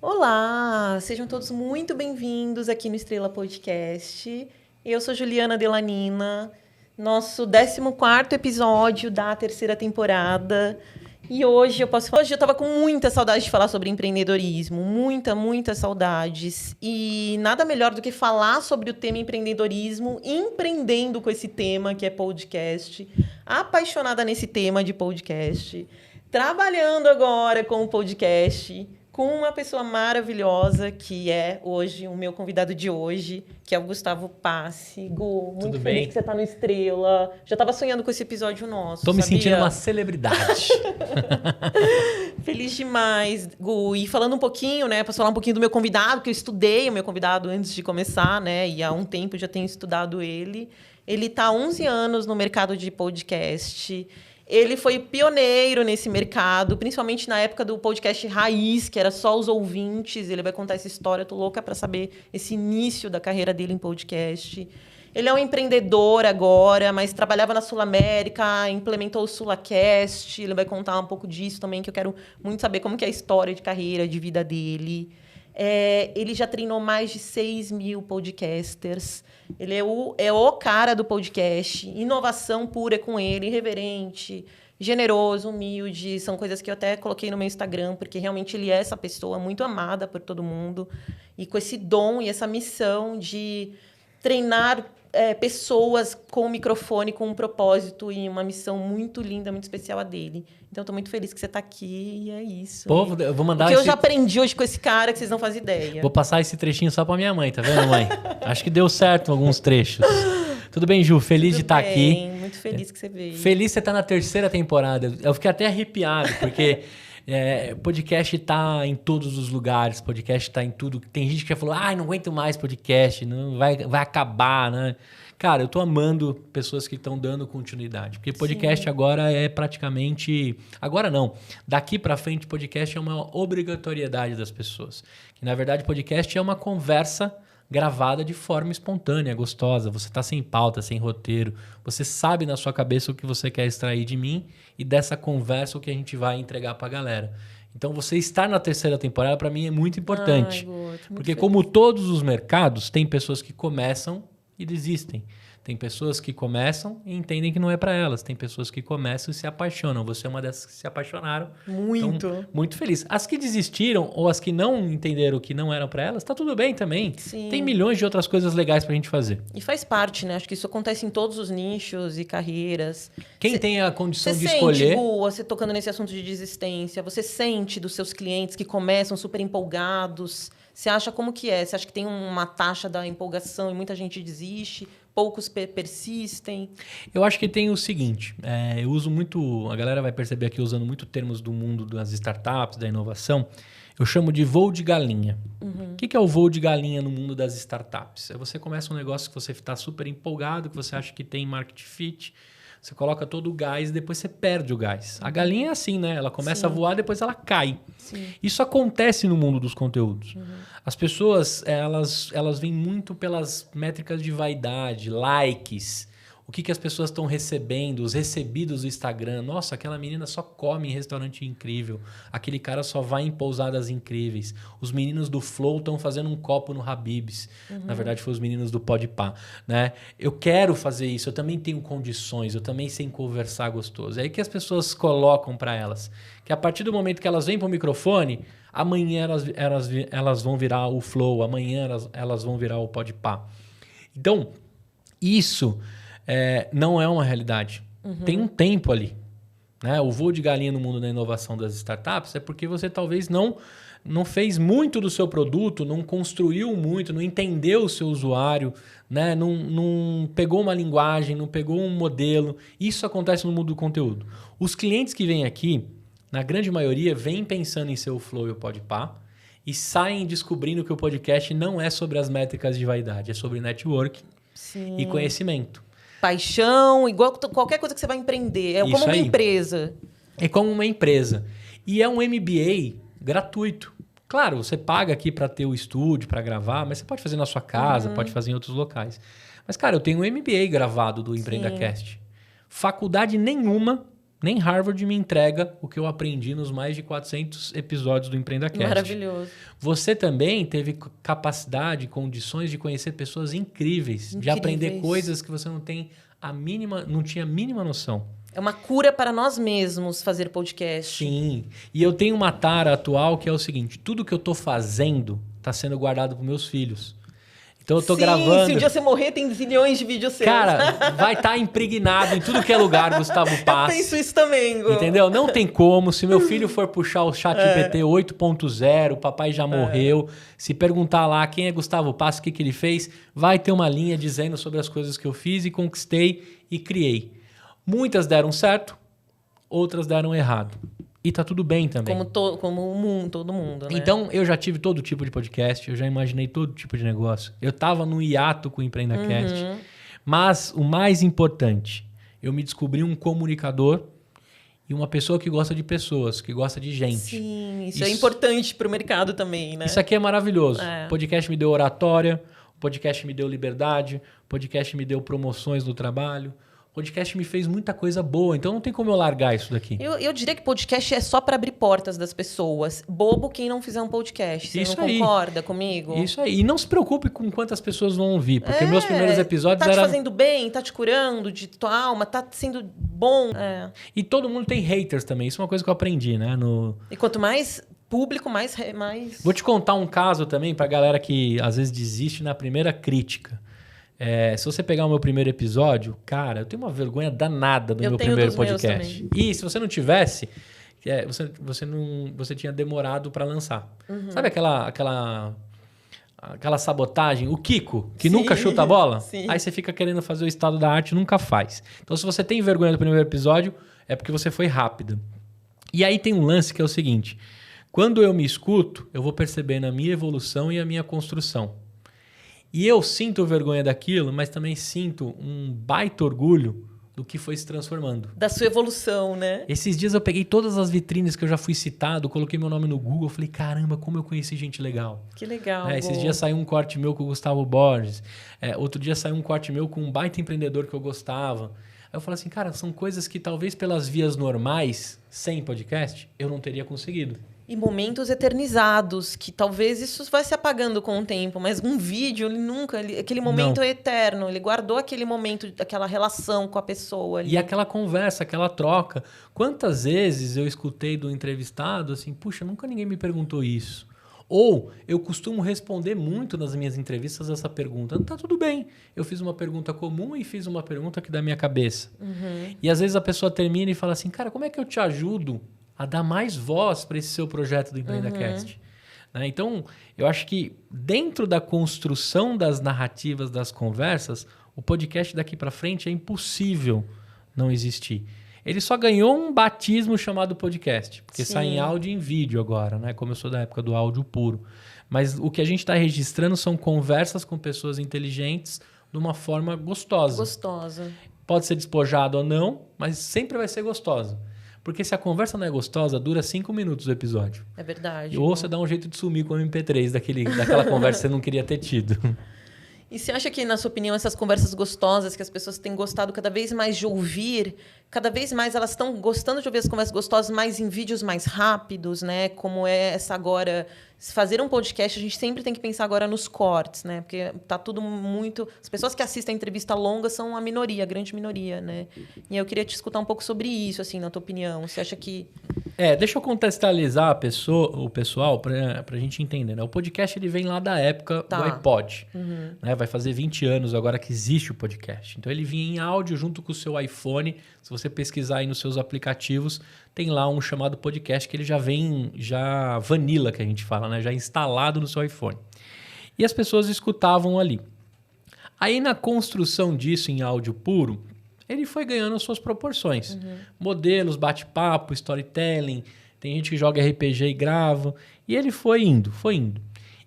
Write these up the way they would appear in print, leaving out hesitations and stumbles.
Olá, sejam todos muito bem-vindos aqui no Estrela Podcast. Eu sou Juliana Delanina, nosso 14º episódio da 3ª temporada. E hoje eu estava com muita saudade de falar sobre empreendedorismo, muitas saudades. E nada melhor do que falar sobre o tema empreendedorismo, empreendendo com esse tema que é podcast, apaixonada nesse tema de podcast, trabalhando agora com o podcast, com uma pessoa maravilhosa, que é hoje o meu convidado de hoje, que é o Gustavo Passi. Gu, muito Tudo feliz bem? que você está no Estrela. Já estava sonhando com esse episódio nosso, Tô me sabia? sentindo uma celebridade. Feliz demais, Gu. E falando um pouquinho, né, posso falar um pouquinho do meu convidado, que eu estudei o meu convidado antes de começar, né, e há um tempo já tenho estudado ele. Ele está há 11 anos no mercado de podcast. Ele foi pioneiro nesse mercado, principalmente na época do podcast raiz, que era só os ouvintes. Ele vai contar essa história, eu tô louca para saber esse início da carreira dele em podcast. Ele é um empreendedor agora, mas trabalhava na Sul América, implementou o SulaCast. Ele vai contar um pouco disso também, que eu quero muito saber como que é a história de carreira, de vida dele. Ele já treinou mais de 6.000 podcasters. Ele é o cara do podcast. Inovação pura com ele, irreverente, generoso, humilde. São coisas que eu até coloquei no meu Instagram, porque realmente ele é essa pessoa muito amada por todo mundo. E com esse dom e essa missão de treinar pessoas com o microfone, com um propósito e uma missão muito linda, muito especial a dele. Então, estou muito feliz que você está aqui e é isso. Pô, eu vou mandar Porque eu já aprendi hoje com esse cara que vocês não fazem ideia. Vou passar esse trechinho só pra minha mãe, tá vendo, mãe? Acho que deu certo alguns trechos. Tudo bem, Ju? Feliz de estar aqui. Muito feliz que você veio. Feliz de você estar na 3ª temporada. Eu fiquei até arrepiado, porque podcast tá em todos os lugares, podcast tá em tudo. Tem gente que já falou, não aguento mais podcast, não vai acabar, né? Cara, eu tô amando pessoas que estão dando continuidade. Porque podcast agora é praticamente... Agora não. Daqui pra frente, podcast é uma obrigatoriedade das pessoas. Que, na verdade, podcast é uma conversa gravada de forma espontânea, gostosa. Você tá sem pauta, sem roteiro. Você sabe na sua cabeça o que você quer extrair de mim e dessa conversa o que a gente vai entregar pra galera. Então, você estar na 3ª temporada, pra mim, é muito importante. Porque como todos os mercados, tem pessoas que começam e desistem. Tem pessoas que começam e entendem que não é para elas. Tem pessoas que começam e se apaixonam. Você é uma dessas que se apaixonaram. Muito. Então, muito feliz. As que desistiram ou as que não entenderam que não eram para elas, tá tudo bem também. Sim. Tem milhões de outras coisas legais pra gente fazer. E faz parte, né? Acho que isso acontece em todos os nichos e carreiras. Quem tem a condição de Você escolher... sente, Gu, você tocando nesse assunto de desistência, você sente dos seus clientes que começam super empolgados? Você acha como que é? Você acha que tem uma taxa da empolgação e muita gente desiste? Poucos persistem? Eu acho que tem o seguinte, eu uso muito, a galera vai perceber aqui usando muito termos do mundo das startups, da inovação, eu chamo de voo de galinha. O que é o voo de galinha no mundo das startups? Você começa um negócio que você está super empolgado, que você acha que tem market fit, você coloca todo o gás e depois você perde o gás. A galinha é assim, né? Ela começa a voar, depois ela cai. Sim. Isso acontece no mundo dos conteúdos. As pessoas, elas vêm muito pelas métricas de vaidade, likes, o que as pessoas estão recebendo, os recebidos do Instagram. Nossa, aquela menina só come em restaurante incrível. Aquele cara só vai em pousadas incríveis. Os meninos do Flow estão fazendo um copo no Habib's. Na verdade, foi os meninos do Podpah, né? Eu quero fazer isso, eu também tenho condições, eu também sei conversar gostoso. É aí que as pessoas colocam para elas. Que a partir do momento que elas vêm para o microfone, amanhã elas vão virar o Flow, amanhã elas vão virar o Podpah. Então, isso... não é uma realidade. Tem um tempo ali. Né? O voo de galinha no mundo da inovação das startups é porque você talvez não fez muito do seu produto, não construiu muito, não entendeu o seu usuário, né? Não pegou uma linguagem, não pegou um modelo. Isso acontece no mundo do conteúdo. Os clientes que vêm aqui, na grande maioria, vêm pensando em ser o Flow e o Podpah e saem descobrindo que o podcast não é sobre as métricas de vaidade, é sobre network e conhecimento. Paixão, igual qualquer coisa que você vai empreender. É como uma empresa. É como uma empresa. E é um MBA gratuito. Claro, você paga aqui para ter o estúdio, para gravar, mas você pode fazer na sua casa, pode fazer em outros locais. Mas, cara, eu tenho um MBA gravado do EmpreendaCast. Faculdade nenhuma Nem Harvard me entrega o que eu aprendi nos mais de 400 episódios do EmpreendaCast. Maravilhoso. Você também teve capacidade, condições de conhecer pessoas incríveis, de aprender coisas que você não tinha a mínima noção. É uma cura para nós mesmos fazer podcast. Sim. E eu tenho uma tara atual que é o seguinte: tudo que eu tô fazendo está sendo guardado para meus filhos. Então eu tô gravando. Se um dia você morrer, tem zilhões de vídeos seus. Cara, vai estar impregnado em tudo que é lugar, Gustavo Pass. Eu penso isso também, Gu. Entendeu? Não tem como. Se meu filho for puxar o ChatGPT 8.0, o papai já morreu. Se perguntar lá quem é Gustavo Pass, o que ele fez, vai ter uma linha dizendo sobre as coisas que eu fiz e conquistei e criei. Muitas deram certo, outras deram errado. E tá tudo bem também. Como o mundo, todo mundo, né? Então, eu já tive todo tipo de podcast, eu já imaginei todo tipo de negócio. Eu tava no hiato com o EmpreendaCast. Mas o mais importante, eu me descobri um comunicador e uma pessoa que gosta de pessoas, que gosta de gente. Sim, isso é importante pro mercado também, né? Isso aqui é maravilhoso. O podcast me deu oratória, o podcast me deu liberdade, o podcast me deu promoções no trabalho. O podcast me fez muita coisa boa, então não tem como eu largar isso daqui. Eu diria que podcast é só para abrir portas das pessoas. Bobo quem não fizer um podcast. Você Isso não aí. concorda comigo? Isso aí. E não se preocupe com quantas pessoas vão ouvir, porque meus primeiros episódios tá te eram... fazendo bem, tá te curando de tua alma, tá sendo bom. E todo mundo tem haters também. Isso é uma coisa que eu aprendi, né? E quanto mais público, mais... Vou te contar um caso também pra galera que às vezes desiste na primeira crítica. Se você pegar o meu primeiro episódio, cara, eu tenho uma vergonha danada do meu primeiro podcast. E se você não tivesse, você tinha demorado para lançar. Sabe aquela sabotagem? O Kiko, que nunca chuta a bola? Sim. Aí você fica querendo fazer o estado da arte e nunca faz. Então, se você tem vergonha do primeiro episódio, é porque você foi rápido. E aí tem um lance que é o seguinte: quando eu me escuto, eu vou percebendo a minha evolução e a minha construção. E eu sinto vergonha daquilo, mas também sinto um baita orgulho do que foi se transformando. Da sua evolução, né? Esses dias eu peguei todas as vitrines que eu já fui citado, coloquei meu nome no Google, falei, caramba, como eu conheci gente legal. Que legal. Esses dias saiu um corte meu com o Gustavo Borges. Outro dia saiu um corte meu com um baita empreendedor que eu gostava. Aí eu falei assim, cara, são coisas que talvez pelas vias normais, sem podcast, eu não teria conseguido. E momentos eternizados, que talvez isso vai se apagando com o tempo, mas um vídeo, ele nunca... aquele momento é eterno, ele guardou aquele momento, aquela relação com a pessoa ali. E aquela conversa, aquela troca. Quantas vezes eu escutei do entrevistado assim, puxa, nunca ninguém me perguntou isso. Ou eu costumo responder muito nas minhas entrevistas essa pergunta. Tá tudo bem, eu fiz uma pergunta comum e fiz uma pergunta aqui da minha cabeça. E às vezes a pessoa termina e fala assim, cara, como é que eu te ajudo a dar mais voz para esse seu projeto do EmpreendaCast? Então, eu acho que dentro da construção das narrativas, das conversas, o podcast daqui para frente é impossível não existir. Ele só ganhou um batismo chamado podcast, porque sai em áudio e em vídeo agora, né? Como eu sou da época do áudio puro. Mas o que a gente está registrando são conversas com pessoas inteligentes de uma forma gostosa. Gostosa. Pode ser despojado ou não, mas sempre vai ser gostosa. Porque se a conversa não é gostosa, dura 5 minutos o episódio. É verdade. Ou você dá um jeito de sumir com o MP3 daquela conversa que você não queria ter tido. E você acha que, na sua opinião, essas conversas gostosas que as pessoas têm gostado cada vez mais de ouvir, cada vez mais elas estão gostando de ouvir as conversas gostosas mais em vídeos mais rápidos, né? Como é essa agora... Fazer um podcast, a gente sempre tem que pensar agora nos cortes, né? Porque tá tudo muito... As pessoas que assistem a entrevista longa são a minoria, a grande minoria, né? E eu queria te escutar um pouco sobre isso, assim, na tua opinião. Você acha que... Deixa eu contextualizar o pessoal pra gente entender, né? O podcast ele vem lá da época do iPod. Né? Vai fazer 20 anos agora que existe o podcast. Então ele vinha em áudio junto com o seu iPhone. Se você pesquisar aí nos seus aplicativos, tem lá um chamado podcast que ele já vem vanilla, que a gente fala, né? Já instalado no seu iPhone. E as pessoas escutavam ali. Aí na construção disso em áudio puro, ele foi ganhando as suas proporções. Modelos, bate-papo, storytelling, tem gente que joga RPG e grava. E ele foi indo.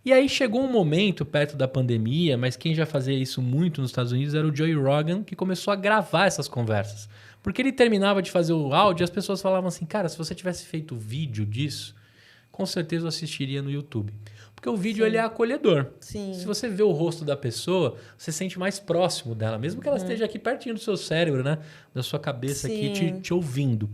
E aí chegou um momento perto da pandemia, mas quem já fazia isso muito nos Estados Unidos era o Joe Rogan, que começou a gravar essas conversas. Porque ele terminava de fazer o áudio e as pessoas falavam assim, cara, se você tivesse feito vídeo disso, com certeza eu assistiria no YouTube. Porque o vídeo ele é acolhedor. Sim. Se você vê o rosto da pessoa, você se sente mais próximo dela, mesmo que ela esteja aqui pertinho do seu cérebro, né? Da sua cabeça aqui te ouvindo.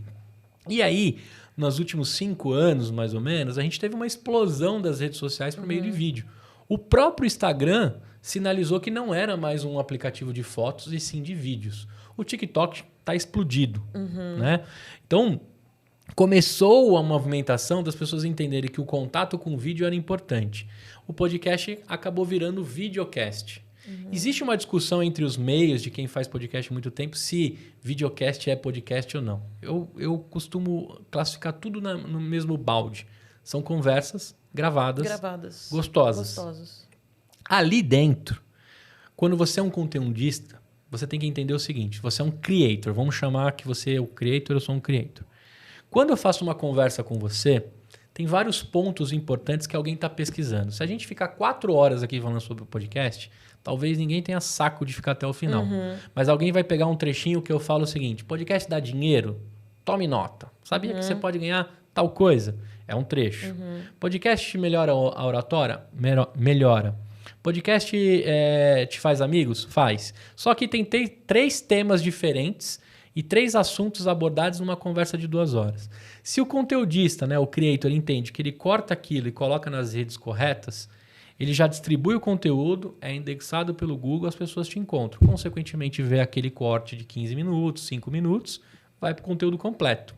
E aí, nos últimos 5 anos, mais ou menos, a gente teve uma explosão das redes sociais por meio de vídeo. O próprio Instagram sinalizou que não era mais um aplicativo de fotos e sim de vídeos. O TikTok está explodido, né? Então, começou a movimentação das pessoas entenderem que o contato com o vídeo era importante. O podcast acabou virando videocast. Existe uma discussão entre os meios de quem faz podcast há muito tempo se videocast é podcast ou não. Eu costumo classificar tudo no mesmo balde. São conversas gravadas. Gostosas. Ali dentro, quando você é um conteudista, você tem que entender o seguinte, você é um creator. Vamos chamar que você é o creator, eu sou um creator. Quando eu faço uma conversa com você, tem vários pontos importantes que alguém está pesquisando. Se a gente ficar 4 horas aqui falando sobre o podcast, talvez ninguém tenha saco de ficar até o final. Mas alguém vai pegar um trechinho que eu falo o seguinte, podcast dá dinheiro? Tome nota. Sabia que você pode ganhar tal coisa? É um trecho. Podcast melhora a oratória? Melhora. Podcast te faz amigos? Faz. Só que tem 3 temas diferentes e 3 assuntos abordados numa conversa de 2 horas. Se o conteudista, né, o creator, entende que ele corta aquilo e coloca nas redes corretas, ele já distribui o conteúdo, é indexado pelo Google, as pessoas te encontram. Consequentemente, vê aquele corte de 15 minutos, 5 minutos, vai para o conteúdo completo.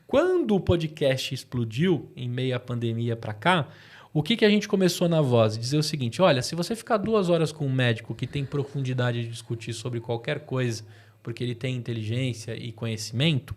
Quando o podcast explodiu, em meio à pandemia para cá, o que a gente começou na Voz? Dizer o seguinte, olha, se você ficar 2 horas com um médico que tem profundidade de discutir sobre qualquer coisa, porque ele tem inteligência e conhecimento,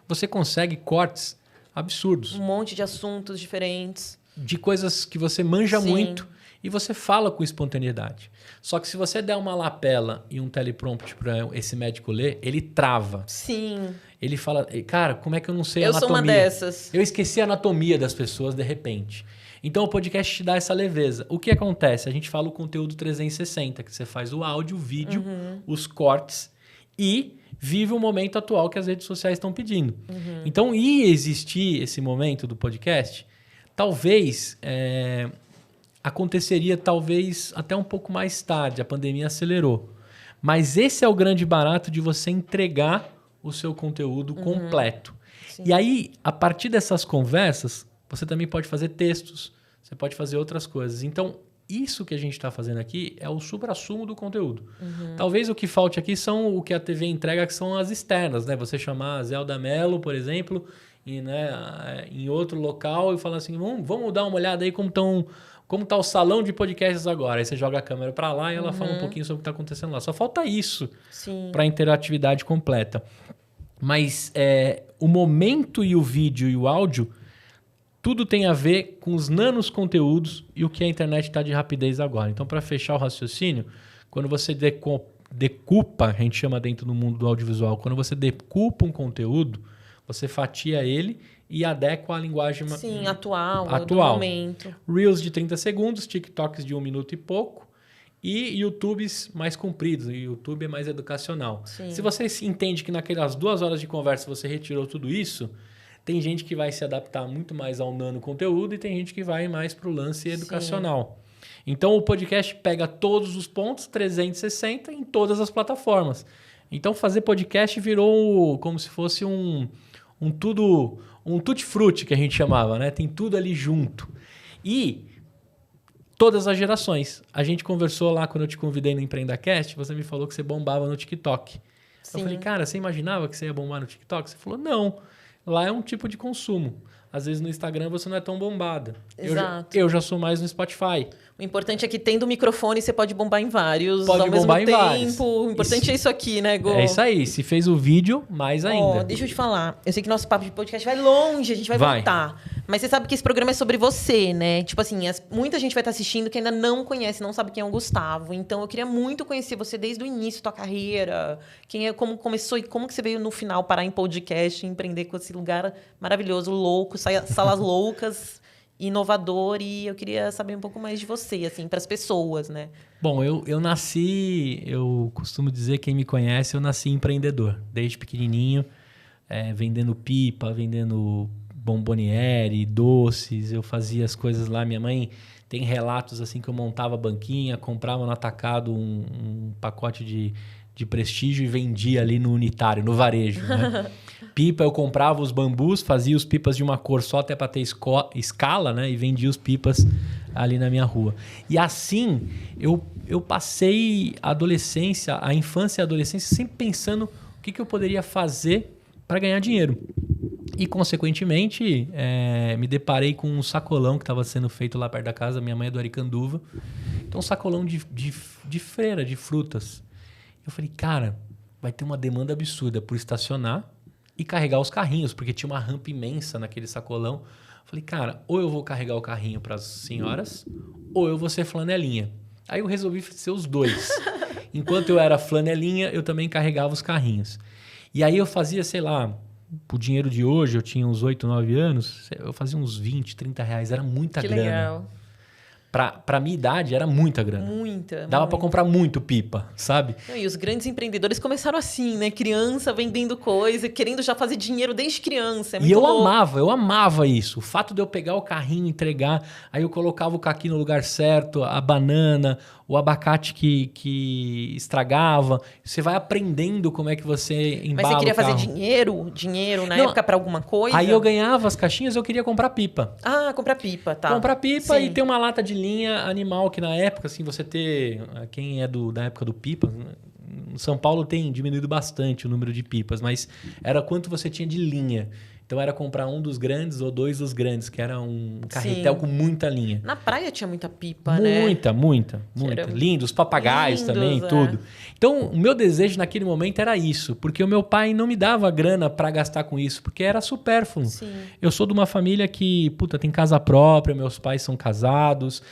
você consegue cortes absurdos. Um monte de assuntos diferentes. De coisas que você manja Sim. muito e você fala com espontaneidade. Só que se você der uma lapela e um teleprompt para esse médico ler, ele trava. Sim. Ele fala, cara, como é que eu não sei Eu anatomia? sou uma dessas. Eu esqueci a anatomia das pessoas de repente. Então o podcast te dá essa leveza. O que acontece? A gente fala o conteúdo 360, que você faz o áudio, o vídeo, os cortes e vive o momento atual que as redes sociais estão pedindo. Então, ia existir esse momento do podcast, talvez aconteceria até um pouco mais tarde, a pandemia acelerou. Mas esse é o grande barato de você entregar o seu conteúdo completo. Sim. E aí, a partir dessas conversas, você também pode fazer textos, você pode fazer outras coisas. Então, isso que a gente está fazendo aqui é o suprassumo do conteúdo. Talvez o que falte aqui são o que a TV entrega, que são as externas, né? Você chamar a Zelda Mello, por exemplo, em outro local e falar assim, vamos dar uma olhada aí como tá o salão de podcasts agora. Aí você joga a câmera para lá e ela fala um pouquinho sobre o que está acontecendo lá. Só falta isso para a interatividade completa. Mas o momento e o vídeo e o áudio, tudo tem a ver com os nanos conteúdos e o que a internet está de rapidez agora. Então, para fechar o raciocínio, quando você decupa, a gente chama dentro do mundo do audiovisual, quando você decupa um conteúdo, você fatia ele e adequa a linguagem atual. Do momento. Reels de 30 segundos, TikToks de 1 minuto e pouco e YouTubes mais compridos. O YouTube é mais educacional. Sim. Se você entende que naquelas 2 horas de conversa você retirou tudo isso, tem gente que vai se adaptar muito mais ao nano conteúdo e tem gente que vai mais para o lance educacional. Então, o podcast pega todos os pontos, 360, em todas as plataformas. Então, fazer podcast virou como se fosse um tutti-frutti, que a gente chamava, né? Tem tudo ali junto. E todas as gerações. A gente conversou lá quando eu te convidei no EmpreendaCast, você me falou que você bombava no TikTok. Sim. Eu falei, cara, você imaginava que você ia bombar no TikTok? Você falou, não. Lá é um tipo de consumo. Às vezes no Instagram você não é tão bombada. Exato. Eu já sou mais no Spotify. O importante é que tendo microfone você pode bombar em vários Pode ao mesmo bombar em tempo. vários. O importante é isso aqui, né, Gô? É isso aí. Se fez o vídeo, mais ainda. Deixa eu te falar. Eu sei que nosso papo de podcast vai longe, a gente vai voltar. Mas você sabe que esse programa é sobre você, né? Tipo assim, muita gente vai estar assistindo que ainda não conhece, não sabe quem é o Gustavo. Então eu queria muito conhecer você desde o início da tua carreira. Como começou e como que você veio no final parar em podcast e empreender com esse lugar maravilhoso, louco, salas loucas, inovador. E eu queria saber um pouco mais de você, assim, para as pessoas, né? Bom, eu costumo dizer, quem me conhece, eu nasci empreendedor. Desde pequenininho, vendendo pipa, vendendo bomboniere, doces, eu fazia as coisas lá. Minha mãe tem relatos assim que eu montava a banquinha, comprava no atacado um pacote de prestígio e vendia ali no unitário, no varejo, né? Pipa, eu comprava os bambus, fazia os pipas de uma cor só até para ter escala, né? E vendia os pipas ali na minha rua. E assim, eu passei a infância e a adolescência sempre pensando o que eu poderia fazer para ganhar dinheiro. E, consequentemente, me deparei com um sacolão que estava sendo feito lá perto da casa. Minha mãe é do Aricanduva. Então, um sacolão de feira, de frutas. Eu falei, cara, vai ter uma demanda absurda por estacionar e carregar os carrinhos, porque tinha uma rampa imensa naquele sacolão. Eu falei, cara, ou eu vou carregar o carrinho para as senhoras, ou eu vou ser flanelinha. Aí eu resolvi ser os dois. Enquanto eu era flanelinha, eu também carregava os carrinhos. E aí eu fazia, sei lá, o dinheiro de hoje, eu tinha uns 8, 9 anos, eu fazia uns 20, 30 reais. Era muita grana. Que legal. Pra minha idade, era muita grana. Dava pra comprar muito pipa, sabe? E os grandes empreendedores começaram assim, né? Criança vendendo coisa, querendo já fazer dinheiro desde criança. É muito louco. Eu amava isso. O fato de eu pegar o carrinho, entregar, aí eu colocava o caqui no lugar certo, a banana, o abacate que estragava. Você vai aprendendo como é que você embala. Mas você queria fazer dinheiro na época pra alguma coisa? Aí eu ganhava as caixinhas, eu queria comprar pipa. Ah, comprar pipa, tá. Comprar pipa e ter uma lata de linha animal, que na época, assim, você ter... Quem é da época do pipa... São Paulo tem diminuído bastante o número de pipas, mas era quanto você tinha de linha. Então era comprar um dos grandes ou 2 dos grandes, que era um carretel com muita linha. Na praia tinha muita pipa, né? Muita. Lindos, papagaios também, tudo. Então o meu desejo naquele momento era isso, porque o meu pai não me dava grana para gastar com isso, porque era supérfluo. Sim. Eu sou de uma família que, tem casa própria, meus pais são casados,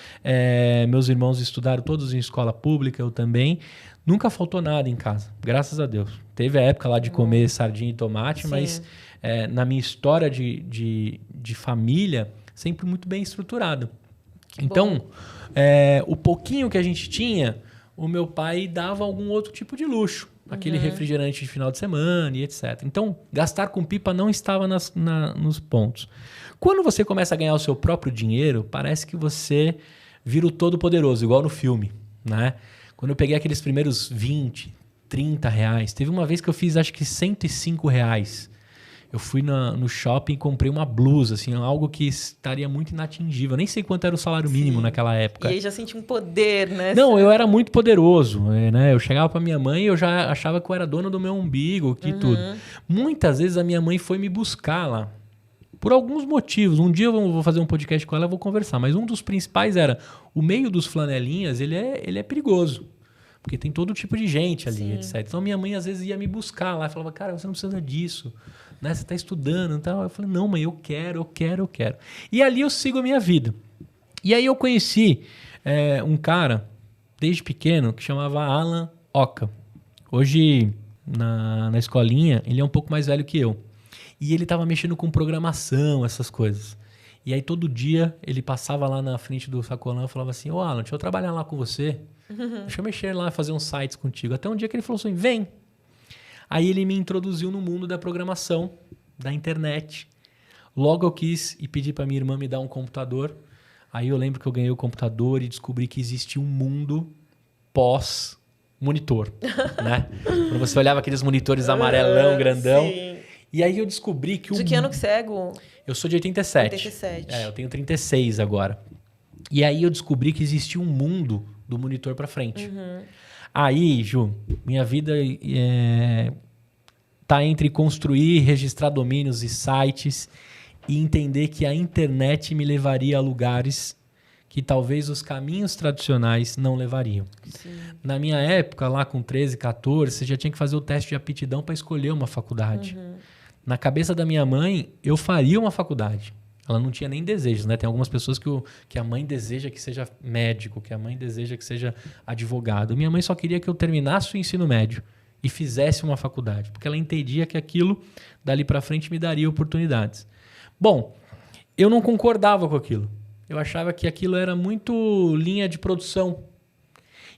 meus irmãos estudaram todos em escola pública, eu também. Nunca faltou nada em casa, graças a Deus. Teve a época lá de comer sardinha e tomate, mas na minha história de família, sempre muito bem estruturado. Então, o pouquinho que a gente tinha, o meu pai dava algum outro tipo de luxo. Aquele refrigerante de final de semana e etc. Então, gastar com pipa não estava nos pontos. Quando você começa a ganhar o seu próprio dinheiro, parece que você vira o todo-poderoso, igual no filme, né? Quando eu peguei aqueles primeiros 20, 30 reais, teve uma vez que eu fiz acho que 105 reais. Eu fui no shopping e comprei uma blusa, assim, algo que estaria muito inatingível. Eu nem sei quanto era o salário mínimo naquela época. E aí já senti um poder, né? Não, eu era muito poderoso, né? Eu chegava pra minha mãe e eu já achava que eu era dono do meu umbigo e tudo. Muitas vezes a minha mãe foi me buscar lá. Por alguns motivos. Um dia eu vou fazer um podcast com ela e vou conversar. Mas um dos principais era... O meio dos flanelinhas, ele é perigoso. Porque tem todo tipo de gente ali, etc. Então minha mãe às vezes ia me buscar lá e falava, cara, você não precisa disso. Né? Você está estudando e tal. Eu falei, não, mãe, eu quero. E ali eu sigo a minha vida. E aí eu conheci um cara, desde pequeno, que chamava Alan Oca. Hoje, na escolinha, ele é um pouco mais velho que eu. E ele estava mexendo com programação, essas coisas. E aí todo dia ele passava lá na frente do sacolão e falava assim, ô Alan, deixa eu trabalhar lá com você. Deixa eu mexer lá, fazer uns sites contigo. Até um dia que ele falou assim, vem. Aí ele me introduziu no mundo da programação, da internet. Logo eu quis e pedi para minha irmã me dar um computador. Aí eu lembro que eu ganhei o computador e descobri que existia um mundo pós-monitor, né? Quando você olhava aqueles monitores amarelão, grandão. Sim. E aí eu descobri que... De que ano que você é, Gu? Eu sou de 87. Eu tenho 36 agora. E aí eu descobri que existia um mundo do monitor para frente. Aí, Ju, minha vida tá entre construir, registrar domínios e sites e entender que a internet me levaria a lugares que talvez os caminhos tradicionais não levariam. Sim. Na minha época, lá com 13, 14, você já tinha que fazer o teste de aptidão para escolher uma faculdade. Na cabeça da minha mãe, eu faria uma faculdade. Ela não tinha nem desejos, né? Tem algumas pessoas que a mãe deseja que seja médico, que a mãe deseja que seja advogado. Minha mãe só queria que eu terminasse o ensino médio e fizesse uma faculdade, porque ela entendia que aquilo, dali para frente, me daria oportunidades. Bom, eu não concordava com aquilo. Eu achava que aquilo era muito linha de produção.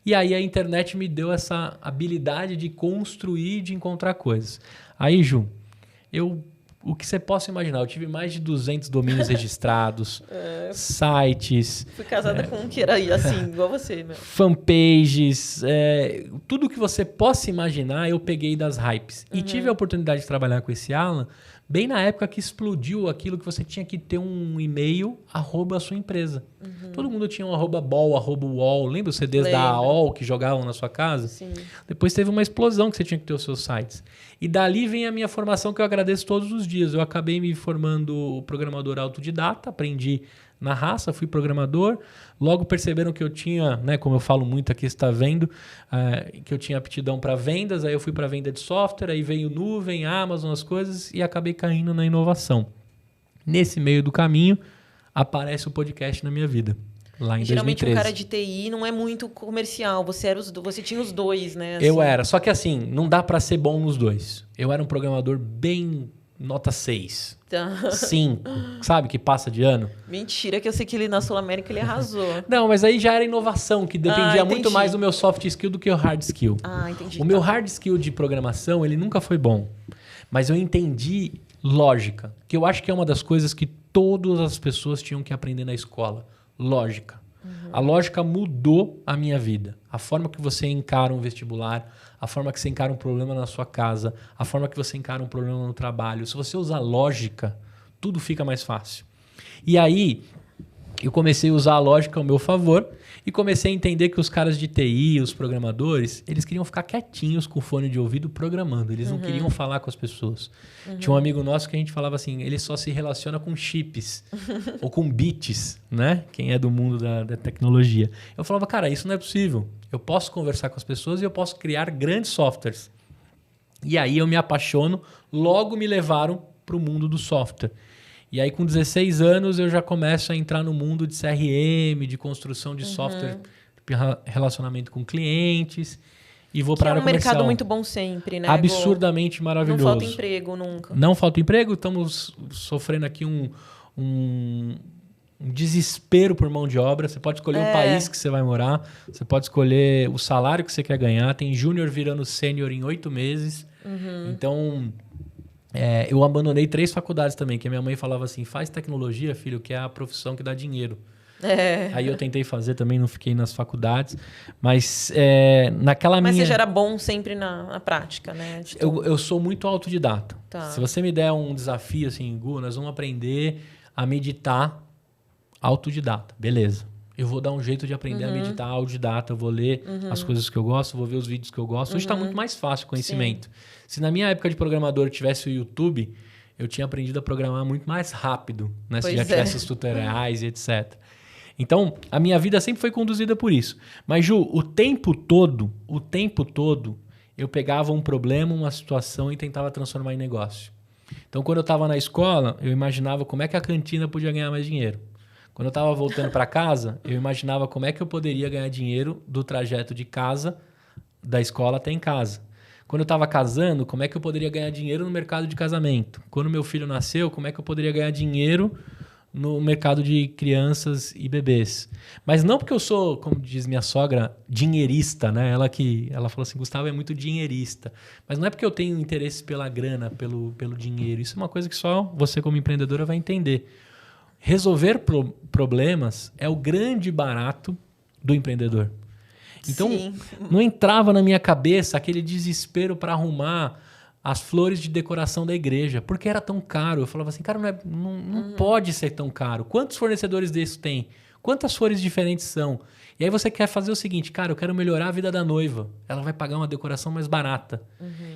E aí a internet me deu essa habilidade de construir, de encontrar coisas. Aí, Ju, eu o que você possa imaginar. Eu tive mais de 200 domínios registrados, sites... Fui casada com um que era assim, igual você, meu. Fanpages, tudo que você possa imaginar, eu peguei das hypes. E tive a oportunidade de trabalhar com esse Alan bem na época que explodiu aquilo que você tinha que ter um e-mail @ a sua empresa. Todo mundo tinha um @bol, @wall. Lembra os CDs da AOL que jogavam na sua casa? Sim. Depois teve uma explosão que você tinha que ter os seus sites. E dali vem a minha formação que eu agradeço todos os dias. Eu acabei me formando programador autodidata, aprendi na raça, fui programador. Logo perceberam que eu tinha, né, como eu falo muito aqui, você está vendo, que eu tinha aptidão para vendas. Aí eu fui para venda de software, aí veio nuvem, Amazon, as coisas, e acabei caindo na inovação. Nesse meio do caminho, aparece o podcast na minha vida, lá em Geralmente 2013. um cara de TI não é muito comercial. Você tinha os dois, né? Assim. Eu era, só que assim, não dá para ser bom nos dois. Eu era um programador bem nota 6. Tá. 5, sabe? Que passa de ano. Mentira, que eu sei que ele na Sul-América ele arrasou. Não, mas aí já era inovação, que dependia muito entendi. mais do meu soft skill do que o hard skill. Entendi. O meu hard skill de programação, ele nunca foi bom. Mas eu entendi lógica, que eu acho que é uma das coisas que todas as pessoas tinham que aprender na escola. Lógica. A lógica mudou a minha vida. A forma que você encara um vestibular, a forma que você encara um problema na sua casa, a forma que você encara um problema no trabalho. Se você usar lógica, tudo fica mais fácil. E aí, eu comecei a usar a lógica ao meu favor e comecei a entender que os caras de TI, os programadores, eles queriam ficar quietinhos com o fone de ouvido programando. Eles não queriam falar com as pessoas. Tinha um amigo nosso que a gente falava assim, ele só se relaciona com chips ou com bits, né? Quem é do mundo da tecnologia. Eu falava, cara, isso não é possível. Eu posso conversar com as pessoas e eu posso criar grandes softwares. E aí eu me apaixono, logo me levaram para o mundo do software. E aí, com 16 anos, eu já começo a entrar no mundo de CRM, de construção de software, de relacionamento com clientes, e vou para a área comercial. É um mercado muito bom sempre, né? Absurdamente maravilhoso. Não falta emprego nunca. Não falta emprego, estamos sofrendo aqui um desespero por mão de obra. Você pode escolher o país que você vai morar, você pode escolher o salário que você quer ganhar. Tem júnior virando sênior em 8 meses. Então... eu abandonei 3 faculdades também, que a minha mãe falava assim, faz tecnologia, filho, que é a profissão que dá dinheiro. Aí eu tentei fazer também, não fiquei nas faculdades, mas Mas você já era bom sempre na prática, né? Eu sou muito autodidata. Tá. Se você me der um desafio assim, Gu, nós vamos aprender a meditar autodidata, beleza. Eu vou dar um jeito de aprender a meditar autodidata, eu vou ler as coisas que eu gosto, vou ver os vídeos que eu gosto. Hoje está muito mais fácil o conhecimento. Sim. Se na minha época de programador tivesse o YouTube, eu tinha aprendido a programar muito mais rápido, né? Se já tivesse os tutoriais e etc. Então, a minha vida sempre foi conduzida por isso. Mas, Ju, o tempo todo, eu pegava um problema, uma situação e tentava transformar em negócio. Então, quando eu estava na escola, eu imaginava como é que a cantina podia ganhar mais dinheiro. Quando eu estava voltando para casa, eu imaginava como é que eu poderia ganhar dinheiro do trajeto de casa, da escola até em casa. Quando eu estava casando, como é que eu poderia ganhar dinheiro no mercado de casamento? Quando meu filho nasceu, como é que eu poderia ganhar dinheiro no mercado de crianças e bebês? Mas não porque eu sou, como diz minha sogra, dinheirista, né? Ela falou assim, Gustavo é muito dinheirista. Mas não é porque eu tenho interesse pela grana, pelo dinheiro. Isso é uma coisa que só você como empreendedora vai entender. Resolver problemas é o grande barato do empreendedor. Então, não entrava na minha cabeça aquele desespero para arrumar as flores de decoração da igreja, porque era tão caro. Eu falava assim, cara, não pode ser tão caro. Quantos fornecedores desses tem? Quantas flores diferentes são? E aí você quer fazer o seguinte, cara, eu quero melhorar a vida da noiva. Ela vai pagar uma decoração mais barata.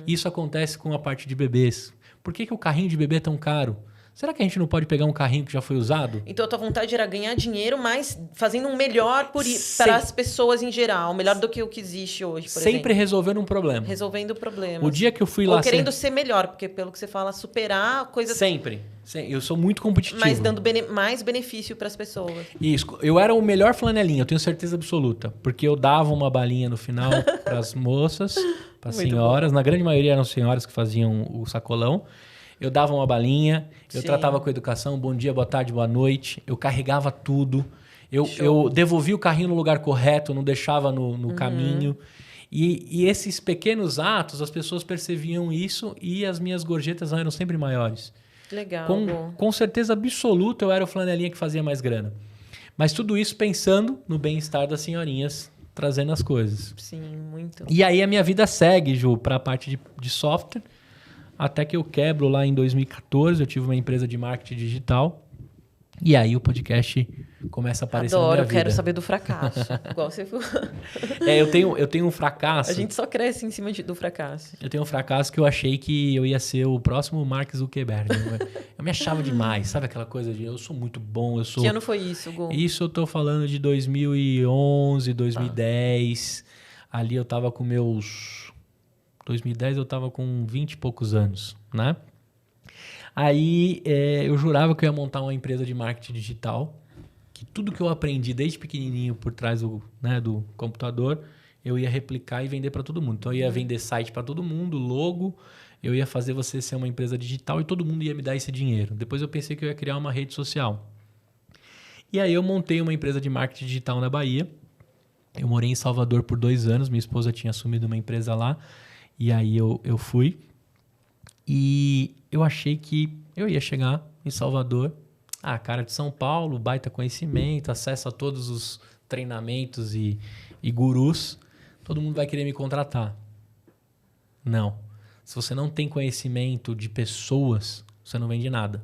Isso acontece com a parte de bebês. Por que o carrinho de bebê é tão caro? Será que a gente não pode pegar um carrinho que já foi usado? Então a tua vontade era ganhar dinheiro, mas fazendo um melhor para as pessoas em geral. Melhor do que o que existe hoje, por exemplo. Sempre resolvendo um problema. Resolvendo problemas. O dia que eu fui lá... Ou querendo ser melhor, porque pelo que você fala, superar coisas... Sempre. Eu sou muito competitivo. Mas dando mais benefício para as pessoas. Isso. Eu era o melhor flanelinha, eu tenho certeza absoluta. Porque eu dava uma balinha no final para as moças, para as senhoras. Na grande maioria eram senhoras que faziam o sacolão. Eu dava uma balinha, eu tratava com educação, bom dia, boa tarde, boa noite. Eu carregava tudo. Eu devolvia o carrinho no lugar correto, não deixava no caminho. E esses pequenos atos, as pessoas percebiam isso e as minhas gorjetas eram sempre maiores. Legal. Com certeza absoluta eu era o flanelinha que fazia mais grana. Mas tudo isso pensando no bem-estar das senhorinhas, trazendo as coisas. Sim, muito. E aí a minha vida segue, Ju, para a parte de software. Até que eu quebro lá em 2014, eu tive uma empresa de marketing digital. E aí o podcast começa a aparecer na minha vida. Quero saber do fracasso. Igual você falou. Eu tenho um fracasso. A gente só cresce em cima do fracasso. Eu tenho um fracasso que eu achei que eu ia ser o próximo Mark Zuckerberg. Eu me achava demais, sabe aquela coisa de eu sou muito bom, eu sou... Que ano foi isso, Gu? Isso eu tô falando de 2011, 2010. Ali eu tava com meus... 2010 eu tava com 20 e poucos anos, né? Aí eu jurava que eu ia montar uma empresa de marketing digital, que tudo que eu aprendi desde pequenininho por trás do computador, eu ia replicar e vender para todo mundo. Então eu ia vender site para todo mundo, logo, eu ia fazer você ser uma empresa digital e todo mundo ia me dar esse dinheiro. Depois eu pensei que eu ia criar uma rede social. E aí eu montei uma empresa de marketing digital na Bahia. Eu morei em Salvador por 2 anos, minha esposa tinha assumido uma empresa lá, e aí eu fui. E eu achei que eu ia chegar em Salvador, cara de São Paulo, baita conhecimento, acesso a todos os treinamentos e gurus, todo mundo vai querer me contratar. Não. Se você não tem conhecimento de pessoas, você não vende nada.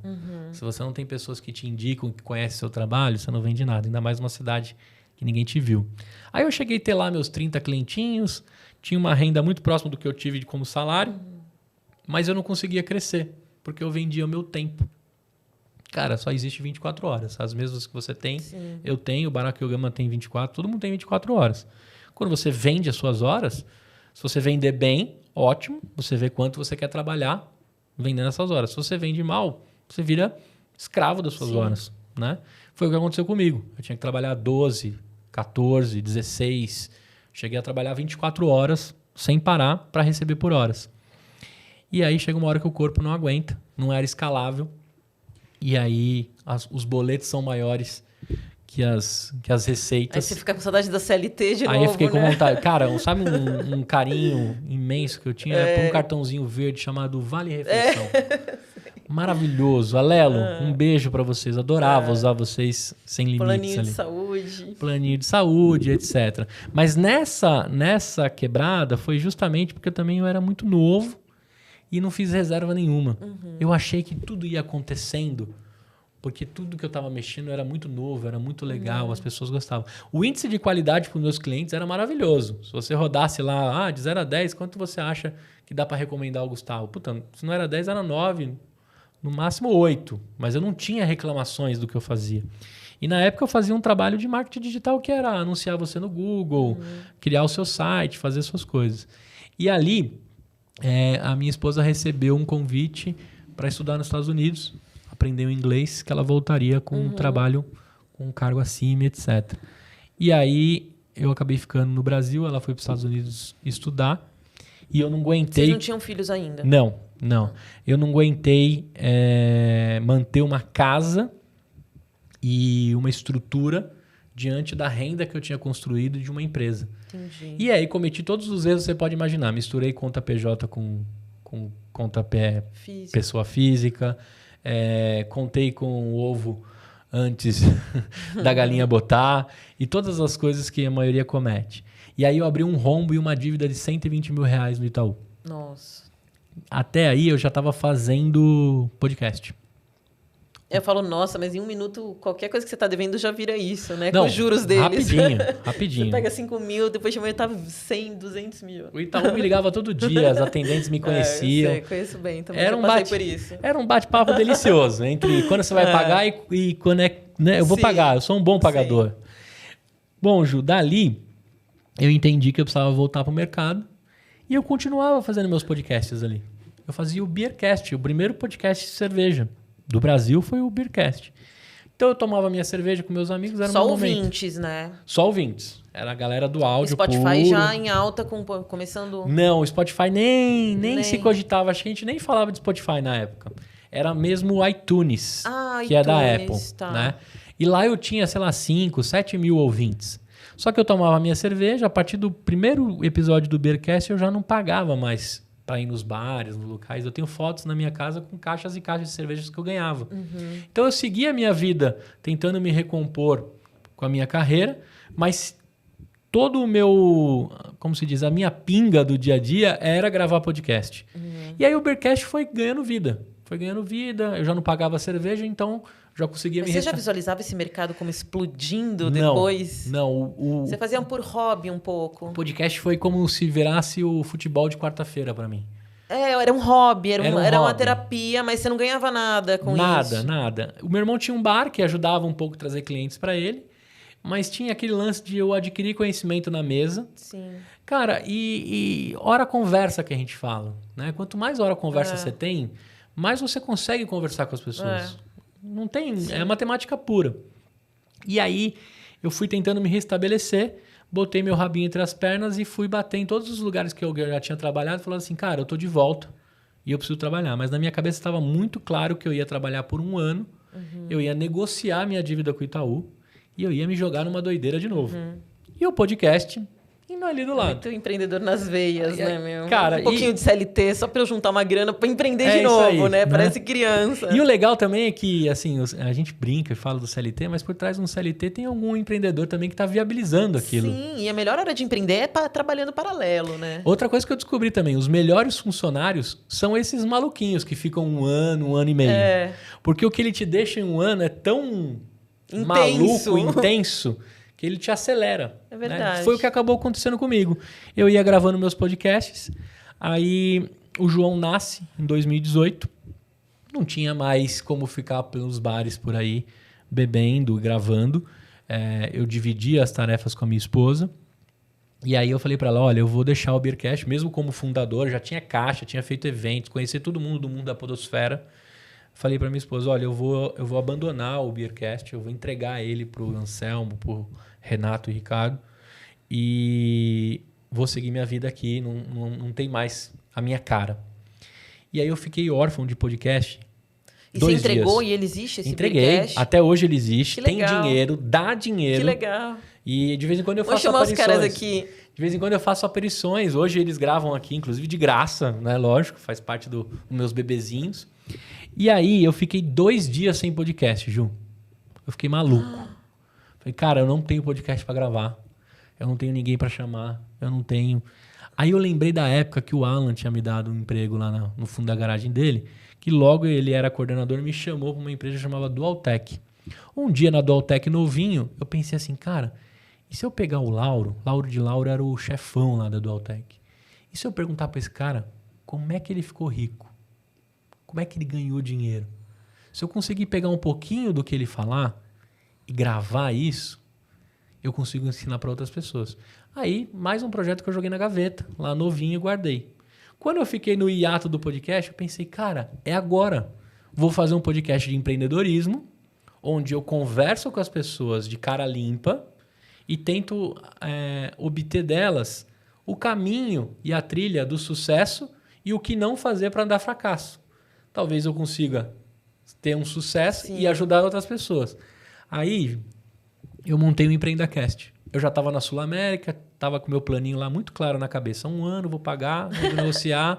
Se você não tem pessoas que te indicam, que conhecem o seu trabalho, você não vende nada. Ainda mais numa cidade que ninguém te viu. Aí eu cheguei a ter lá meus 30 clientinhos, tinha uma renda muito próxima do que eu tive como salário, mas eu não conseguia crescer, porque eu vendia o meu tempo. Cara, só existe 24 horas. As mesmas que você tem, Sim. eu tenho, o Barack Yogama tem 24, todo mundo tem 24 horas. Quando você vende as suas horas, se você vender bem, ótimo, você vê quanto você quer trabalhar vendendo essas horas. Se você vende mal, você vira escravo das suas horas, né? Foi o que aconteceu comigo. Eu tinha que trabalhar 12, 14, 16. Cheguei a trabalhar 24 horas sem parar para receber por horas. E aí chega uma hora que o corpo não aguenta, não era escalável. E aí os boletos são maiores que as receitas. Aí você fica com saudade da CLT de novo, Aí eu fiquei com né? vontade. Cara, sabe um carinho imenso que eu tinha? Era por um cartãozinho verde chamado Vale Refeição. Maravilhoso. Alelo, um beijo pra vocês. Adorava usar vocês sem limites Planinho ali. de saúde. Planinho de saúde, etc. Mas nessa quebrada foi justamente porque eu era muito novo e não fiz reserva nenhuma. Eu achei que tudo ia acontecendo porque tudo que eu estava mexendo era muito novo, era muito legal, as pessoas gostavam. O índice de qualidade para os meus clientes era maravilhoso. Se você rodasse lá, de 0 a 10, quanto você acha que dá para recomendar ao Gustavo? Puta, se não era 10, era 9, no máximo 8. Mas eu não tinha reclamações do que eu fazia. E na época eu fazia um trabalho de marketing digital que era anunciar você no Google, criar o seu site, fazer suas coisas. E ali, a minha esposa recebeu um convite para estudar nos Estados Unidos, aprender o inglês, que ela voltaria com um trabalho, com um cargo acima, etc. E aí eu acabei ficando no Brasil, ela foi para os Estados Unidos estudar e eu não aguentei... Vocês não tinham filhos ainda? Não. Eu não aguentei manter uma casa e uma estrutura diante da renda que eu tinha construído de uma empresa. Entendi. E aí cometi todos os erros que você pode imaginar. Misturei conta PJ com conta pessoa física. Contei com o ovo antes da galinha botar e todas as coisas que a maioria comete. E aí eu abri um rombo e uma dívida de 120 mil reais no Itaú. Nossa. Até aí eu já estava fazendo podcast. Eu falo, nossa, mas em 1 minuto, qualquer coisa que você tá devendo já vira isso, né? Não, com os juros deles. Rapidinho. Você pega 5 mil, depois de amanhã tá 100, 200 mil. O Itaú me ligava todo dia, as atendentes me conheciam. Eu sei, conheço bem, também já passei por isso. Era um bate-papo delicioso, entre quando você vai pagar e quando né, eu vou pagar, eu sou um bom pagador. Sim. Bom, Ju, dali eu entendi que eu precisava voltar pro mercado e eu continuava fazendo meus podcasts ali. Eu fazia o Beercast, o primeiro podcast de cerveja do Brasil foi o Beercast. Então eu tomava minha cerveja com meus amigos, era só um ouvintes, né? Só ouvintes. Era a galera do áudio Spotify puro. já em alta, começando... Não, o Spotify nem se cogitava. Acho que a gente nem falava de Spotify na época. Era mesmo o iTunes, que é da Apple. Tá. Né? E lá eu tinha, 5, 7 mil ouvintes. Só que eu tomava minha cerveja, a partir do primeiro episódio do Beercast eu já não pagava mais para ir nos bares, nos locais. Eu tenho fotos na minha casa com caixas e caixas de cervejas que eu ganhava. Então eu segui a minha vida tentando me recompor com a minha carreira, mas todo o meu, como se diz, a minha pinga do dia a dia era gravar podcast. E aí o Beercast foi ganhando vida. Eu já não pagava cerveja, então já conseguia Mas me... você já visualizava esse mercado como explodindo Não, depois? Não. Você fazia por hobby um pouco? O podcast foi como se virasse o futebol de quarta-feira para mim. Era um hobby, era uma hobby. terapia, mas você não ganhava nada com isso. Nada. O meu irmão tinha um bar que ajudava um pouco a trazer clientes para ele, mas tinha aquele lance de eu adquirir conhecimento na mesa. Sim. Cara, e hora conversa que a gente fala, né? Quanto mais hora conversa você tem, mais você consegue conversar com as pessoas. Não tem, é matemática pura. E aí eu fui tentando me restabelecer, botei meu rabinho entre as pernas e fui bater em todos os lugares que eu já tinha trabalhado, falando assim, cara, eu tô de volta e eu preciso trabalhar. Mas na minha cabeça estava muito claro que eu ia trabalhar por 1 ano, eu ia negociar minha dívida com o Itaú e eu ia me jogar numa doideira de novo. E o podcast indo ali do lado. Muito empreendedor nas veias, né, meu? Cara, um pouquinho de CLT, só pra eu juntar uma grana pra empreender de isso novo, aí, né? Parece criança. E o legal também é que, assim, a gente brinca e fala do CLT, mas por trás de um CLT tem algum empreendedor também que tá viabilizando aquilo. Sim, e a melhor hora de empreender é trabalhando paralelo, né? Outra coisa que eu descobri também, os melhores funcionários são esses maluquinhos que ficam 1 ano e meio. Porque o que ele te deixa em 1 ano é tão maluco, intenso, que ele te acelera. É verdade. Né? Foi o que acabou acontecendo comigo. Eu ia gravando meus podcasts, aí o João nasce em 2018, não tinha mais como ficar pelos bares por aí, bebendo, gravando. Eu dividia as tarefas com a minha esposa. E aí eu falei para ela, olha, eu vou deixar o Beercast, mesmo como fundador, já tinha caixa, tinha feito eventos, conheci todo mundo do mundo da podosfera. Falei para minha esposa, olha, eu vou abandonar o Beercast, eu vou entregar ele pro Anselmo, pro Renato e Ricardo e vou seguir minha vida aqui, não tem mais a minha cara. E aí eu fiquei órfão de podcast. E você entregou e ele existe, esse Entreguei, Beercast? até hoje ele existe, Que tem legal. dinheiro, dá dinheiro. Que legal. E de vez em quando eu Vou faço chamar aparições. os caras aqui. De vez em quando eu faço aparições. Hoje eles gravam aqui, inclusive de graça, né? Lógico, faz parte dos meus bebezinhos. E aí eu fiquei 2 dias sem podcast, Ju. Eu fiquei maluco. Falei, cara, eu não tenho podcast pra gravar. Eu não tenho ninguém pra chamar. Eu não tenho... Aí eu lembrei da época que o Alan tinha me dado um emprego lá no fundo da garagem dele, que logo ele era coordenador e me chamou pra uma empresa chamada Dualtech. Um dia na Dualtech novinho, eu pensei assim, cara, e se eu pegar o Lauro de Lauro era o chefão lá da Dualtech, e se eu perguntar pra esse cara como é que ele ficou rico? Como é que ele ganhou dinheiro? Se eu conseguir pegar um pouquinho do que ele falar e gravar isso, eu consigo ensinar para outras pessoas. Aí, mais um projeto que eu joguei na gaveta, lá novinho, e guardei. Quando eu fiquei no hiato do podcast, eu pensei, cara, é agora. Vou fazer um podcast de empreendedorismo, onde eu converso com as pessoas de cara limpa e tento obter delas o caminho e a trilha do sucesso e o que não fazer para dar fracasso. Talvez eu consiga ter um sucesso e ajudar outras pessoas. Aí, eu montei o EmpreendaCast. Eu já estava na Sul América, estava com o meu planinho lá muito claro na cabeça. 1 ano, vou pagar, vou negociar,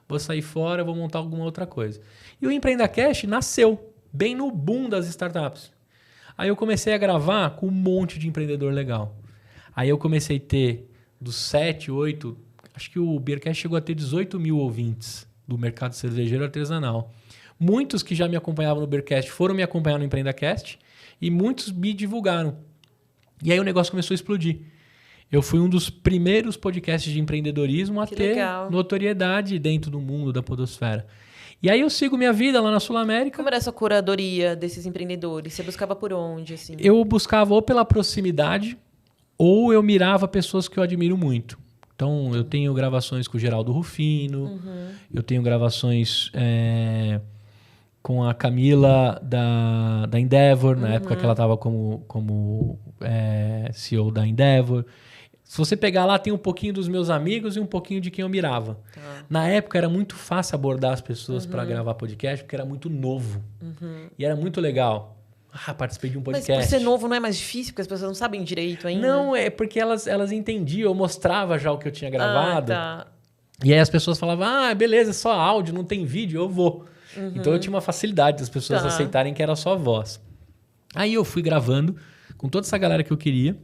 vou sair fora, vou montar alguma outra coisa. E o EmpreendaCast nasceu bem no boom das startups. Aí eu comecei a gravar com um monte de empreendedor legal. Aí eu comecei a ter dos 7, 8... Acho que o Beercast chegou a ter 18 mil ouvintes do mercado cervejeiro artesanal. Muitos que já me acompanhavam no Beercast foram me acompanhar no EmpreendaCast e muitos me divulgaram. E aí o negócio começou a explodir. Eu fui um dos primeiros podcasts de empreendedorismo a ter notoriedade dentro do mundo da podosfera. E aí eu sigo minha vida lá na Sul América. Como era essa curadoria desses empreendedores? Você buscava por onde? Assim? Eu buscava ou pela proximidade ou eu mirava pessoas que eu admiro muito. Então, eu tenho gravações com o Geraldo Rufino, eu tenho gravações com a Camila da Endeavor, na época que ela estava como CEO da Endeavor. Se você pegar lá, tem um pouquinho dos meus amigos e um pouquinho de quem eu mirava. Na época, era muito fácil abordar as pessoas para gravar podcast, porque era muito novo. E era muito legal. Participei de um podcast. Mas por ser novo não é mais difícil, porque as pessoas não sabem direito ainda? Não, é porque elas entendiam. Eu mostrava já o que eu tinha gravado. E aí as pessoas falavam, beleza, é só áudio, não tem vídeo, eu vou. Então eu tinha uma facilidade das pessoas aceitarem que era só voz. Aí eu fui gravando com toda essa galera que eu queria.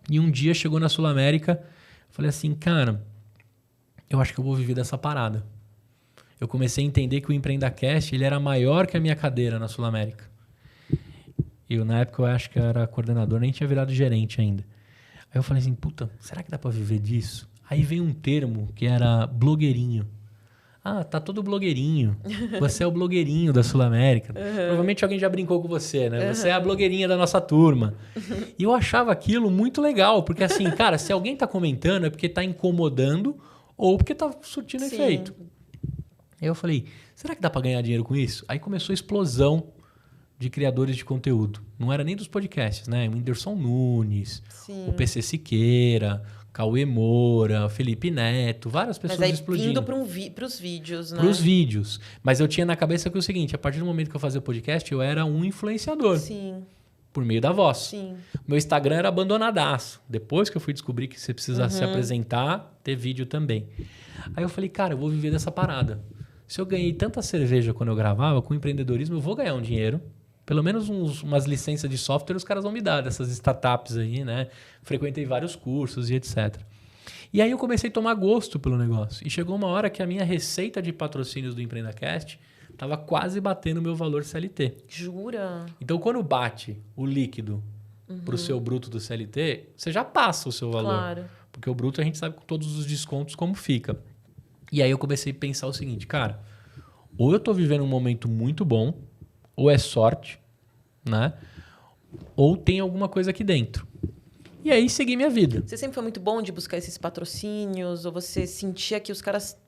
E um dia chegou na Sul América, falei assim, cara, eu acho que eu vou viver dessa parada. Eu comecei a entender que o EmpreendaCast, ele era maior que a minha cadeira na Sul América. Na época eu acho que eu era coordenador, nem tinha virado gerente ainda. Aí eu falei assim, puta, será que dá pra viver disso? Aí veio um termo que era blogueirinho. Tá todo blogueirinho. Você é o blogueirinho da Sul América. Provavelmente alguém já brincou com você, né? Você é a blogueirinha da nossa turma. E eu achava aquilo muito legal, porque assim, cara, se alguém tá comentando é porque tá incomodando ou porque tá surtindo efeito. Aí eu falei, será que dá pra ganhar dinheiro com isso? Aí começou a explosão de criadores de conteúdo. Não era nem dos podcasts, né? O Whindersson Nunes, o PC Siqueira, Cauê Moura, Felipe Neto, várias pessoas explodindo. Mas aí indo pros vídeos, né? Pros vídeos. Mas eu tinha na cabeça que é o seguinte, a partir do momento que eu fazia o podcast, eu era um influenciador. Sim. Por meio da voz. Sim. Meu Instagram era abandonadaço. Depois que eu fui descobrir que você precisa se apresentar, ter vídeo também. Aí eu falei, cara, eu vou viver dessa parada. Se eu ganhei tanta cerveja quando eu gravava, com empreendedorismo eu vou ganhar um dinheiro. Pelo menos umas licenças de software os caras vão me dar, dessas startups aí, né? Frequentei vários cursos e etc. E aí eu comecei a tomar gosto pelo negócio. E chegou uma hora que a minha receita de patrocínios do EmpreendaCast estava quase batendo o meu valor CLT. Jura? Então, quando bate o líquido para o seu bruto do CLT, você já passa o seu valor. Claro. Porque o bruto a gente sabe com todos os descontos como fica. E aí eu comecei a pensar o seguinte, cara, ou eu estou vivendo um momento muito bom, ou é sorte, né? Ou tem alguma coisa aqui dentro. E aí segui minha vida. Você sempre foi muito bom de buscar esses patrocínios? Ou você sentia que os caras...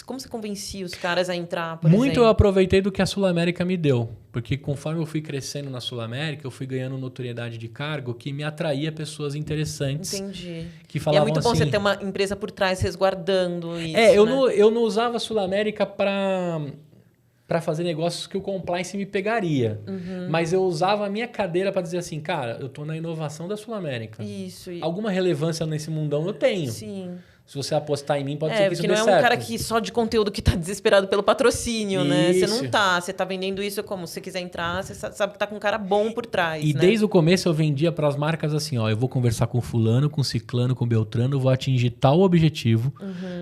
Como você convencia os caras a entrar, por Muito exemplo? eu aproveitei do que a Sul América me deu. Porque conforme eu fui crescendo na Sul América, eu fui ganhando notoriedade de cargo que me atraía pessoas interessantes. Entendi. Que falavam e é muito bom assim, você ter uma empresa por trás resguardando isso, eu não usava a Sul América para fazer negócios que o compliance me pegaria. Mas eu usava a minha cadeira para dizer assim, cara, eu estou na inovação da Sul América. Isso. Alguma relevância nesse mundão eu tenho. Sim. Se você apostar em mim, pode ser que isso dê porque não é certo. um cara que só de conteúdo que tá desesperado pelo patrocínio, né? Você Isso. não tá. Você tá vendendo isso como se você quiser entrar, você sabe que tá com um cara bom por trás, E né? desde o começo eu vendia para as marcas assim, ó, eu vou conversar com fulano, com ciclano, com beltrano, vou atingir tal objetivo,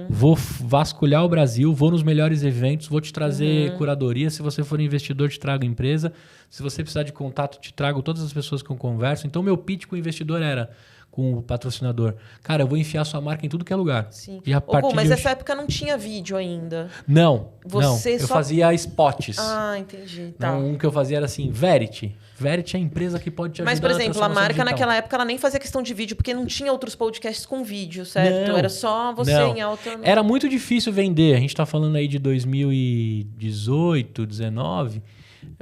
vou vasculhar o Brasil, vou nos melhores eventos, vou te trazer curadoria, se você for investidor te trago empresa, se você precisar de contato te trago todas as pessoas que eu converso. Então meu pitch com o investidor era, com o patrocinador, cara, eu vou enfiar sua marca em tudo que é lugar. Sim. E a partir mas de nessa época não tinha vídeo ainda. Não, Você eu só- fazia spots. Ah, entendi. Tá. Não, um que eu fazia era assim, Verity. Verity é a empresa que pode te ajudar. Mas, por na exemplo, a transformação marca digital. naquela época ela nem fazia questão de vídeo, porque não tinha outros podcasts com vídeo, certo? Não, Era só você não. em alta... Era muito difícil vender. A gente está falando aí de 2018, 19.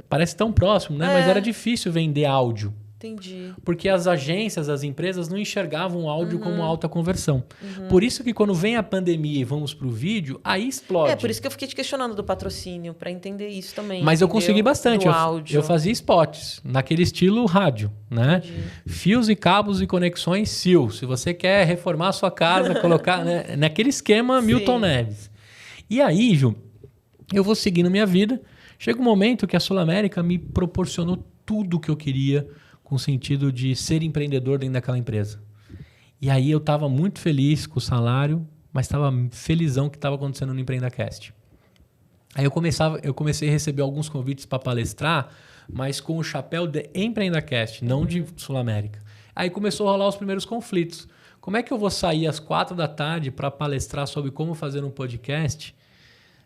Parece tão próximo, né? Mas era difícil vender áudio. Entendi. Porque as agências, as empresas não enxergavam o áudio como alta conversão. Por isso que quando vem a pandemia e vamos para o vídeo, aí explode. Por isso que eu fiquei te questionando do patrocínio, para entender isso também. Mas eu entendeu? consegui bastante. Do Eu, áudio. eu fazia spots, naquele estilo rádio, né? Fios e cabos e conexões Sil. Se você quer reformar a sua casa, colocar, né? Naquele esquema Milton Neves. E aí, Ju, eu vou seguindo minha vida. Chega um momento que a Sul América me proporcionou tudo o que eu queria com o sentido de ser empreendedor dentro daquela empresa. E aí eu estava muito feliz com o salário, mas estava felizão que estava acontecendo no EmpreendaCast. Aí eu comecei a receber alguns convites para palestrar, mas com o chapéu de EmpreendaCast, não de Sul América. Aí começou a rolar os primeiros conflitos. Como é que eu vou sair às 4 da tarde para palestrar sobre como fazer um podcast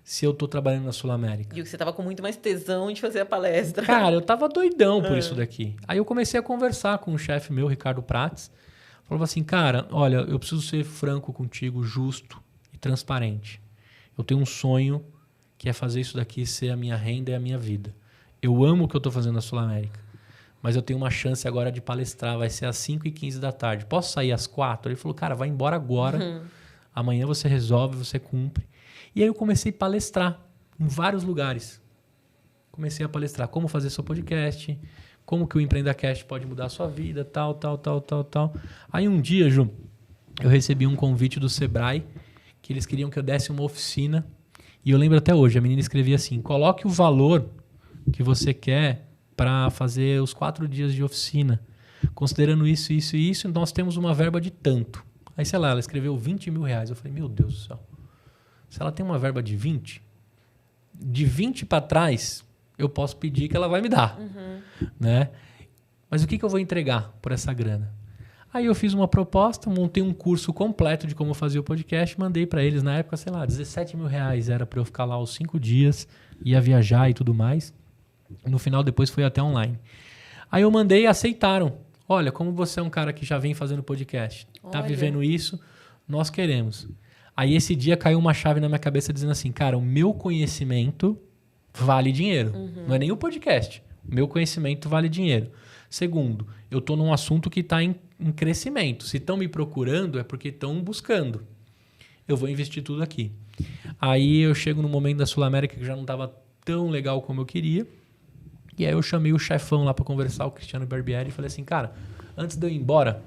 se eu estou trabalhando na Sul América? E você tava com muito mais tesão de fazer a palestra. Cara, eu tava doidão por isso daqui. Aí eu comecei a conversar com um chefe meu, Ricardo Prats. Falava assim, cara, olha, eu preciso ser franco contigo, justo e transparente. Eu tenho um sonho que é fazer isso daqui ser a minha renda e a minha vida. Eu amo o que eu tô fazendo na Sul América. Mas eu tenho uma chance agora de palestrar, vai ser às 5h15 da tarde. Posso sair às 4? Ele falou, cara, vai embora agora. Amanhã você resolve, você cumpre. E aí eu comecei a palestrar em vários lugares. Comecei a palestrar como fazer seu podcast, como que o EmpreendaCast pode mudar a sua vida, tal. Aí um dia, Ju, eu recebi um convite do Sebrae, que eles queriam que eu desse uma oficina. E eu lembro até hoje, a menina escrevia assim, coloque o valor que você quer para fazer os 4 dias de oficina. Considerando isso, isso e isso, nós temos uma verba de tanto. Aí, sei lá, ela escreveu 20 mil reais. Eu falei, meu Deus do céu. Se ela tem uma verba de 20, de 20 para trás, eu posso pedir que ela vai me dar. Né? Mas o que eu vou entregar por essa grana? Aí eu fiz uma proposta, montei um curso completo de como fazer o podcast, mandei para eles na época, sei lá, 17 mil reais era para eu ficar lá os 5 dias, ia viajar e tudo mais. No final, depois foi até online. Aí eu mandei e aceitaram. Olha, como você é um cara que já vem fazendo podcast, tá vivendo isso, nós queremos. Aí esse dia caiu uma chave na minha cabeça dizendo assim, cara, o meu conhecimento vale dinheiro. Não é nem o podcast. O meu conhecimento vale dinheiro. Segundo, eu estou num assunto que está em crescimento. Se estão me procurando, é porque estão buscando. Eu vou investir tudo aqui. Aí eu chego no momento da Sul América que já não estava tão legal como eu queria. E aí eu chamei o chefão lá para conversar, o Cristiano Barbieri, e falei assim, cara, antes de eu ir embora,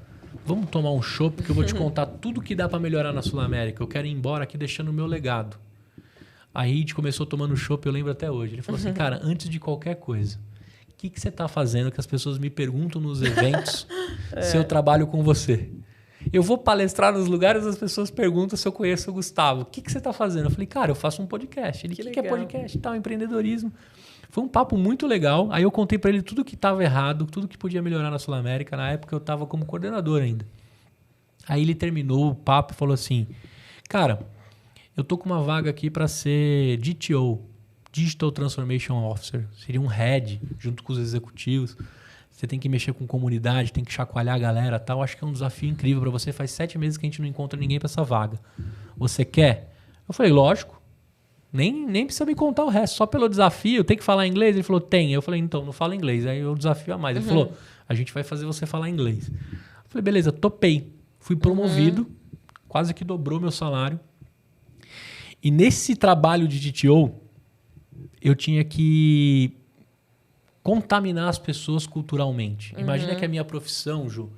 vamos tomar um chopp que eu vou te contar tudo que dá para melhorar na Sul América. Eu quero ir embora aqui deixando o meu legado. Aí a gente começou tomando chopp, eu lembro até hoje. Ele falou assim, cara, antes de qualquer coisa, o que você está fazendo que as pessoas me perguntam nos eventos se eu trabalho com você? Eu vou palestrar nos lugares, as pessoas perguntam se eu conheço o Gustavo. O que você está fazendo? Eu falei, cara, eu faço um podcast. Ele, o que é podcast? Tal, empreendedorismo. Foi um papo muito legal. Aí eu contei para ele tudo que estava errado, tudo que podia melhorar na Sul América. Na época eu estava como coordenador ainda. Aí ele terminou o papo e falou assim, cara, eu tô com uma vaga aqui para ser DTO, Digital Transformation Officer. Seria um head, junto com os executivos. Você tem que mexer com comunidade, tem que chacoalhar a galera e tal. Acho que é um desafio incrível para você. Faz 7 meses que a gente não encontra ninguém para essa vaga. Você quer? Eu falei, lógico. Nem precisa me contar o resto. Só pelo desafio, tem que falar inglês? Ele falou, tem. Eu falei, então, não fala inglês. Aí o desafio a mais. Ele falou, a gente vai fazer você falar inglês. Eu falei, beleza, topei. Fui promovido, quase que dobrou meu salário. E nesse trabalho de DTO, eu tinha que contaminar as pessoas culturalmente. Imagina que a minha profissão, Ju,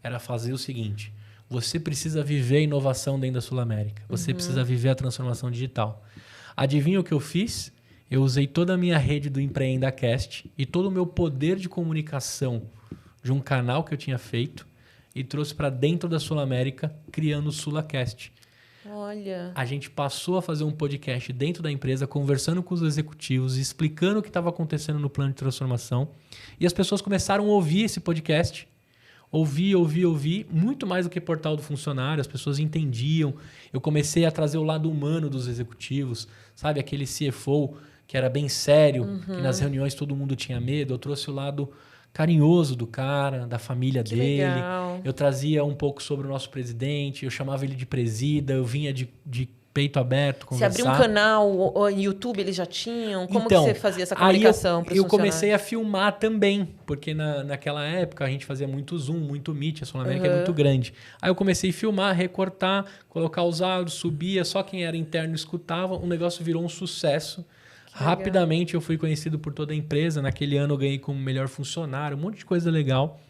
era fazer o seguinte. Você precisa viver a inovação dentro da Sul América. Você precisa viver a transformação digital. Adivinha o que eu fiz? Eu usei toda a minha rede do EmpreendaCast e todo o meu poder de comunicação de um canal que eu tinha feito e trouxe para dentro da Sul América, criando o SulaCast. Olha. A gente passou a fazer um podcast dentro da empresa, conversando com os executivos, explicando o que estava acontecendo no plano de transformação. E as pessoas começaram a ouvir esse podcast. Ouvir, muito mais do que portal do funcionário. As pessoas entendiam. Eu comecei a trazer o lado humano dos executivos. Sabe, aquele CFO que era bem sério, que nas reuniões todo mundo tinha medo. Eu trouxe o lado carinhoso do cara, da família dele. Legal. Eu trazia um pouco sobre o nosso presidente, eu chamava ele de presida, eu vinha de peito aberto conversar. Você abriu um canal, o YouTube eles já tinham? Como então, que você fazia essa comunicação para os funcionários? Eu comecei a filmar também, porque naquela época a gente fazia muito Zoom, muito Meet, a Sul América é muito grande. Aí eu comecei a filmar, recortar, colocar os áudios, subia, só quem era interno escutava, o negócio virou um sucesso. Rapidamente eu fui conhecido por toda a empresa. Naquele ano eu ganhei como melhor funcionário, um monte de coisa legal.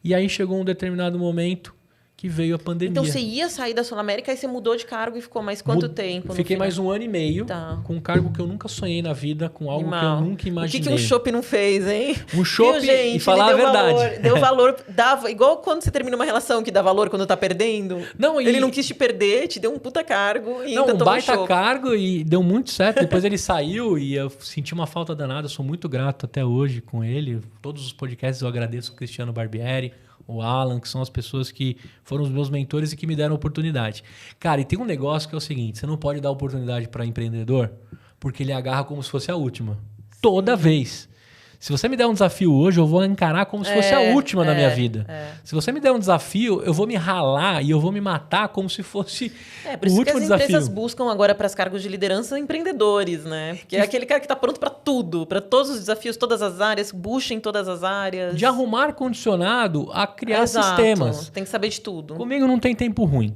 E aí chegou um determinado momento que veio a pandemia. Então você ia sair da Sul América e você mudou de cargo e ficou mais quanto tempo? Fiquei mais 1 ano e meio, com um cargo que eu nunca sonhei na vida, com algo que eu nunca imaginei. O que um chopp não fez, hein? Um chopp e falar a verdade. Valor, deu valor, dava, igual quando você termina uma relação que dá valor quando tá perdendo. Não, ele não quis te perder, te deu um puta cargo e ainda um baita cargo e deu muito certo. Depois ele saiu e eu senti uma falta danada. Eu sou muito grato até hoje com ele. Todos os podcasts eu agradeço o Cristiano Barbieri, o Alan, que são as pessoas que foram os meus mentores e que me deram oportunidade. Cara, e tem um negócio que é o seguinte, você não pode dar oportunidade para empreendedor porque ele agarra como se fosse a última. Toda vez. Se você me der um desafio hoje, eu vou encarar como se fosse a última na minha vida. Se você me der um desafio, eu vou me ralar e eu vou me matar como se fosse por o isso último que as desafio. empresas buscam agora para os cargos de liderança empreendedores, né? Porque é aquele cara que está pronto para tudo, para todos os desafios, todas as áreas, bucha em todas as áreas. De arrumar ar-condicionado a criar sistemas. Tem que saber de tudo. Comigo não tem tempo ruim.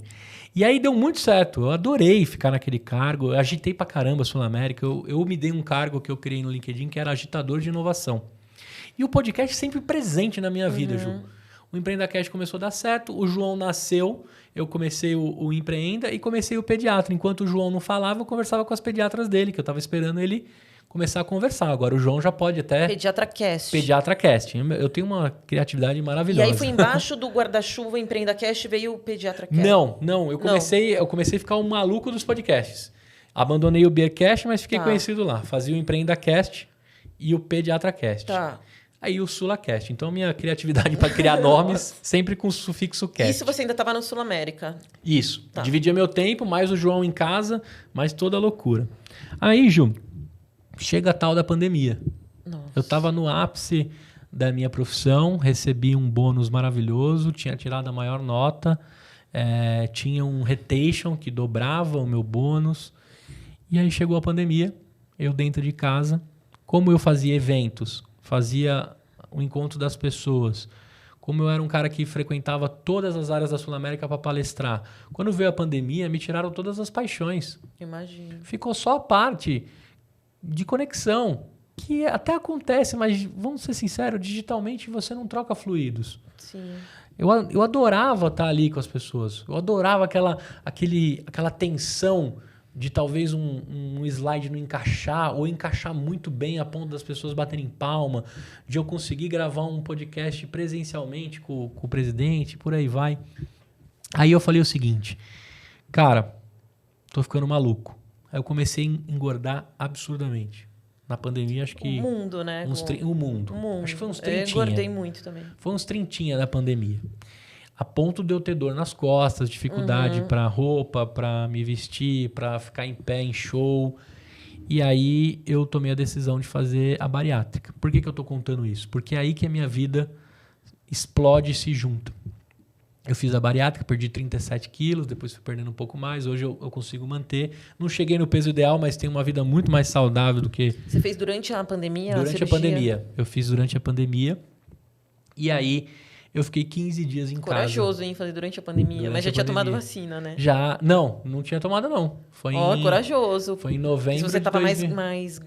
E aí deu muito certo. Eu adorei ficar naquele cargo. Eu agitei pra caramba a Sul América. Eu me dei um cargo que eu criei no LinkedIn, que era agitador de inovação. E o podcast sempre presente na minha vida, Ju. O Empreenda Cast começou a dar certo, o João nasceu, eu comecei o Empreenda e comecei o Pediatra. Enquanto o João não falava, eu conversava com as pediatras dele, que eu estava esperando ele começar a conversar. Agora o João já pode até... Pediatra Cast. Pediatra Cast. Eu tenho uma criatividade maravilhosa. E aí foi embaixo do guarda-chuva Empreenda Cast veio o Pediatra Cast. Não. Eu comecei a ficar um maluco dos podcasts. Abandonei o Beercast, mas fiquei conhecido lá. Fazia o Empreenda Cast e o Pediatra Cast. Tá. Aí o SulaCast. Então, minha criatividade para criar nomes, sempre com o sufixo cast. Isso você ainda estava no Sul América? Isso. Tá. Dividia meu tempo, mais o João em casa, mais toda a loucura. Aí, Ju, chega a tal da pandemia. Nossa. Eu estava no ápice da minha profissão, recebi um bônus maravilhoso, tinha tirado a maior nota, tinha um retention que dobrava o meu bônus. E aí chegou a pandemia, eu dentro de casa. Como eu fazia eventos, fazia o encontro das pessoas, como eu era um cara que frequentava todas as áreas da Sul-América para palestrar, quando veio a pandemia, me tiraram todas as paixões. Imagino. Ficou só a parte de conexão, que até acontece, mas vamos ser sinceros, digitalmente você não troca fluidos. Sim. Eu adorava estar ali com as pessoas, eu adorava aquela tensão de talvez um slide não encaixar, ou encaixar muito bem a ponto das pessoas baterem palma, de eu conseguir gravar um podcast presencialmente com o presidente, por aí vai. Aí eu falei o seguinte, cara, tô ficando maluco. Aí eu comecei a engordar absurdamente. Na pandemia, acho que... O mundo, né? O mundo. Acho que foi uns 30. Eu engordei muito também. Foi uns 30 da pandemia. A ponto de eu ter dor nas costas, dificuldade para roupa, para me vestir, para ficar em pé em show. E aí eu tomei a decisão de fazer a bariátrica. Por que eu tô contando isso? Porque é aí que a minha vida explode e se junta. Eu fiz a bariátrica, perdi 37 quilos, depois fui perdendo um pouco mais. Hoje eu consigo manter. Não cheguei no peso ideal, mas tenho uma vida muito mais saudável do que... Você fez durante a pandemia? Durante a pandemia. Eu fiz durante a pandemia. E aí... Eu fiquei 15 dias em casa. Corajoso, hein? Fazer durante a pandemia. Mas já tinha tomado vacina, né? Já. Não tinha tomado, não. Corajoso. Foi em novembro. Se você tava mais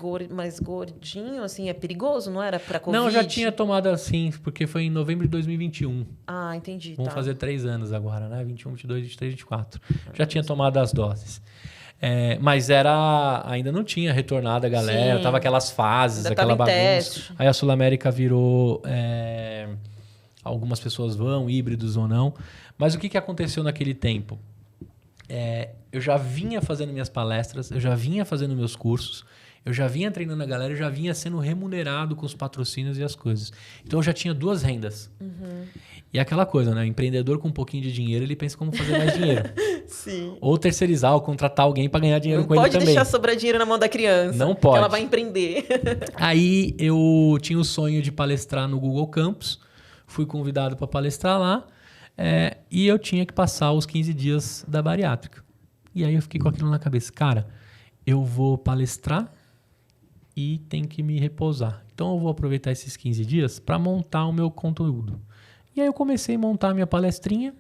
gordinho, assim, é perigoso, não era pra Covid? Não, eu já tinha tomado assim, porque foi em novembro de 2021. Ah, entendi. Vamos fazer 3 anos agora, né? 21, 22, 23, 24. Já tinha tomado as doses. Mas ainda não tinha retornado a galera. Sim. Tava aquelas fases, ainda aquela bagunça. Teste. Aí a Sul-América virou... Algumas pessoas vão, híbridos ou não. Mas o que aconteceu naquele tempo? Eu já vinha fazendo minhas palestras, eu já vinha fazendo meus cursos, eu já vinha treinando a galera, eu já vinha sendo remunerado com os patrocínios e as coisas. Então eu já tinha 2 rendas. Uhum. E aquela coisa, né? O empreendedor com um pouquinho de dinheiro, ele pensa como fazer mais dinheiro. Sim. Ou terceirizar, ou contratar alguém para ganhar dinheiro com ele também. Não pode deixar sobrar dinheiro na mão da criança. Não pode. Ela vai empreender. Aí eu tinha o sonho de palestrar no Google Campus. Fui convidado para palestrar lá e eu tinha que passar os 15 dias da bariátrica. E aí eu fiquei com aquilo na cabeça. Cara, eu vou palestrar e tenho que me repousar. Então eu vou aproveitar esses 15 dias para montar o meu conteúdo. E aí eu comecei a montar a minha palestrinha.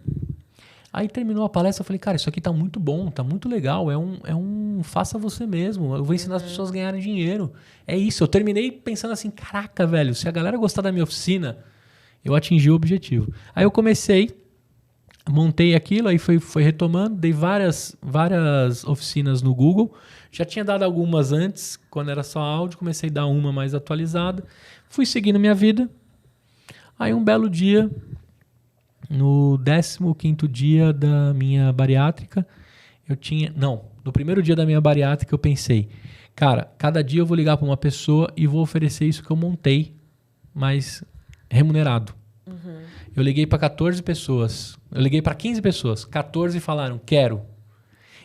Aí terminou a palestra, eu falei, cara, isso aqui tá muito bom, tá muito legal. É um faça você mesmo. Eu vou ensinar as pessoas a ganharem dinheiro. É isso. Eu terminei pensando assim, caraca, velho, se a galera gostar da minha oficina... Eu atingi o objetivo. Aí eu comecei, montei aquilo, aí foi retomando, dei várias oficinas no Google. Já tinha dado algumas antes, quando era só áudio, comecei a dar uma mais atualizada. Fui seguindo minha vida. Aí um belo dia, no 15º dia da minha bariátrica, no primeiro dia da minha bariátrica eu pensei, cara, cada dia eu vou ligar para uma pessoa e vou oferecer isso que eu montei, mas... remunerado. Uhum. Eu liguei para 14 pessoas. Eu liguei para 15 pessoas. 14 falaram, quero.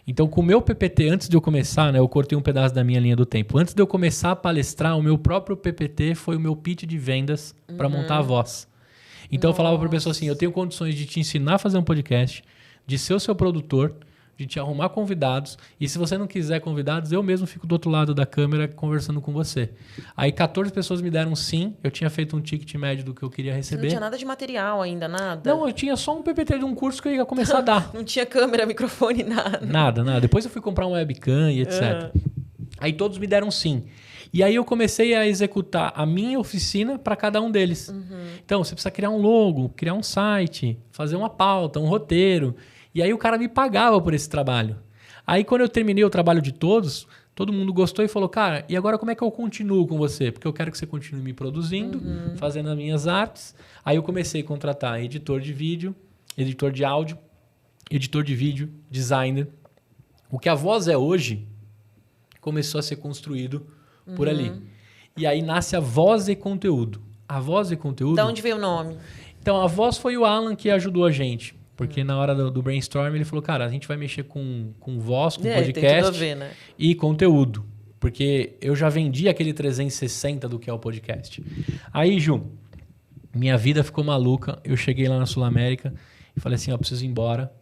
Então, com o meu PPT, antes de eu começar, né, eu cortei um pedaço da minha linha do tempo. Antes de eu começar a palestrar, o meu próprio PPT foi o meu pitch de vendas para montar a voz. Então, eu falava para a pessoa assim, eu tenho condições de te ensinar a fazer um podcast, de ser o seu produtor, de te arrumar convidados. E se você não quiser convidados, eu mesmo fico do outro lado da câmera conversando com você. Aí 14 pessoas me deram sim. Eu tinha feito um ticket médio do que eu queria receber. Você não tinha nada de material ainda, nada? Não, eu tinha só um PPT de um curso que eu ia começar a dar. Não tinha câmera, microfone, nada. Nada. Depois eu fui comprar um webcam e etc. Aí todos me deram sim. E aí eu comecei a executar a minha oficina para cada um deles. Então, você precisa criar um logo, criar um site, fazer uma pauta, um roteiro. E aí o cara me pagava por esse trabalho. Aí quando eu terminei o trabalho de todos, todo mundo gostou e falou, cara, e agora como é que eu continuo com você? Porque eu quero que você continue me produzindo, fazendo as minhas artes. Aí eu comecei a contratar editor de vídeo, editor de áudio, editor de vídeo, designer. O que a Voz é hoje começou a ser construído por ali. E aí nasce a Voz e Conteúdo. A Voz e Conteúdo... Da onde veio o nome? Então, a Voz foi o Alan que ajudou a gente. Porque na hora do brainstorm ele falou, cara, a gente vai mexer com voz, com podcast tem tudo a ver, né? e conteúdo. Porque eu já vendi aquele 360 do que é o podcast. Aí, Ju, minha vida ficou maluca. Eu cheguei lá na Sul América e falei assim, ó, preciso ir embora.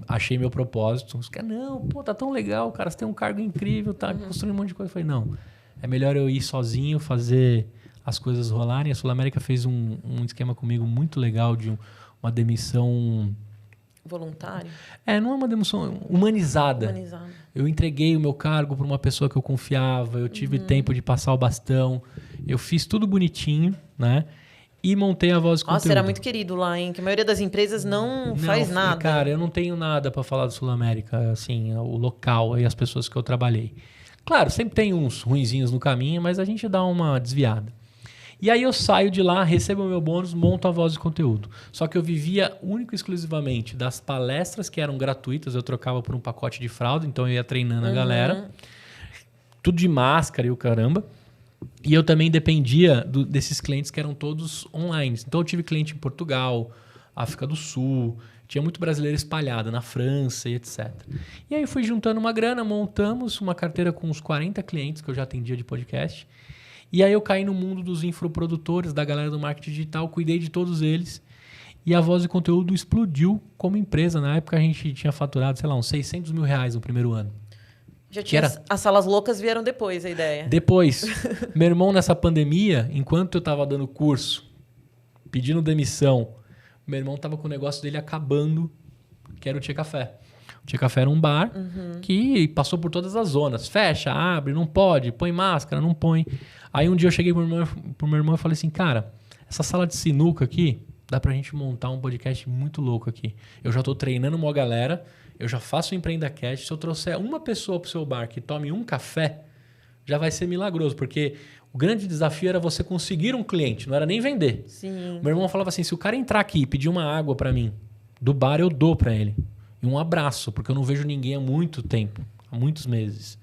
Achei meu propósito. Os caras, não, pô, tá tão legal, cara, você tem um cargo incrível, tá construindo um monte de coisa. Eu falei, não, é melhor eu ir sozinho, fazer as coisas rolarem. A Sul América fez um esquema comigo muito legal de uma demissão... Voluntária? Não é uma demissão humanizada. Eu entreguei o meu cargo para uma pessoa que eu confiava, eu tive tempo de passar o bastão, eu fiz tudo bonitinho, né? E montei a Voz e Conteúdo. Nossa, era muito querido lá, hein? Que a maioria das empresas não faz nada. Cara, eu não tenho nada para falar do Sul América, assim, o local e as pessoas que eu trabalhei. Claro, sempre tem uns ruinzinhos no caminho, mas a gente dá uma desviada. E aí eu saio de lá, recebo o meu bônus, monto a Voz e Conteúdo. Só que eu vivia único e exclusivamente das palestras que eram gratuitas, eu trocava por um pacote de fralda, então eu ia treinando a galera. Tudo de máscara e o caramba. E eu também dependia desses clientes que eram todos online. Então eu tive cliente em Portugal, África do Sul, tinha muito brasileiro espalhado na França e etc. E aí eu fui juntando uma grana, montamos uma carteira com uns 40 clientes que eu já atendia de podcast. E aí eu caí no mundo dos infoprodutores, da galera do marketing digital, cuidei de todos eles. E a Voz e Conteúdo explodiu como empresa. Na época a gente tinha faturado, sei lá, uns 600 mil reais no primeiro ano. Já tinha as salas loucas vieram depois, a ideia. Depois. Meu irmão, nessa pandemia, enquanto eu estava dando curso, pedindo demissão, meu irmão estava com o negócio dele acabando, que era o Tia Café. O Tia Café era um bar que passou por todas as zonas. Fecha, abre, não pode, põe máscara, não põe. Aí um dia eu cheguei pro meu irmão e falei assim, cara, essa sala de sinuca aqui, dá pra gente montar um podcast muito louco aqui. Eu já tô treinando uma galera, eu já faço o EmpreendaCast. Se eu trouxer uma pessoa pro seu bar que tome um café, já vai ser milagroso, porque o grande desafio era você conseguir um cliente, não era nem vender. Sim. Meu irmão falava assim, se o cara entrar aqui e pedir uma água pra mim, do bar eu dou pra ele. E um abraço, porque eu não vejo ninguém há muito tempo, há muitos meses.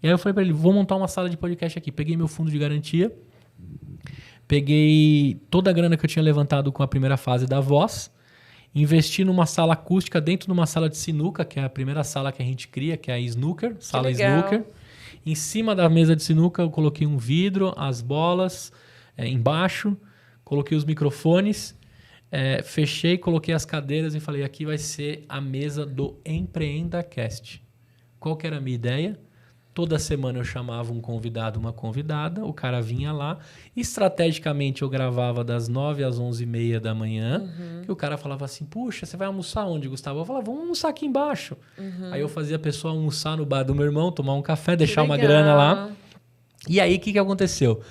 E aí eu falei pra ele, vou montar uma sala de podcast aqui. Peguei meu fundo de garantia, peguei toda a grana que eu tinha levantado com a primeira fase da Voz, investi numa sala acústica dentro de uma sala de sinuca, que é a primeira sala que a gente cria, que é a Snooker, sala Snooker. Em cima da mesa de sinuca eu coloquei um vidro, as bolas embaixo, coloquei os microfones, fechei, coloquei as cadeiras e falei, aqui vai ser a mesa do EmpreendaCast. Qual que era a minha ideia? Toda semana eu chamava um convidado, uma convidada, o cara vinha lá. Estrategicamente eu gravava das 9 às 11h30 da manhã. E o cara falava assim, puxa, você vai almoçar onde, Gustavo? Eu falava, vamos almoçar aqui embaixo. Aí eu fazia a pessoa almoçar no bar do meu irmão, tomar um café, deixar uma grana lá. E aí o que aconteceu?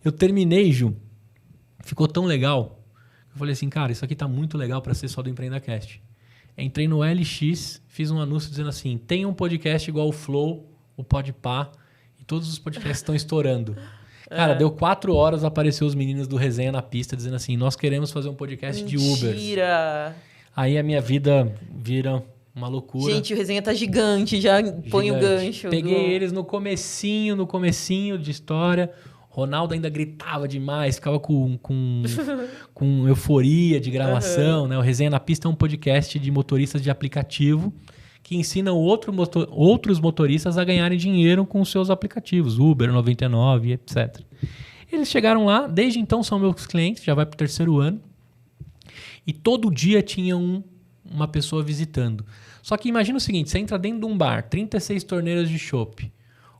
Eu terminei, Ju, ficou tão legal. Eu falei assim, cara, isso aqui tá muito legal para ser só do EmpreendaCast. Entrei no LX, fiz um anúncio dizendo assim, tem um podcast igual o Flow, o Podpah, e todos os podcasts estão estourando. Cara, deu 4 horas, apareceu os meninos do Resenha na pista, dizendo assim, nós queremos fazer um podcast de Uber. Mentira! Aí a minha vida vira uma loucura. Gente, o Resenha tá gigante, já põe o gancho. Peguei eles no comecinho de história. Ronaldo ainda gritava demais, ficava com euforia de gravação. Né? O Resenha na Pista é um podcast de motoristas de aplicativo que ensinam outros motoristas a ganharem dinheiro com os seus aplicativos, Uber, 99, etc. Eles chegaram lá, desde então são meus clientes, já vai para o 3º ano. E todo dia tinha uma pessoa visitando. Só que imagina o seguinte, você entra dentro de um bar, 36 torneiras de chopp,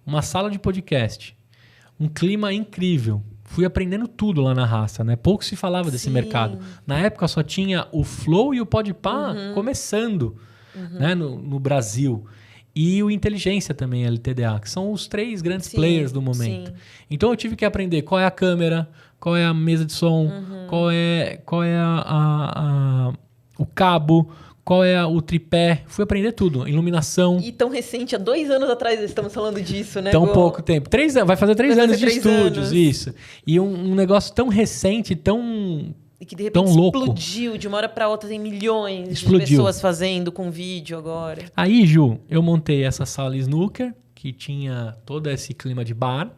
uma sala de podcast, um clima incrível. Fui aprendendo tudo lá na raça, né? Pouco se falava desse mercado. Na época só tinha o Flow e o Podpah começando, né? no Brasil. e o Inteligência também, LTDA, que são os 3 grandes players do momento. Sim. Então eu tive que aprender qual é a câmera, qual é a mesa de som, qual é o cabo, qual é o tripé. Fui aprender tudo. Iluminação. E tão recente, há 2 anos atrás estamos falando disso, né? Tão pouco tempo. 3 anos, vai fazer 3 anos de 3 estúdios, anos. isso. E um negócio tão recente, tão... E que de repente tão louco. explodiu, de uma hora para outra tem milhões Explodiu. de pessoas fazendo com vídeo agora. Aí, Ju, eu montei essa sala snooker, que tinha todo esse clima de bar.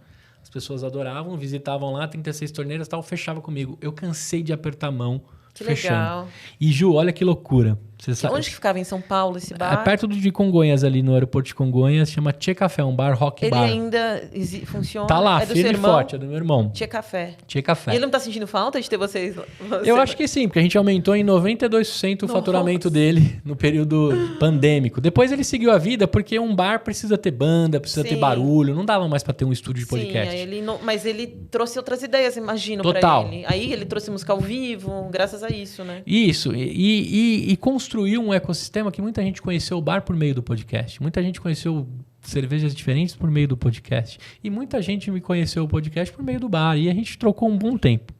As pessoas adoravam, visitavam lá, 36 torneiras e tal, fechava comigo. Eu cansei de apertar a mão, Que fechando. legal. E, Ju, olha que loucura. Você sabe, Onde que ficava? Em São Paulo esse bar? é perto de Congonhas, ali no aeroporto de Congonhas, chama Tchê Café, um bar rock Ele bar. ainda funciona? Tá lá, é do firme seu e irmão? forte, é do meu irmão. Tchê Café. Tchê E Café. ele não tá sentindo falta de ter vocês? Eu acho que sim, porque a gente aumentou em 92% o faturamento dele no período pandêmico. Depois ele seguiu a vida, porque um bar precisa ter banda, precisa ter Sim. barulho, não dava mais pra ter um estúdio de Sim, podcast. aí ele mas ele trouxe outras ideias, imagino, Total. pra ele. Aí ele trouxe música ao vivo, graças a isso, né? Isso, e construiu um ecossistema que muita gente conheceu o bar por meio do podcast. Muita gente conheceu cervejas diferentes por meio do podcast. E muita gente me conheceu o podcast por meio do bar. E a gente trocou um bom tempo.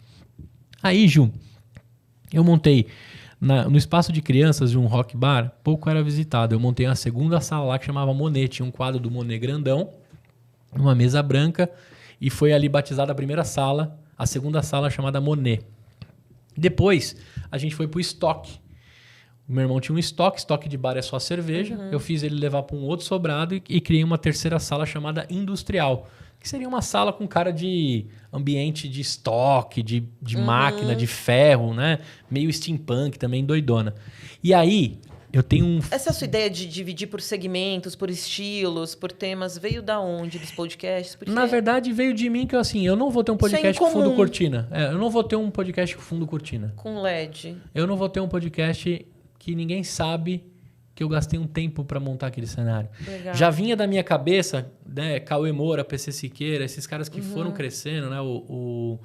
Aí, Ju, eu montei no espaço de crianças de um rock bar, pouco era visitado. Eu montei uma segunda sala lá que chamava Monet. Tinha um quadro do Monet grandão, uma mesa branca, e foi ali batizada a primeira sala, a segunda sala chamada Monet. Depois, a gente foi pro estoque. O meu irmão tinha um estoque de bar é só cerveja. Eu fiz ele levar para um outro sobrado e criei uma terceira sala chamada industrial, que seria uma sala com cara de ambiente de estoque, de máquina, de ferro, né? Meio steampunk também, doidona. E aí, eu tenho um... Essa sua ideia de dividir por segmentos, por estilos, por temas, veio da onde? Dos podcasts? Porque Na verdade, veio de mim que eu não vou ter um Isso é podcast com fundo incomum. cortina. Eu não vou ter um podcast com fundo cortina. com LED. Eu não vou ter um podcast que ninguém sabe que eu gastei um tempo para montar aquele cenário. Legal. Já vinha da minha cabeça, né, Cauê Moura, PC Siqueira, esses caras que foram crescendo, né, o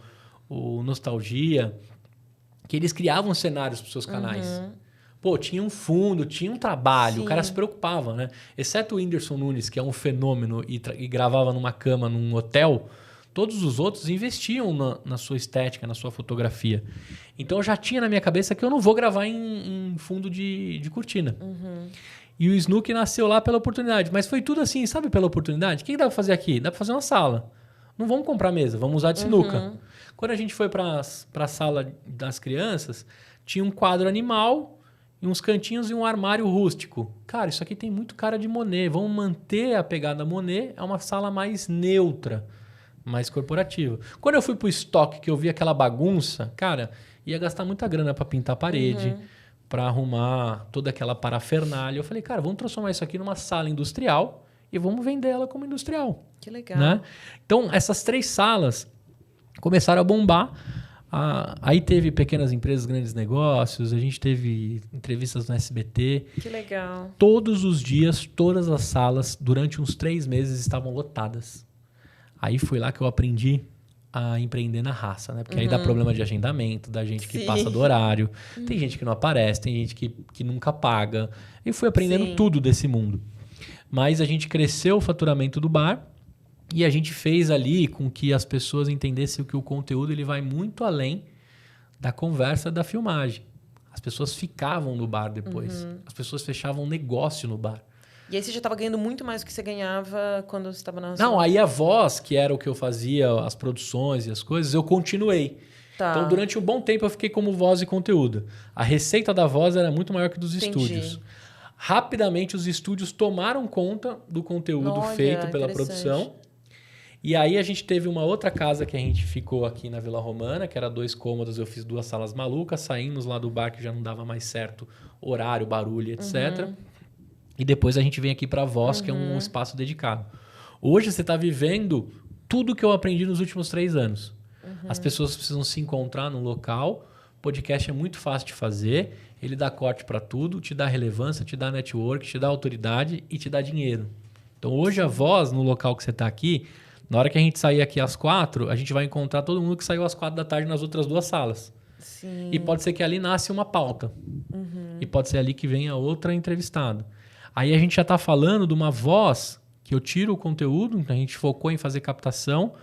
Nostalgia, que eles criavam cenários para seus canais. Pô, tinha um fundo, tinha um trabalho, Sim. o cara se preocupava, né? Exceto o Whindersson Nunes, que é um fenômeno e gravava numa cama num hotel, todos os outros investiam na sua estética, na sua fotografia. Então eu já tinha na minha cabeça que eu não vou gravar em fundo de cortina. E o Snook nasceu lá pela oportunidade. Mas foi tudo assim, sabe, pela oportunidade? O que dá pra fazer aqui? Dá pra fazer uma sala. Não vamos comprar mesa, vamos usar de sinuca. Quando a gente foi pra sala das crianças, tinha um quadro animal e uns cantinhos e um armário rústico. Cara, isso aqui tem muito cara de Monet. Vamos manter a pegada Monet. É uma sala mais neutra, mais corporativa. Quando eu fui pro estoque, que eu vi aquela bagunça, cara, ia gastar muita grana para pintar a parede, para arrumar toda aquela parafernália. Eu falei, cara, vamos transformar isso aqui numa sala industrial e vamos vender ela como industrial. Que legal. Né? Então, essas 3 salas começaram a bombar. Aí teve pequenas empresas, grandes negócios, a gente teve entrevistas no SBT. Que legal. Todos os dias, todas as salas, durante uns 3 meses, estavam lotadas. Aí foi lá que eu aprendi a empreender na raça, né? Porque aí dá problema de agendamento, da gente que Sim. passa do horário, tem gente que não aparece, tem gente que nunca paga. E fui aprendendo Sim. tudo desse mundo. Mas a gente cresceu o faturamento do bar e a gente fez ali com que as pessoas entendessem que o conteúdo ele vai muito além da conversa da filmagem. As pessoas ficavam no bar depois. As pessoas fechavam um negócio no bar. E aí você já estava ganhando muito mais do que você ganhava quando você estava na Não, aí a voz, que era o que eu fazia, as produções e as coisas, eu continuei. Tá. Então, durante um bom tempo, eu fiquei como voz e conteúdo. A receita da voz era muito maior que dos Entendi. estúdios. Rapidamente, os estúdios tomaram conta do conteúdo Olha, feito pela interessante. produção. E aí, a gente teve uma outra casa que a gente ficou aqui na Vila Romana, que era 2 cômodos, eu fiz 2 salas malucas, saímos lá do bar, que já não dava mais certo horário, barulho, etc. E depois a gente vem aqui para a Voz, que é um espaço dedicado. Hoje você está vivendo tudo que eu aprendi nos últimos 3 anos. As pessoas precisam se encontrar num local. Podcast é muito fácil de fazer. Ele dá corte para tudo, te dá relevância, te dá network, te dá autoridade e te dá dinheiro. Então hoje a Voz, no local que você está aqui, na hora que a gente sair aqui às 4, a gente vai encontrar todo mundo que saiu às 4 da tarde nas outras 2 salas. Sim. E pode ser que ali nasce uma pauta. E pode ser ali que venha outra entrevistado. Aí a gente já está falando de uma voz que eu tiro o conteúdo, a gente focou em fazer captação.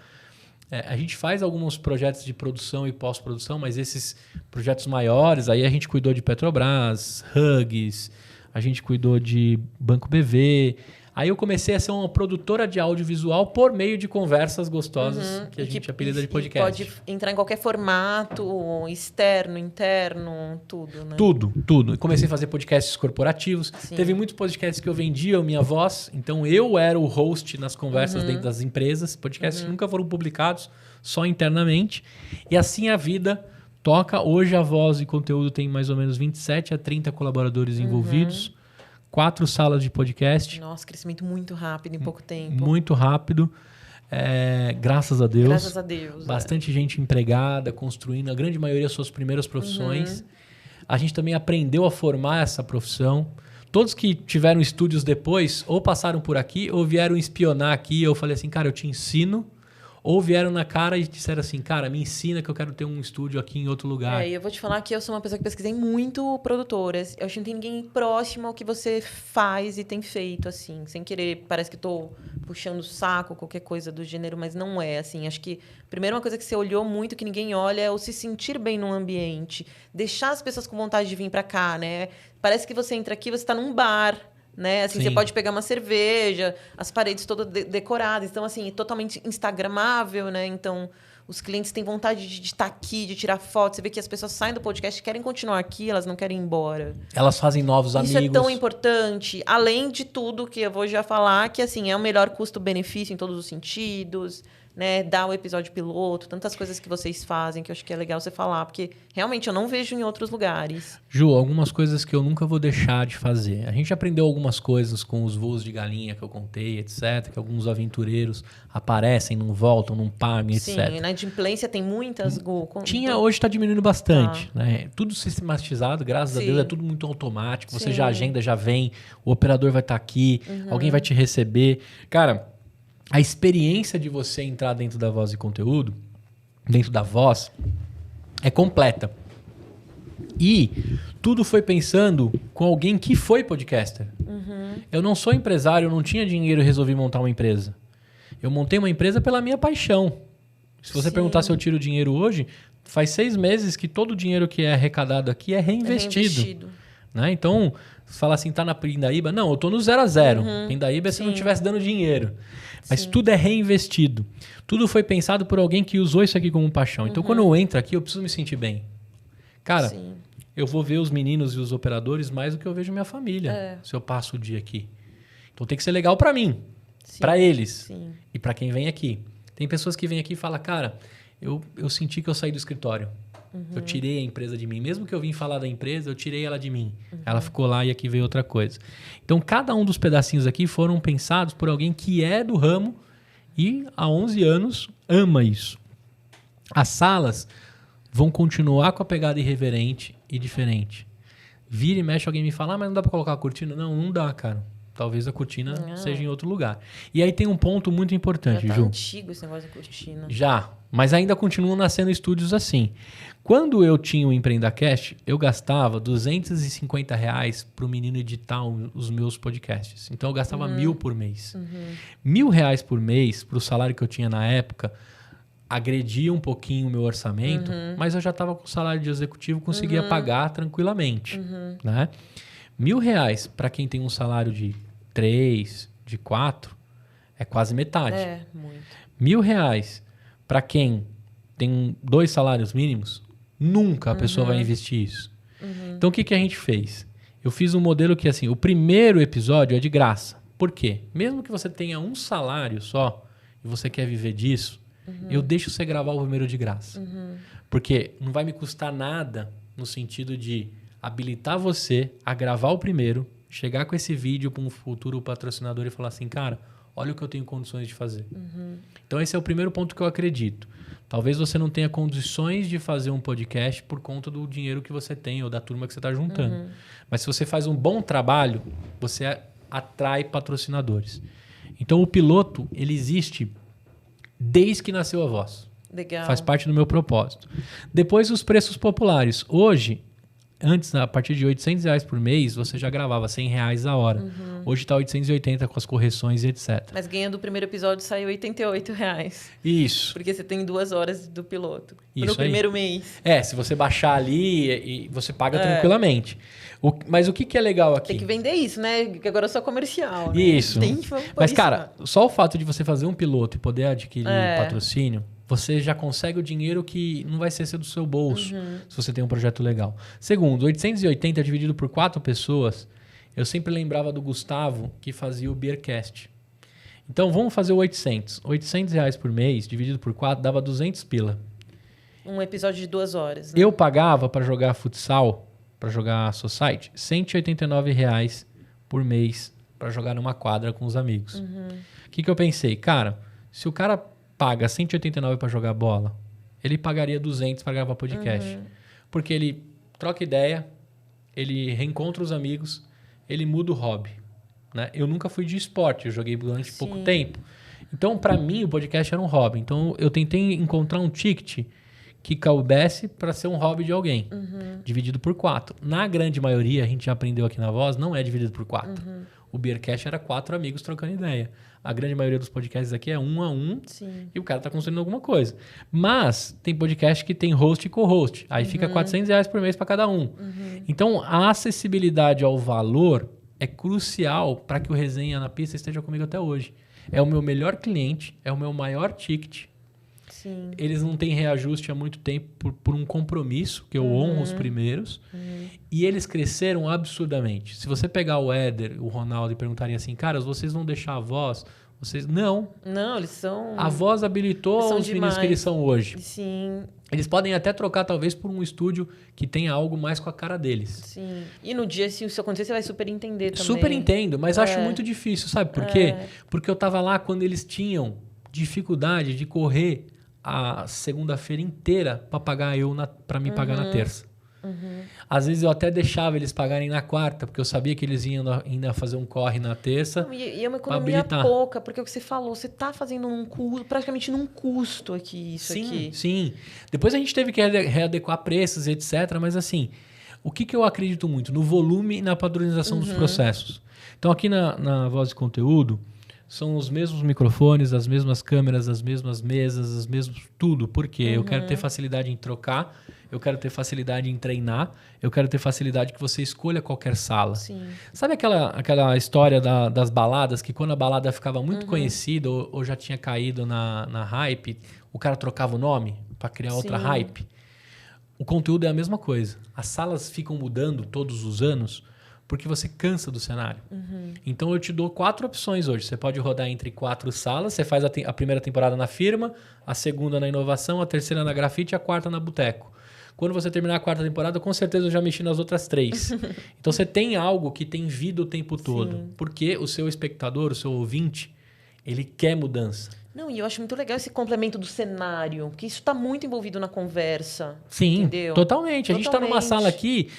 A gente faz alguns projetos de produção e pós-produção, mas esses projetos maiores, aí a gente cuidou de Petrobras, Hugs, a gente cuidou de Banco BV. Aí eu comecei a ser uma produtora de audiovisual por meio de conversas gostosas que a gente apelida de podcast. Pode entrar em qualquer formato, externo, interno, tudo, né? Tudo. Eu comecei a fazer podcasts corporativos. Sim. Teve muitos podcasts que eu vendia a minha voz. Então eu era o host nas conversas dentro das empresas. Podcasts que nunca foram publicados, só internamente. E assim a vida toca. Hoje a Voz e Conteúdo tem mais ou menos 27 a 30 colaboradores envolvidos. 4 salas de podcast. Nossa, crescimento muito rápido em pouco tempo. Muito rápido. Graças a Deus. Graças a Deus. Bastante gente empregada, construindo, a grande maioria suas primeiras profissões. A gente também aprendeu a formar essa profissão. Todos que tiveram estúdios depois, ou passaram por aqui, ou vieram espionar aqui. Eu falei assim, cara, eu te ensino. Ou vieram na cara e disseram assim, cara, me ensina que eu quero ter um estúdio aqui em outro lugar. E eu vou te falar que eu sou uma pessoa que pesquisei muito produtoras. Eu acho que não tem ninguém próximo ao que você faz e tem feito, assim. Sem querer, parece que estou puxando o saco, qualquer coisa do gênero, mas não é, assim. Acho que, primeiro, uma coisa que você olhou muito, que ninguém olha, é o se sentir bem no ambiente. Deixar as pessoas com vontade de vir para cá, né? Parece que você entra aqui, você está num bar, né? Assim, você pode pegar uma cerveja, as paredes todas decoradas. Então, assim, totalmente instagramável, né? Então, os clientes têm vontade de estar aqui, de tirar fotos. Você vê que as pessoas saem do podcast e querem continuar aqui, elas não querem ir embora. Elas fazem novos amigos. Isso é tão importante. Além de tudo que eu vou já falar, que, assim, é o melhor custo-benefício em todos os sentidos, né? Dar o episódio piloto, tantas coisas que vocês fazem que eu acho que é legal você falar, porque realmente eu não vejo em outros lugares. Ju, algumas coisas que eu nunca vou deixar de fazer. A gente aprendeu algumas coisas com os voos de galinha que eu contei, etc. Que alguns aventureiros aparecem, não voltam, não pagam, etc. Sim, na inadimplência tem muitas, Gu. Hoje está diminuindo bastante. Né? Tudo sistematizado, graças a Deus, é tudo muito automático. Você já agenda, já vem, o operador vai estar aqui, alguém vai te receber. Cara, a experiência de você entrar dentro da Voz e Conteúdo, dentro da Voz, é completa. E tudo foi pensando com alguém que foi podcaster. Eu não sou empresário, eu não tinha dinheiro e resolvi montar uma empresa. Eu montei uma empresa pela minha paixão. Se você perguntar se eu tiro dinheiro hoje, faz 6 meses que todo o dinheiro que é arrecadado aqui é reinvestido. Né? Então, fala assim, tá na Pindaíba? Não, eu tô no 0 a 0. Pindaíba é se não estivesse dando dinheiro. Mas tudo é reinvestido. Tudo foi pensado por alguém que usou isso aqui como paixão. Então, quando eu entro aqui, eu preciso me sentir bem. Cara, eu vou ver os meninos e os operadores mais do que eu vejo minha família, se eu passo o dia aqui. Então, tem que ser legal para mim, para eles e para quem vem aqui. Tem pessoas que vêm aqui e falam, cara, eu senti que eu saí do escritório. Eu tirei a empresa de mim. Mesmo que eu vim falar da empresa, eu tirei ela de mim. Ela ficou lá e aqui veio outra coisa. Então, cada um dos pedacinhos aqui foram pensados por alguém que é do ramo e há 11 anos ama isso. As salas vão continuar com a pegada irreverente e diferente. Vira e mexe, alguém me fala, mas não dá para colocar a cortina? Não dá, cara. Talvez a cortina seja em outro lugar. E aí tem um ponto muito importante, Já Ju. antigo esse negócio da cortina. Já, mas ainda continuam nascendo estúdios assim. Quando eu tinha o EmpreendaCast, eu gastava R$250 para o menino editar os meus podcasts. Então eu gastava 1.000 por mês. R$1.000 por mês, para o salário que eu tinha na época, agredia um pouquinho o meu orçamento, mas eu já estava com o salário de executivo, conseguia pagar tranquilamente. Né? R$1.000 para quem tem um salário de 3, de 4, é quase metade. É, muito. R$1.000 para quem tem 2 salários mínimos, nunca a pessoa vai investir isso. Então, o que a gente fez? Eu fiz um modelo que, assim, o primeiro episódio é de graça. Por quê? Mesmo que você tenha um salário só e você quer viver disso, eu deixo você gravar o primeiro de graça. Porque não vai me custar nada no sentido de habilitar você a gravar o primeiro, chegar com esse vídeo para um futuro patrocinador e falar assim, cara, olha o que eu tenho condições de fazer. Então, esse é o primeiro ponto que eu acredito. Talvez você não tenha condições de fazer um podcast por conta do dinheiro que você tem ou da turma que você está juntando. Mas se você faz um bom trabalho, você atrai patrocinadores. Então, o piloto, ele existe desde que nasceu a Voz. Legal. Faz parte do meu propósito. Depois, os preços populares. Hoje, Antes, a partir de R$800 por mês, você já gravava R$100 a hora. Hoje está 880 com as correções e etc. Mas ganhando o primeiro episódio saiu R$88. Isso. Porque você tem 2 horas do piloto. Isso no aí. primeiro mês. Se você baixar ali, você paga tranquilamente. Mas o que é legal aqui? Tem que vender isso, né? Porque agora é só comercial. Né? Isso. Mas, isso, cara, só o fato de você fazer um piloto e poder adquirir patrocínio, você já consegue o dinheiro que não vai ser do seu bolso, se você tem um projeto legal. Segundo, 880 dividido por 4 pessoas, eu sempre lembrava do Gustavo, que fazia o Beercast. Então, vamos fazer o 800. R$800 por mês, dividido por 4, dava 200 pila. Um episódio de 2 horas. Né? Eu pagava para jogar futsal, para jogar Society, R$189 por mês para jogar numa quadra com os amigos. O que eu pensei? Cara, se o cara paga 189 para jogar bola, ele pagaria 200 para gravar podcast. Porque ele troca ideia, ele reencontra os amigos, ele muda o hobby. Né? Eu nunca fui de esporte, eu joguei durante pouco tempo. Então, para mim, o podcast era um hobby. Então, eu tentei encontrar um ticket que coubesse para ser um hobby de alguém, dividido por 4. Na grande maioria, a gente já aprendeu aqui na Voz, não é dividido por 4. O Beercast era 4 amigos trocando ideia. A grande maioria dos podcasts aqui é 1 a 1 e o cara tá construindo alguma coisa. Mas tem podcast que tem host e co-host. Aí fica R$400 por mês para cada um. Então, a acessibilidade ao valor é crucial para que o Resenha na Pista esteja comigo até hoje. É o meu melhor cliente, é o meu maior ticket. Sim. Eles não têm reajuste há muito tempo por um compromisso, que eu honro os primeiros. E eles cresceram absurdamente. Se você pegar o Éder, o Ronaldo e perguntarem assim, caras, vocês vão deixar a Voz? Vocês... Não, eles são... A Voz habilitou os meninos que eles são hoje. Sim. Eles podem até trocar, talvez, por um estúdio que tenha algo mais com a cara deles. Sim. E no dia, se isso acontecer, você vai super entender também. Super entendo, mas acho muito difícil, sabe por quê? Porque eu tava lá quando eles tinham dificuldade de correr a segunda-feira inteira para pagar para me pagar na terça. Às vezes eu até deixava eles pagarem na quarta, porque eu sabia que eles iam ainda fazer um corre na terça. E é uma economia pouca, porque é o que você falou, você está fazendo praticamente num custo aqui, isso aqui. Sim. Depois a gente teve que readequar preços, etc. Mas assim, o que eu acredito muito? No volume e na padronização dos processos. Então aqui na Voz de Conteúdo, são os mesmos microfones, as mesmas câmeras, as mesmas mesas, as mesmas tudo. Por quê? Eu quero ter facilidade em trocar, eu quero ter facilidade em treinar, eu quero ter facilidade que você escolha qualquer sala. Sim. Sabe aquela história das baladas, que quando a balada ficava muito conhecida ou já tinha caído na hype, o cara trocava o nome para criar outra hype? O conteúdo é a mesma coisa. As salas ficam mudando todos os anos porque você cansa do cenário. Então eu te dou 4 opções hoje. Você pode rodar entre 4 salas, você faz a primeira temporada na firma, a segunda na inovação, a terceira na grafite e a quarta na boteco. Quando você terminar a 4ª temporada, com certeza eu já mexi nas outras 3. Então você tem algo que tem vida o tempo todo. Porque o seu espectador, o seu ouvinte, ele quer mudança. Não, e eu acho muito legal esse complemento do cenário, porque isso está muito envolvido na conversa. Sim, entendeu? Totalmente. A gente está numa sala aqui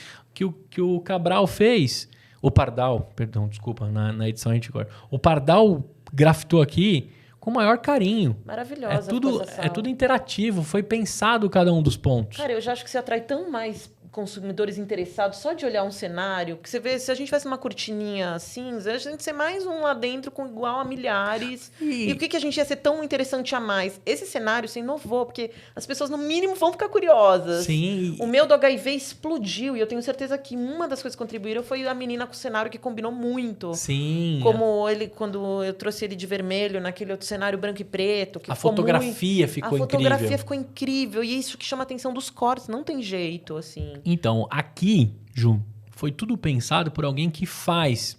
que o Cabral fez, o Pardal, perdão, desculpa, na edição a gente agora. O Pardal grafitou aqui com o maior carinho. Maravilhosa. É tudo interativo, foi pensado cada um dos pontos. Cara, eu já acho que você atrai tão mais consumidores interessados só de olhar um cenário, porque você vê, se a gente tivesse uma cortininha cinza, a gente ia ser mais um lá dentro com igual a milhares. E o que a gente ia ser tão interessante a mais? Esse cenário se inovou, porque as pessoas, no mínimo, vão ficar curiosas. Sim. O meu do HIV explodiu, e eu tenho certeza que uma das coisas que contribuíram foi a menina com o cenário que combinou muito. Sim. Como ele, quando eu trouxe ele de vermelho, naquele outro cenário branco e preto. Que a fotografia ficou incrível. A fotografia ficou incrível, e isso que chama a atenção dos cortes, não tem jeito, assim. Então, aqui, Ju, foi tudo pensado por alguém que faz.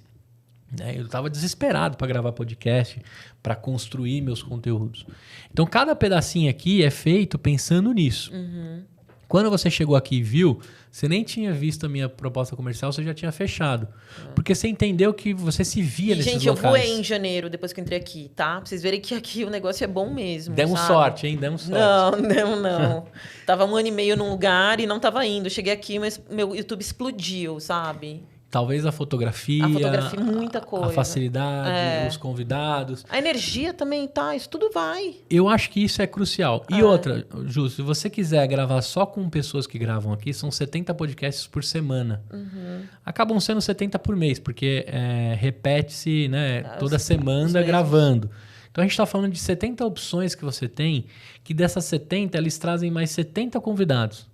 Né? Eu estava desesperado para gravar podcast, para construir meus conteúdos. Então, cada pedacinho aqui é feito pensando nisso. Quando você chegou aqui e viu, você nem tinha visto a minha proposta comercial, você já tinha fechado. Porque você entendeu que você se via nesses locais. Gente, eu voei em janeiro, depois que eu entrei aqui, tá? Pra vocês verem que aqui o negócio é bom mesmo, Demos sabe? sorte, hein? Demos sorte. Não. Tava 1 ano e meio num lugar e não tava indo. Cheguei aqui, mas meu YouTube explodiu, sabe? Talvez a fotografia, muita coisa. a facilidade, os convidados. A energia também, tá? Isso tudo vai. Eu acho que isso é crucial. E outra, Ju, se você quiser gravar só com pessoas que gravam aqui, são 70 podcasts por semana. Acabam sendo 70 por mês, porque repete-se, né, toda semana gravando. Então a gente está falando de 70 opções que você tem, que dessas 70 eles trazem mais 70 convidados.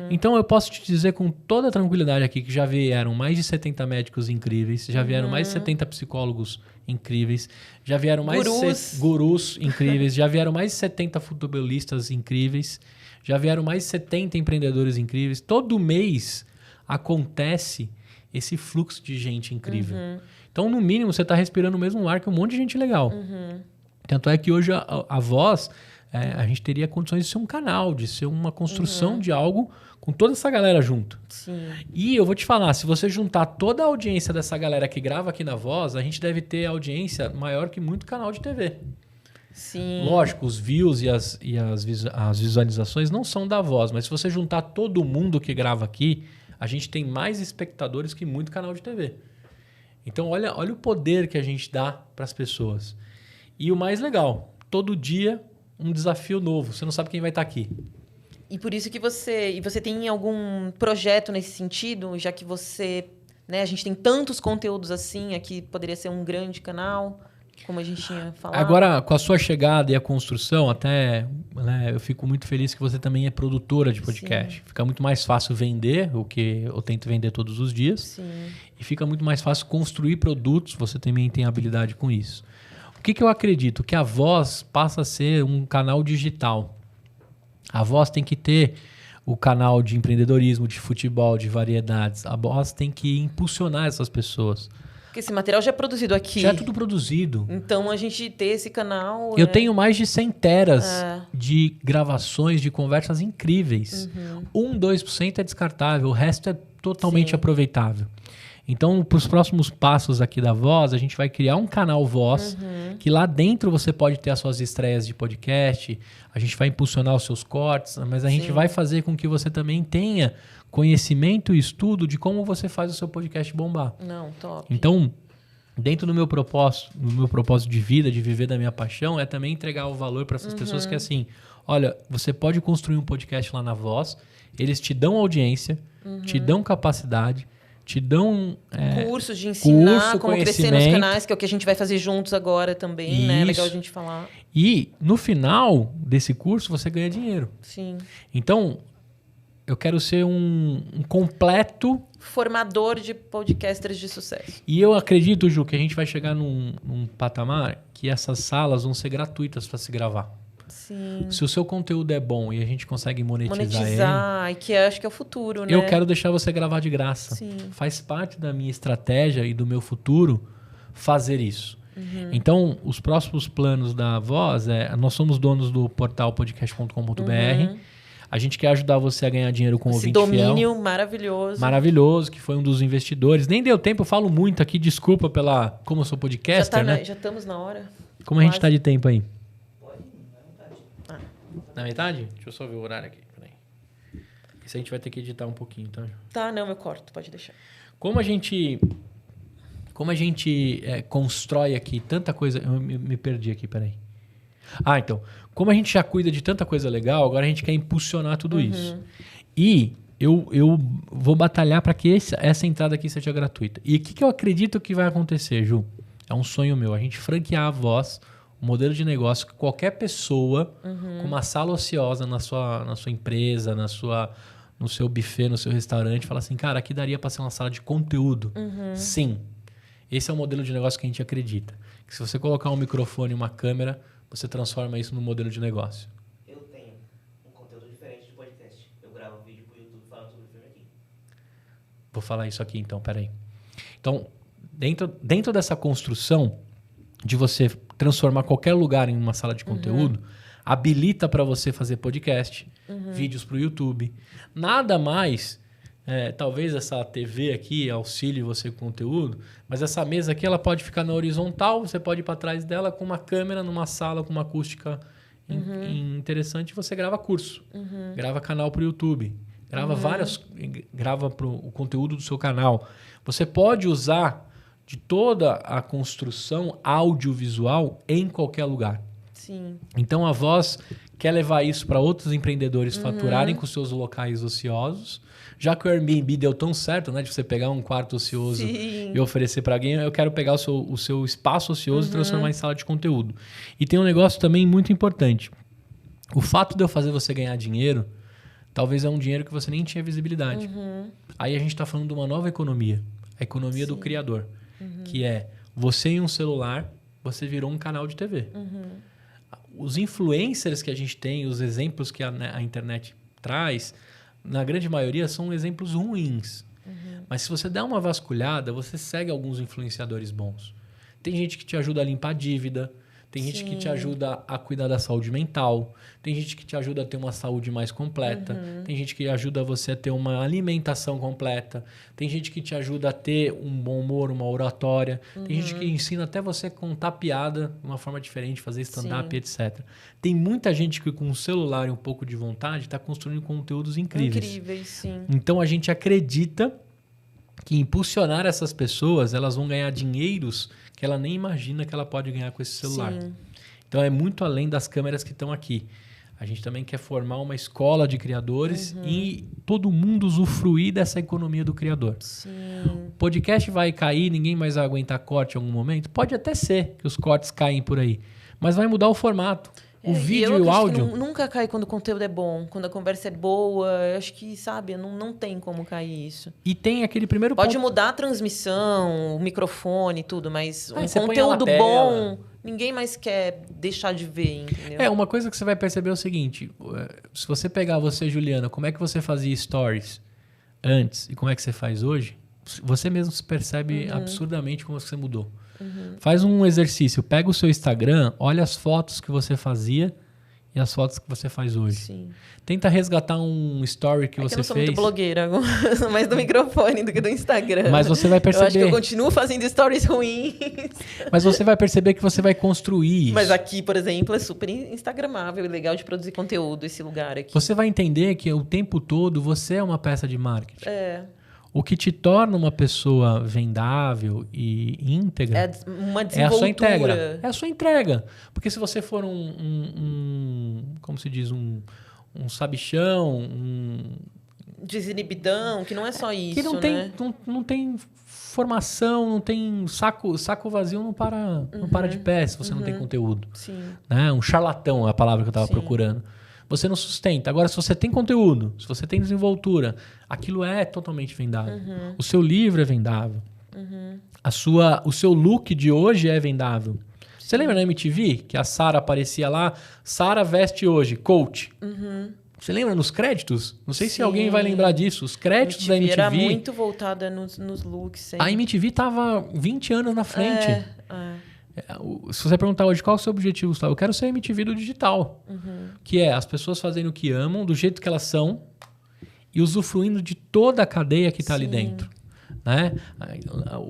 Então eu posso te dizer com toda tranquilidade aqui que já vieram mais de 70 médicos incríveis, já vieram mais de 70 psicólogos incríveis, já vieram mais de gurus incríveis, já vieram mais de 70 futebolistas incríveis, já vieram mais de 70 empreendedores incríveis. Todo mês acontece esse fluxo de gente incrível. Então, no mínimo, você está respirando o mesmo ar que um monte de gente legal. Tanto é que hoje a Voz, a gente teria condições de ser um canal, de ser uma construção de algo com toda essa galera junto. Sim. E eu vou te falar, se você juntar toda a audiência dessa galera que grava aqui na Voz, a gente deve ter audiência maior que muito canal de TV. Sim. Lógico, os views e as visualizações não são da Voz, mas se você juntar todo mundo que grava aqui, a gente tem mais espectadores que muito canal de TV. Então, olha o poder que a gente dá para as pessoas. E o mais legal, todo dia um desafio novo. Você não sabe quem vai estar aqui. E por isso que você tem algum projeto nesse sentido, já que você, né, a gente tem tantos conteúdos assim, aqui poderia ser um grande canal, como a gente tinha falado. Agora, com a sua chegada e a construção, até, né, eu fico muito feliz que você também é produtora de podcast. Sim. Fica muito mais fácil vender, o que eu tento vender todos os dias. Sim. E fica muito mais fácil construir produtos, você também tem habilidade com isso. O que eu acredito? Que a Voz passa a ser um canal digital. A Voz tem que ter o canal de empreendedorismo, de futebol, de variedades. A Voz tem que impulsionar essas pessoas. Porque esse material já é produzido aqui. Já é tudo produzido. Então, a gente ter esse canal... Eu tenho mais de 100 teras de gravações, de conversas incríveis. 2% é descartável, o resto é totalmente aproveitável. Então, para os próximos passos aqui da Voz, a gente vai criar um canal Voz, que lá dentro você pode ter as suas estreias de podcast, a gente vai impulsionar os seus cortes, mas a gente vai fazer com que você também tenha conhecimento e estudo de como você faz o seu podcast bombar. Não, top. Então, dentro do meu propósito de vida, de viver da minha paixão, é também entregar o valor para essas pessoas que assim, olha, você pode construir um podcast lá na Voz, eles te dão audiência, te dão capacidade, te dão cursos de ensinar como crescer nos canais, que é o que a gente vai fazer juntos agora também, né? É legal a gente falar. E no final desse curso você ganha dinheiro. Sim. Então, eu quero ser um completo formador de podcasters de sucesso. E eu acredito, Ju, que a gente vai chegar num patamar que essas salas vão ser gratuitas para se gravar. Sim. Se o seu conteúdo é bom e a gente consegue monetizar ele... que acho que é o futuro, né? Eu quero deixar você gravar de graça. Sim. Faz parte da minha estratégia e do meu futuro fazer isso. Então, os próximos planos da Voz nós somos donos do portal podcast.com.br. A gente quer ajudar você a ganhar dinheiro com o ouvinte fiel. Esse domínio maravilhoso. Maravilhoso, que foi um dos investidores. Nem deu tempo, eu falo muito aqui, desculpa como eu sou podcaster, né? Já estamos na hora. Como a gente está de tempo aí? Na metade? Deixa eu só ver o horário aqui. Peraí. Isso a gente vai ter que editar um pouquinho, tá? Tá, não, eu corto, pode deixar. Como a gente constrói aqui tanta coisa... Eu me perdi aqui, peraí. Então. Como a gente já cuida de tanta coisa legal, agora a gente quer impulsionar tudo isso. E eu vou batalhar para que essa entrada aqui seja gratuita. E o que eu acredito que vai acontecer, Ju? É um sonho meu. A gente franquear a Voz, um modelo de negócio que qualquer pessoa com uma sala ociosa na sua empresa, no seu buffet, no seu restaurante, fala assim, cara, aqui daria para ser uma sala de conteúdo. Sim. Esse é o modelo de negócio que a gente acredita. Que se você colocar um microfone e uma câmera, você transforma isso num modelo de negócio. Eu tenho um conteúdo diferente de podcast. Eu gravo vídeo pro YouTube falando sobre o filme aqui. Vou falar isso aqui então, peraí. Então, dentro dessa construção de você transformar qualquer lugar em uma sala de conteúdo, habilita para você fazer podcast, vídeos para o YouTube. Nada mais, talvez essa TV aqui auxilie você com conteúdo, mas essa mesa aqui ela pode ficar na horizontal, você pode ir para trás dela com uma câmera, numa sala com uma acústica interessante, você grava curso, grava canal para o YouTube, Grava grava o conteúdo do seu canal. Você pode usar de toda a construção audiovisual em qualquer lugar. Sim. Então a Voz quer levar isso para outros empreendedores faturarem com seus locais ociosos. Já que o Airbnb deu tão certo, né, de você pegar um quarto ocioso e oferecer para alguém, eu quero pegar o seu espaço ocioso e transformar em sala de conteúdo. E tem um negócio também muito importante. O fato de eu fazer você ganhar dinheiro, talvez é um dinheiro que você nem tinha visibilidade. Aí a gente está falando de uma nova economia. A economia do criador. Que é você em um celular, você virou um canal de TV. Os influencers que a gente tem, os exemplos que a internet traz, na grande maioria são exemplos ruins. Mas se você der uma vasculhada, você segue alguns influenciadores bons. Tem gente que te ajuda a limpar a dívida. Tem gente que te ajuda a cuidar da saúde mental. Tem gente que te ajuda a ter uma saúde mais completa. Tem gente que ajuda você a ter uma alimentação completa. Tem gente que te ajuda a ter um bom humor, uma oratória. Tem gente que ensina até você a contar piada de uma forma diferente, fazer stand-up, etc. Tem muita gente que com um celular e um pouco de vontade está construindo conteúdos incríveis. Incríveis, sim. Então a gente acredita que impulsionar essas pessoas, elas vão ganhar dinheiros que ela nem imagina que ela pode ganhar com esse celular. Sim. Então é muito além das câmeras que estão aqui. A gente também quer formar uma escola de criadores e todo mundo usufruir dessa economia do criador. Sim. O podcast vai cair, ninguém mais vai aguentar corte em algum momento? Pode até ser que os cortes caem por aí, mas vai mudar o formato. O vídeo e o áudio... Nunca cai quando o conteúdo é bom, quando a conversa é boa. Eu acho que, sabe, não tem como cair isso. E tem aquele primeiro Pode ponto. mudar a transmissão, o microfone e tudo, mas um você põe conteúdo a lapela. bom, ninguém mais quer deixar de ver, entendeu? Uma coisa que você vai perceber é o seguinte. Se você pegar você, Juliana, como é que você fazia stories antes e como é que você faz hoje, você mesmo se percebe absurdamente como você mudou. Faz um exercício, pega o seu Instagram, olha as fotos que você fazia e as fotos que você faz hoje. Sim. Tenta resgatar um story que você eu não sou fez. muito blogueira, mais do microfone do que do Instagram. Mas você vai perceber. Eu acho que eu continuo fazendo stories ruins. Mas você vai perceber que você vai construir isso. Mas aqui, por exemplo, é super instagramável e legal de produzir conteúdo esse lugar aqui. Você vai entender que o tempo todo você é uma peça de marketing. É. O que te torna uma pessoa vendável e íntegra É uma é a sua entrega. desenvoltura. É a sua entrega. Porque se você for como se diz, um sabichão, Desinibidão, que não é só isso, que não tem, né? não tem formação, não tem saco vazio, não para de pé se você não tem conteúdo. Sim. Né? Um charlatão é a palavra que eu estava Sim. procurando. Você não sustenta. Agora, se você tem conteúdo, se você tem desenvoltura, aquilo é totalmente vendável. O seu livro é vendável. O seu look de hoje é vendável. Você lembra na MTV que a Sara aparecia lá? Sara veste hoje, coach. Você lembra nos créditos? Não sei se alguém vai lembrar disso. Os créditos da MTV... era muito voltada nos looks. Sempre. A MTV estava 20 anos na frente. Se você perguntar hoje qual é o seu objetivo, Gustavo, eu quero ser a MTV do digital. Que é as pessoas fazendo o que amam, do jeito que elas são e usufruindo de toda a cadeia que está ali dentro. Né?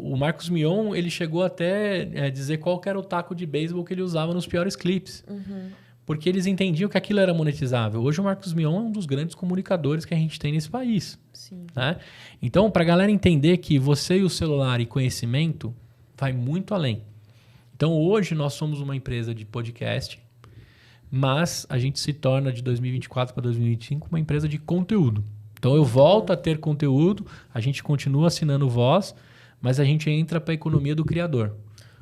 O Marcos Mion, ele chegou até dizer qual que era o taco de beisebol que ele usava nos piores clipes. Porque eles entendiam que aquilo era monetizável. Hoje o Marcos Mion é um dos grandes comunicadores que a gente tem nesse país. Né? Então, para a galera entender que você e o celular e conhecimento vai muito além. Então, hoje nós somos uma empresa de podcast, mas a gente se torna de 2024 para 2025 uma empresa de conteúdo. Então, eu volto a ter conteúdo, a gente continua assinando Voz, mas a gente entra para a economia do criador.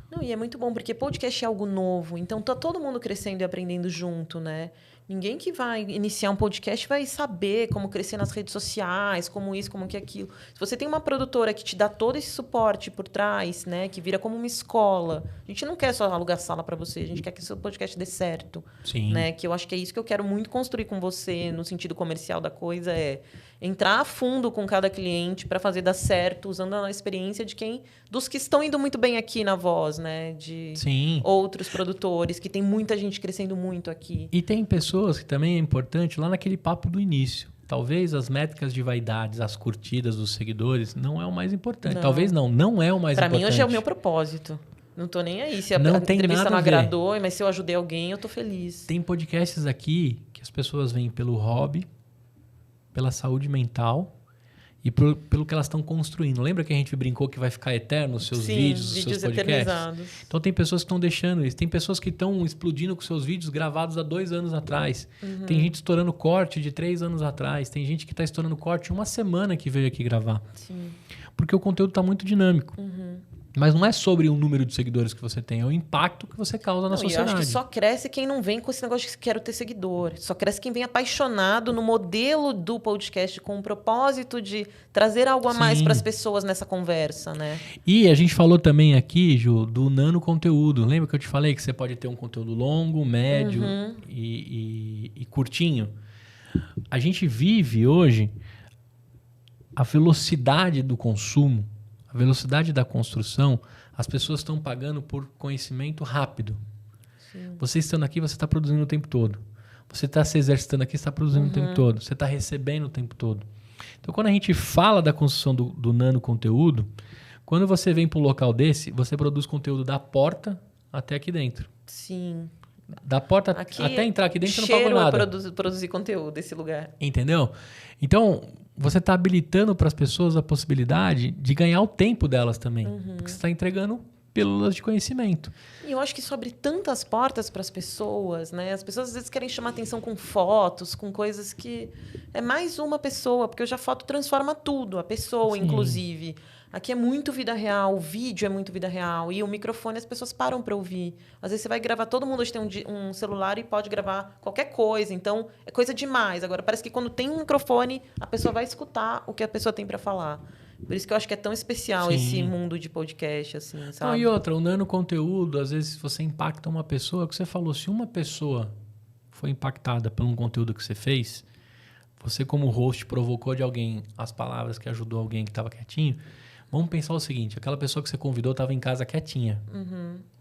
Não, e é muito bom, porque podcast é algo novo, então tá todo mundo crescendo e aprendendo junto, né? Ninguém que vai iniciar um podcast vai saber como crescer nas redes sociais, como isso, como que aquilo. Se você tem uma produtora que te dá todo esse suporte por trás, né, que vira como uma escola, a gente não quer só alugar sala para você, a gente quer que o seu podcast dê certo. Sim. Né? Que eu acho que é isso que eu quero muito construir com você, no sentido comercial da coisa, é entrar a fundo com cada cliente para fazer dar certo, usando a experiência dos que estão indo muito bem aqui na Voz, né? De outros produtores, que tem muita gente crescendo muito aqui. E tem pessoas que também é importante, lá naquele papo do início. Talvez as métricas de vaidades, as curtidas dos seguidores, não é o mais importante. Não. Talvez não é o mais importante. Para mim, hoje é o meu propósito. Não tô nem aí. Se a não tem entrevista nada não a ver. agradou, mas se eu ajudei alguém, eu tô feliz. Tem podcasts aqui que as pessoas vêm pelo hobby, pela saúde mental e pelo que elas estão construindo. Lembra que a gente brincou que vai ficar eterno os seus vídeos, os seus podcasts? Então tem pessoas que estão deixando isso. Tem pessoas que estão explodindo com seus vídeos gravados há 2 anos atrás. Tem gente estourando corte de 3 anos atrás. Tem gente que está estourando corte uma semana que veio aqui gravar. Sim. Porque o conteúdo está muito dinâmico. Mas não é sobre o número de seguidores que você tem, é o impacto que você causa na sociedade. Eu acho que só cresce quem não vem com esse negócio de quero ter seguidor. Só cresce quem vem apaixonado no modelo do podcast, com o propósito de trazer algo a mais para as pessoas nessa conversa, né? E a gente falou também aqui, Ju, do nano conteúdo. Lembra que eu te falei que você pode ter um conteúdo longo, médio e curtinho? A gente vive hoje a velocidade do consumo, a velocidade da construção. As pessoas estão pagando por conhecimento rápido. Sim. Você estando aqui, você está produzindo o tempo todo. Você está se exercitando aqui, você está produzindo o tempo todo. Você está recebendo o tempo todo. Então, quando a gente fala da construção do nano conteúdo, quando você vem para um local desse, você produz conteúdo da porta até aqui dentro. Sim. Da porta até entrar aqui dentro, você não pagou nada. Produzir conteúdo desse lugar. Entendeu? Então, você está habilitando para as pessoas a possibilidade de ganhar o tempo delas também. Porque você está entregando pílulas de conhecimento. E eu acho que isso abre tantas portas para as pessoas, né? As pessoas às vezes querem chamar atenção com fotos, com coisas que é mais uma pessoa, porque hoje a foto transforma tudo, a pessoa, inclusive. Aqui é muito vida real, o vídeo é muito vida real. E o microfone, as pessoas param para ouvir. Às vezes você vai gravar, todo mundo hoje tem um celular e pode gravar qualquer coisa. Então, é coisa demais. Agora, parece que quando tem um microfone, a pessoa vai escutar o que a pessoa tem para falar. Por isso que eu acho que é tão especial esse mundo de podcast, assim, sabe? Não, e outra, o nano conteúdo, às vezes você impacta uma pessoa, que você falou, se uma pessoa foi impactada por um conteúdo que você fez, você como host provocou de alguém as palavras que ajudou alguém que estava quietinho. Vamos pensar o seguinte, aquela pessoa que você convidou estava em casa quietinha.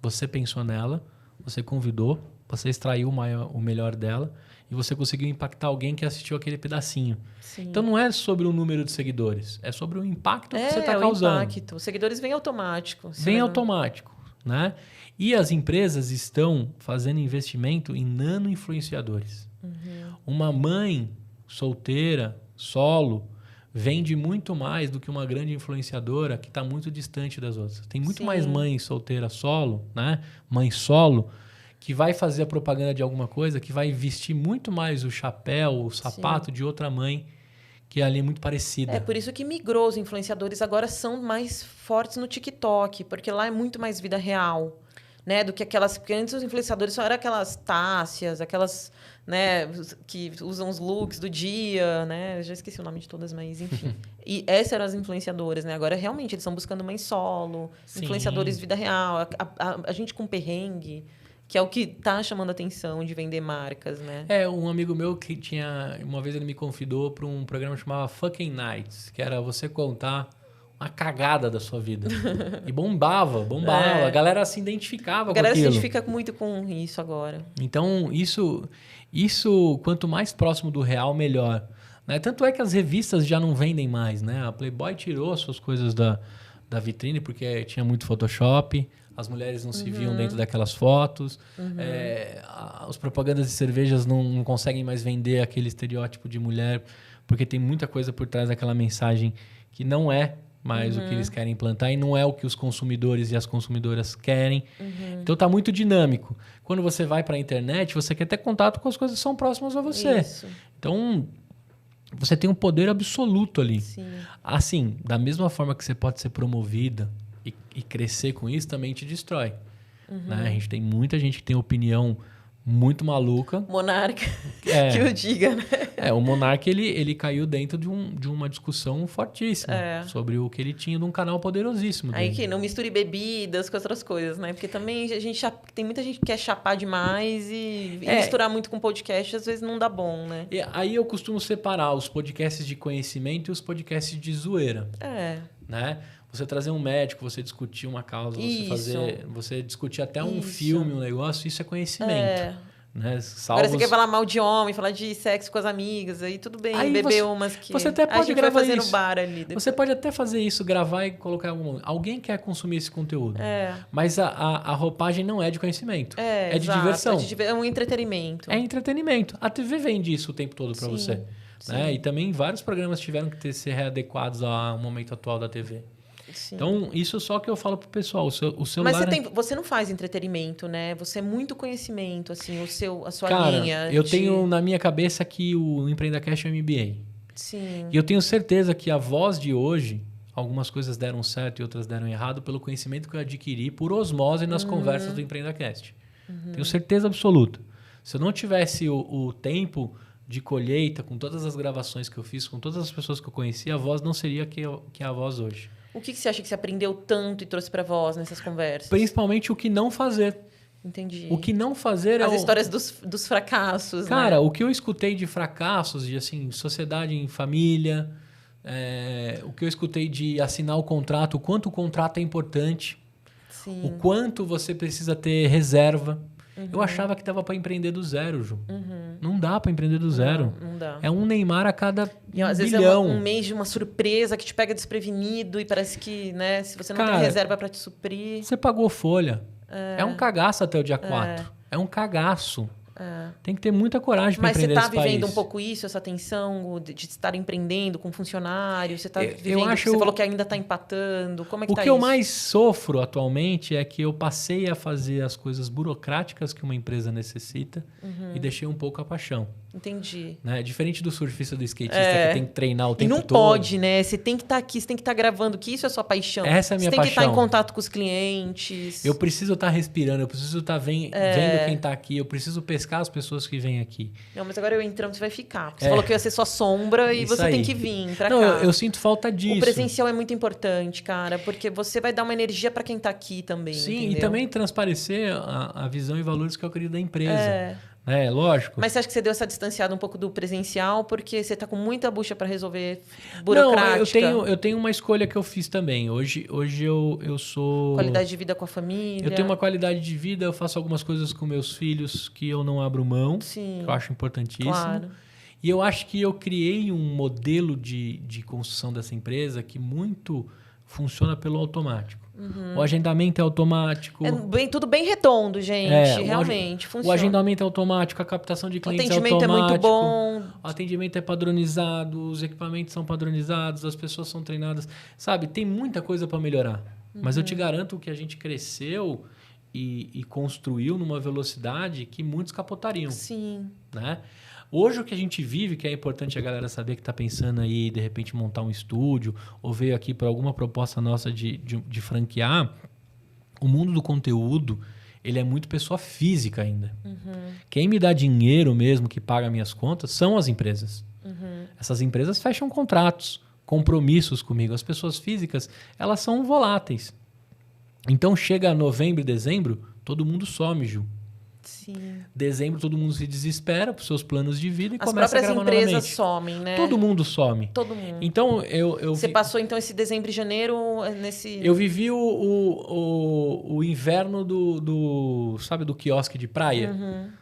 Você pensou nela, você convidou, você extraiu o melhor dela e você conseguiu impactar alguém que assistiu aquele pedacinho. Sim. Então não é sobre o número de seguidores, é sobre o impacto que você está causando. causando. Impacto. Os seguidores vêm automático. Vem automático, né? E as empresas estão fazendo investimento em nano-influenciadores. Uma mãe solteira, solo, vende muito mais do que uma grande influenciadora que está muito distante das outras. Tem muito mais mãe solteira solo, né? Mãe solo, que vai fazer a propaganda de alguma coisa, que vai vestir muito mais o chapéu, o sapato de outra mãe, que ali é muito parecida. É por isso que migrou. Os influenciadores agora são mais fortes no TikTok, porque lá é muito mais vida real, né? Do que aquelas... Porque antes os influenciadores só eram aquelas Tássias, aquelas... né, que usam os looks do dia, né? Eu já esqueci o nome de todas, mas enfim. E essas eram as influenciadoras, né? Agora, realmente, eles estão buscando mãe solo, influenciadores de vida real, a gente com perrengue, que é o que está chamando a atenção de vender marcas, né? Um amigo meu que tinha... Uma vez ele me convidou para um programa que chamava Fucking Nights, que era você contar uma cagada da sua vida. E bombava. A galera se identificava com aquilo. A galera se identifica muito com isso agora. Então, isso, quanto mais próximo do real, melhor. Né? Tanto é que as revistas já não vendem mais, né? A Playboy tirou as suas coisas da vitrine porque tinha muito Photoshop, as mulheres não se viam dentro daquelas fotos, as propagandas de cervejas não conseguem mais vender aquele estereótipo de mulher porque tem muita coisa por trás daquela mensagem que não é mais o que eles querem implantar e não é o que os consumidores e as consumidoras querem. Então tá muito dinâmico. Quando você vai para a internet, você quer ter contato com as coisas que são próximas a você. Isso. Então você tem um poder absoluto ali. Sim. Assim, da mesma forma que você pode ser promovida e crescer com isso, também te destrói. Né? A gente tem muita gente que tem opinião muito maluca. Monarca, que eu diga, né? O Monarca, ele caiu dentro de uma discussão fortíssima sobre o que ele tinha de um canal poderosíssimo dele. Aí que não misture bebidas com outras coisas, né? Porque também tem muita gente que quer chapar demais e misturar muito com podcast, às vezes não dá bom, né? E aí eu costumo separar os podcasts de conhecimento e os podcasts de zoeira. Né? Você trazer um médico, você discutir uma causa, você discutir até um filme, um negócio, isso é conhecimento. Né? Agora você quer falar mal de homem, falar de sexo com as amigas, aí tudo bem, aí beber umas que você até pode a gente gravar vai fazer isso no bar ali. Depois. Você pode até fazer isso, gravar e colocar alguém quer consumir esse conteúdo. Mas a roupagem não é de conhecimento. É de diversão. É um entretenimento. É entretenimento. A TV vende isso o tempo todo para você. Né? E também vários programas tiveram que ser readequados ao momento atual da TV. Sim. Então, isso só que eu falo pro pessoal. O celular... Mas você não faz entretenimento, né? Você é muito conhecimento, assim, a sua Cara, linha. eu tenho na minha cabeça que o EmpreendaCast é um MBA. Sim. E eu tenho certeza que a voz de hoje, algumas coisas deram certo e outras deram errado pelo conhecimento que eu adquiri por osmose nas conversas do EmpreendaCast. Tenho certeza absoluta. Se eu não tivesse o tempo de colheita, com todas as gravações que eu fiz, com todas as pessoas que eu conheci, a voz não seria que é a voz hoje. O que você acha que você aprendeu tanto e trouxe pra voz nessas conversas? Principalmente o que não fazer. Entendi. O que não fazer é As histórias dos fracassos, Cara, né? o que eu escutei de fracassos, de assim, sociedade em família, o que eu escutei de assinar o contrato, o quanto o contrato é importante, Sim. o quanto você precisa ter reserva. Eu achava que dava para empreender do zero, Ju. Não dá para empreender do zero. Não dá. É um Neymar a cada E às vezes bilhão. é um mês de uma surpresa que te pega desprevenido e parece que, né, se você não Cara, tem reserva pra te suprir. Você pagou folha. É um cagaço até o dia 4. É um cagaço. Tem que ter muita coragem para Mas você empreender está nesse vivendo país. um pouco isso, essa tensão de estar empreendendo com funcionário? Você está Eu vivendo, acho- você falou que ainda está empatando. Como é que O tá que eu isso? mais sofro atualmente é que eu passei a fazer as coisas burocráticas que uma empresa necessita e deixei um pouco a paixão. Entendi. Né? Diferente do surfista, do skatista, que tem que treinar o E tempo não todo. pode, né? Você tem que estar aqui, você tem que estar gravando, que isso é a sua paixão. Essa é a minha Você tem que estar em paixão. contato com os clientes. Eu preciso estar respirando, eu preciso estar vendo quem está aqui, eu preciso pescar as pessoas que vêm aqui. Não, mas agora eu entrando, você vai ficar. Porque você falou que ia ser sua sombra e Isso você aí. tem que vir pra Não, cá. eu sinto falta disso. O presencial é muito importante, cara, porque você vai dar uma energia pra quem tá aqui também. Sim, entendeu? e também transparecer a visão e valores que eu acredito da empresa. É, lógico. Mas você acha que você deu essa distanciada um pouco do presencial porque você tá com muita bucha pra resolver Não, burocrática? eu tenho uma escolha que eu fiz também. Hoje eu sou... Qualidade de vida com a família. Eu tenho uma qualidade de vida, eu faço algumas coisas com meus filhos que eu não abro mão, Sim. que eu acho importantíssimo. Claro. E eu acho que eu criei um modelo de construção dessa empresa que muito funciona pelo automático. O agendamento é automático. Tudo bem redondo, gente. Realmente, O funciona. agendamento é automático, a captação de O clientes atendimento é é automático. muito bom. O atendimento é padronizado, os equipamentos são padronizados, as pessoas são treinadas. Sabe, tem muita coisa para melhorar. Mas eu te garanto que a gente cresceu e construiu numa velocidade que muitos capotariam. Sim. Né? Hoje o que a gente vive, que é importante a galera saber que está pensando aí, de repente, montar um estúdio, ou veio aqui por alguma proposta nossa de franquear, o mundo do conteúdo, ele é muito pessoa física ainda. Quem me dá dinheiro mesmo, que paga minhas contas, são as empresas. Essas empresas fecham contratos, compromissos comigo. As pessoas físicas, elas são voláteis. Então, chega novembro e dezembro, todo mundo some, Ju. Sim. Dezembro todo mundo se desespera para os seus planos de vida e As começa a próprias gravar empresas novamente. somem, né? Todo mundo some. Todo mundo. Então, Você passou, então, esse dezembro e janeiro nesse... eu vivi o inverno sabe, do quiosque de praia?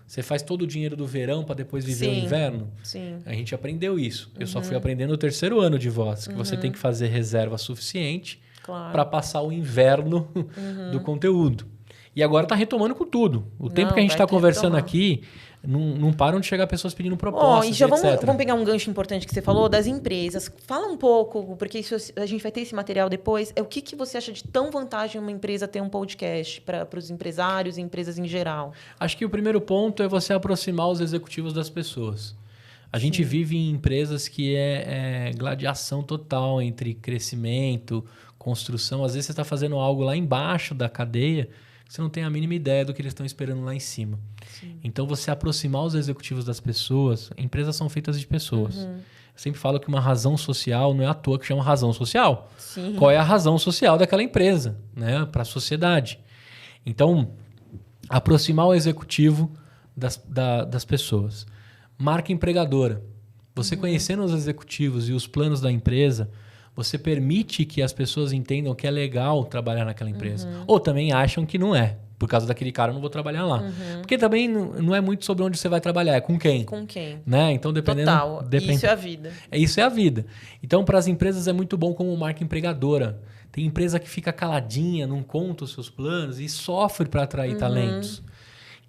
Você faz todo o dinheiro do verão para depois viver o Sim. inverno? Sim. A gente aprendeu isso. Eu só fui aprendendo no terceiro ano de voz, que você tem que fazer reserva suficiente Claro. para passar o inverno do conteúdo. E agora tá retomando com tudo. O tempo que a gente vai está ter que conversando retomar. aqui, não param de chegar pessoas pedindo Ó, propostas, e já etc. vamos pegar um gancho importante que você falou das empresas. Fala um pouco, porque isso, a gente vai ter esse material depois. O que você acha de tão vantagem uma empresa ter um podcast para os empresários e empresas em geral? Acho que o primeiro ponto é você aproximar os executivos das pessoas. A gente vive em empresas que é gladiação total entre crescimento, construção. Às vezes você está fazendo algo lá embaixo da cadeia, você não tem a mínima ideia do que eles estão esperando lá em cima. Sim. Então, você aproximar os executivos das pessoas, empresas são feitas de pessoas. Eu sempre falo que uma razão social não é à toa que chama razão social. Sim. Qual é a razão social daquela empresa, né, para a sociedade? Então, aproximar o executivo das pessoas. Marca empregadora. Você conhecendo os executivos e os planos da empresa, você permite que as pessoas entendam que é legal trabalhar naquela empresa. Ou também acham que não é. Por causa daquele cara, eu não vou trabalhar lá. Porque também não é muito sobre onde você vai trabalhar, é com quem. Com quem? Né? Então, dependendo... Total. Isso é a vida. Isso é a vida. Então, para as empresas é muito bom como marca empregadora. Tem empresa que fica caladinha, não conta os seus planos e sofre para atrair talentos.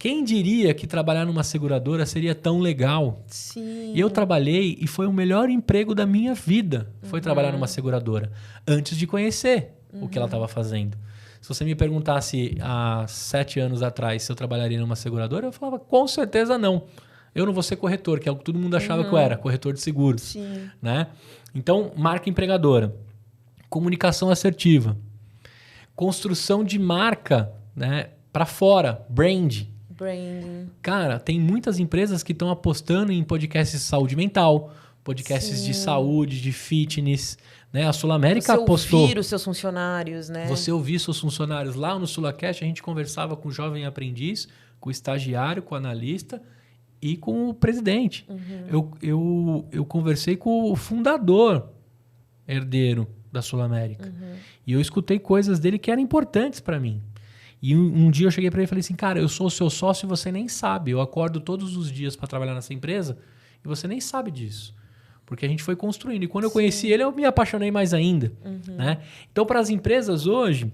Quem diria que trabalhar numa seguradora seria tão legal? Sim. E eu trabalhei e foi o melhor emprego da minha vida. Foi trabalhar numa seguradora. Antes de conhecer o que ela estava fazendo. Se você me perguntasse há 7 anos atrás se eu trabalharia numa seguradora, eu falava, com certeza não. Eu não vou ser corretor, que é o que todo mundo achava que eu era, corretor de seguros. Sim. Né? Então, marca empregadora. Comunicação assertiva. Construção de marca, né, para fora. Branding. Cara, tem muitas empresas que estão apostando em podcasts de saúde mental, podcasts de saúde, de fitness. Né? A Sul América apostou. Você ouvir os seus funcionários, né? Você ouvir seus funcionários. Lá no SulaCast, a gente conversava com o jovem aprendiz, com o estagiário, com o analista e com o presidente. Eu conversei com o fundador herdeiro da Sul América. E eu escutei coisas dele que eram importantes para mim. E um dia eu cheguei para ele e falei assim, cara, eu sou o seu sócio e você nem sabe. Eu acordo todos os dias para trabalhar nessa empresa e você nem sabe disso. Porque a gente foi construindo. E quando eu conheci ele, eu me apaixonei mais ainda. Né? Então, para as empresas hoje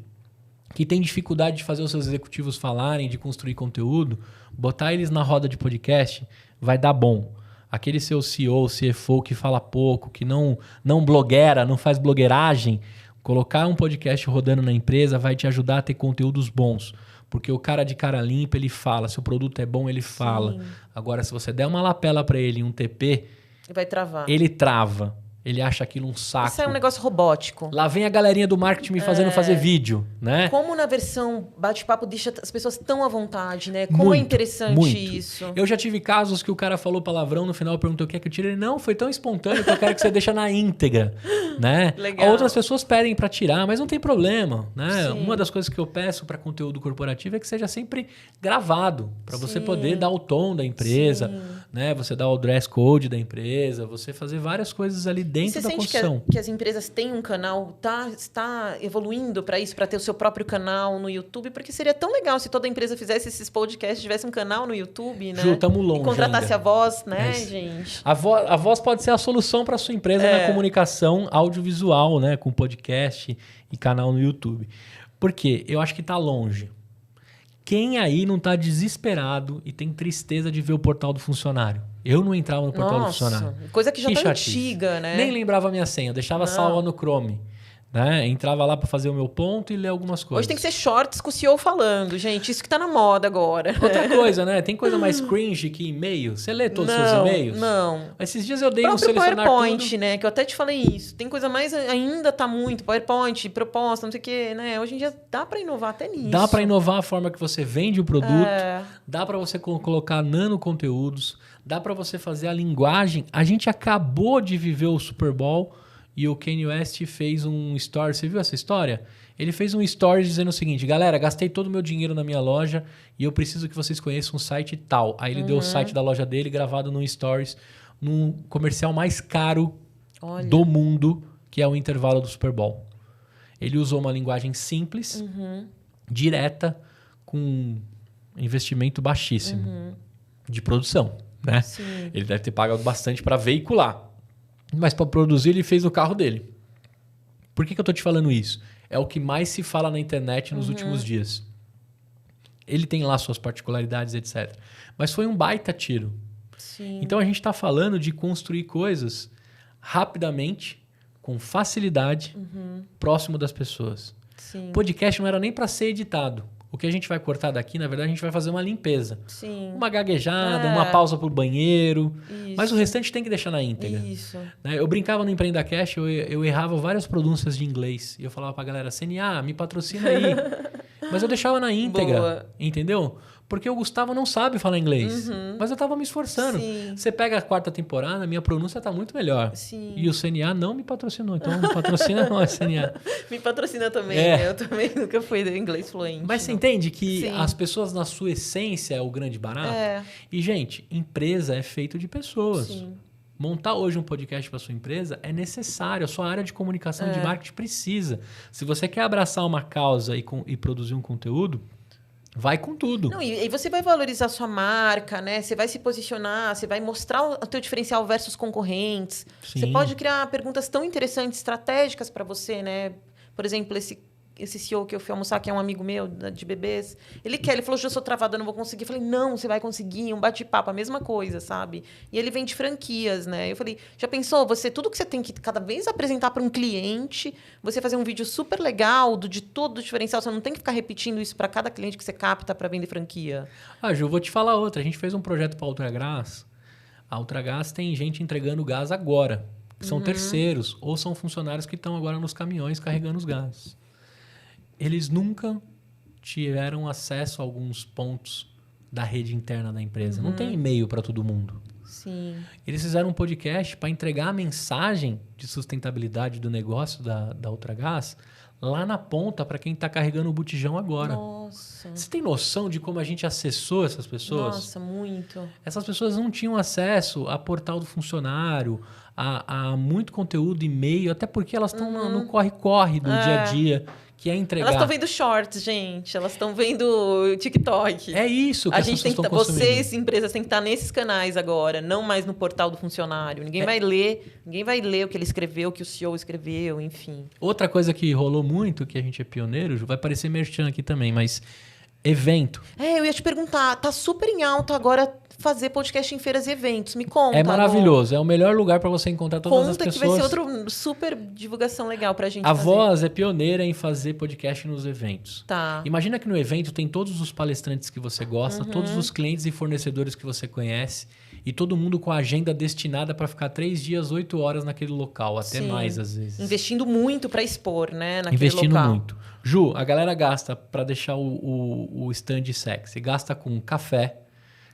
que têm dificuldade de fazer os seus executivos falarem, de construir conteúdo, botar eles na roda de podcast vai dar bom. Aquele seu CEO, CFO que fala pouco, que não blogueira, não faz blogueiragem, colocar um podcast rodando na empresa vai te ajudar a ter conteúdos bons. Porque o cara de cara limpa, ele fala. Se o produto é bom, ele fala. Agora, se você der uma lapela para ele, um TP... vai travar. Ele trava. Ele acha aquilo um saco. Isso é um negócio robótico. Lá vem a galerinha do marketing me fazendo fazer vídeo, né? Como na versão bate-papo deixa as pessoas tão à vontade, né? Como Muito, é interessante muito. isso. Eu já tive casos que o cara falou palavrão, no final eu perguntei o que é que eu tirei. Ele, não, foi tão espontâneo que eu quero que você deixe na íntegra, né? Legal. Outras pessoas pedem para tirar, mas não tem problema, né? Sim. Uma das coisas que eu peço para conteúdo corporativo é que seja sempre gravado, para você Sim. poder dar o tom da empresa, né? Você dar o dress code da empresa, você fazer várias coisas ali dentro da construção. Que as empresas têm um canal, está evoluindo para isso, para ter o seu próprio canal no YouTube? Porque seria tão legal se toda empresa fizesse esses podcasts, tivesse um canal no YouTube, né? Ju, tamo longe e contratasse ainda. a voz, né, Mas gente? A voz pode ser a solução para sua empresa na comunicação audiovisual, né? Com podcast e canal no YouTube. Por quê? Eu acho que está longe. Quem aí não está desesperado e tem tristeza de ver o portal do funcionário? Eu não entrava no portal do funcionário. Coisa que já tá chatice. antiga, né? Nem lembrava a minha senha, deixava salva no Chrome. Né? Entrava lá para fazer o meu ponto e ler algumas coisas. Hoje tem que ser shorts com o CEO falando, gente. Isso que tá na moda agora. Outra coisa, né? Tem coisa mais cringe que e-mail. Você lê todos os seus e-mails? Não. Esses dias eu dei O um próprio selecionar PowerPoint, tudo. né? Que eu até te falei isso. Tem coisa mais... Ainda tá muito. PowerPoint, proposta, não sei o quê, né? Hoje em dia dá para inovar até nisso. Dá para inovar a forma que você vende o produto. Dá para você colocar nano conteúdos. Dá para você fazer a linguagem. A gente acabou de viver o Super Bowl e o Kanye West fez um story. Você viu essa história? Ele fez um story dizendo o seguinte: galera, gastei todo o meu dinheiro na minha loja e eu preciso que vocês conheçam um site tal. Aí ele deu o site da loja dele gravado num stories, num comercial mais caro do mundo, que é o intervalo do Super Bowl. Ele usou uma linguagem simples, direta, com investimento baixíssimo de produção. Né? Ele deve ter pagado bastante para veicular. Mas para produzir, ele fez o carro dele. Por que eu tô te falando isso? É o que mais se fala na internet nos últimos dias. Ele tem lá suas particularidades, etc. Mas foi um baita tiro. Sim. Então a gente está falando de construir coisas rapidamente, com facilidade, próximo das pessoas. Sim. Podcast não era nem para ser editado. O que a gente vai cortar daqui, na verdade, a gente vai fazer uma limpeza. Sim. Uma gaguejada, uma pausa pro banheiro. Isso. Mas o restante tem que deixar na íntegra. Isso. Né? Eu brincava no EmpreendaCast, eu errava várias pronúncias de inglês. E eu falava pra galera, CNA, me patrocina aí. Mas eu deixava na íntegra. Boa. Entendeu? Porque o Gustavo não sabe falar inglês. Mas eu tava me esforçando. Sim. Você pega a 4ª temporada, minha pronúncia tá muito melhor. Sim. E o CNA não me patrocinou. Então, patrocina nós, CNA. Me patrocina também, É. né? Eu também nunca fui de inglês fluente. Mas você não. entende que Sim. as pessoas, na sua essência, é o grande barato? É. E, gente, empresa é feito de pessoas. Sim. Montar hoje um podcast para sua empresa é necessário. A sua área de comunicação e de marketing precisa. Se você quer abraçar uma causa e produzir um conteúdo, vai com tudo. Não, e você vai valorizar a sua marca, né? Você vai se posicionar, você vai mostrar o teu diferencial versus concorrentes. Sim. Você pode criar perguntas tão interessantes, estratégicas para você, né? Por exemplo, esse CEO que eu fui almoçar, que é um amigo meu de bebês, ele falou, eu sou travada, eu não vou conseguir. Eu falei, não, você vai conseguir, um bate-papo, a mesma coisa, sabe? E ele vende franquias, né? Eu falei, já pensou, tudo que você tem que cada vez apresentar para um cliente, você fazer um vídeo super legal, de todo o diferencial, você não tem que ficar repetindo isso para cada cliente que você capta para vender franquia. Ju, vou te falar outra. A gente fez um projeto para a Ultragás. A Ultragás tem gente entregando gás agora, que são terceiros, ou são funcionários que estão agora nos caminhões carregando os gás. Eles nunca tiveram acesso a alguns pontos da rede interna da empresa. Não tem e-mail para todo mundo. Sim. Eles fizeram um podcast para entregar a mensagem de sustentabilidade do negócio da Ultragás lá na ponta para quem está carregando o botijão agora. Nossa. Você tem noção de como a gente acessou essas pessoas? Nossa, muito. Essas pessoas não tinham acesso a portal do funcionário, a muito conteúdo, e-mail, até porque elas estão no corre-corre do dia a dia, que é entregar. Elas estão vendo shorts, gente. Elas estão vendo TikTok. É isso que a as gente pessoas tem que estão consumindo. Vocês, empresas, têm que estar nesses canais agora, não mais no portal do funcionário. Ninguém vai ler o que ele escreveu, o que o CEO escreveu, enfim. Outra coisa que rolou muito, que a gente é pioneiro, vai parecer merchan aqui também, mas evento. Eu ia te perguntar, tá super em alta agora fazer podcast em feiras e eventos. Me conta. É maravilhoso, é o melhor lugar para você encontrar todas as pessoas. Conta que vai ser outra super divulgação legal pra gente A fazer. Voz é pioneira em fazer podcast nos eventos. Tá. Imagina que no evento tem todos os palestrantes que você gosta, todos os clientes e fornecedores que você conhece, e todo mundo com a agenda destinada para ficar 3 dias, 8 horas naquele local, até mais às vezes. Investindo muito para expor, né? Naquele Investindo local. muito. Ju, a galera gasta para deixar o stand sexy. Gasta com café,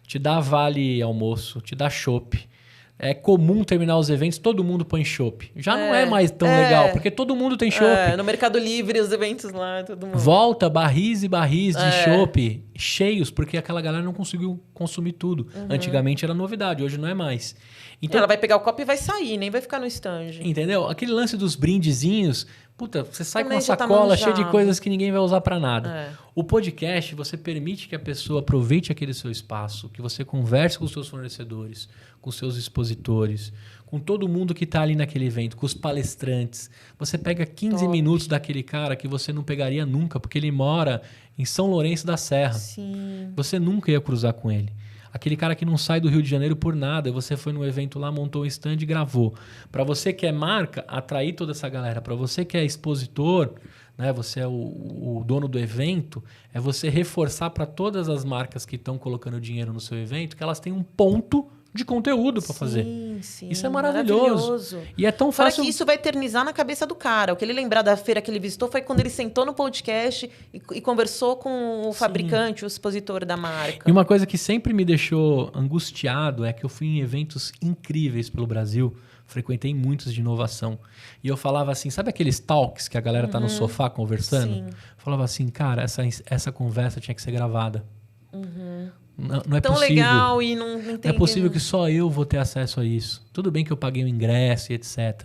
te dá vale almoço, te dá chopp. É comum terminar os eventos, todo mundo põe chopp. Já não é mais tão legal, porque todo mundo tem chopp. No Mercado Livre, os eventos lá, todo mundo. Volta barris e barris de chopp cheios, porque aquela galera não conseguiu consumir tudo. Antigamente era novidade, hoje não é mais. Então, ela vai pegar o copo e vai sair, nem vai ficar no stand. Entendeu? Aquele lance dos brindezinhos, puta, você sai Também com uma já tá sacola cheia de manjado. coisas que ninguém vai usar para nada. O podcast, você permite que a pessoa aproveite aquele seu espaço, que você converse com os seus fornecedores, com os seus expositores, com todo mundo que está ali naquele evento, com os palestrantes. Você pega 15 minutos daquele cara que você não pegaria nunca, porque ele mora em São Lourenço da Serra. Sim. Você nunca ia cruzar com ele. Aquele cara que não sai do Rio de Janeiro por nada. Você foi no evento lá, montou um stand e gravou. Para você que é marca, atrair toda essa galera. Para você que é expositor, né, você é o dono do evento, é você reforçar para todas as marcas que estão colocando dinheiro no seu evento que elas têm um ponto de conteúdo para fazer. Sim, Isso é maravilhoso. E é tão Fora fácil. que isso vai eternizar na cabeça do cara. O que ele lembrar da feira que ele visitou foi quando ele sentou no podcast e conversou com o fabricante, o expositor da marca. E uma coisa que sempre me deixou angustiado é que eu fui em eventos incríveis pelo Brasil, frequentei muitos de inovação. E eu falava assim, sabe aqueles talks que a galera tá no sofá conversando? Sim. Falava assim, cara, essa conversa tinha que ser gravada. Não é Tão possível. legal e não Não tem... é possível que só eu vou ter acesso a isso. Tudo bem que eu paguei o ingresso e etc.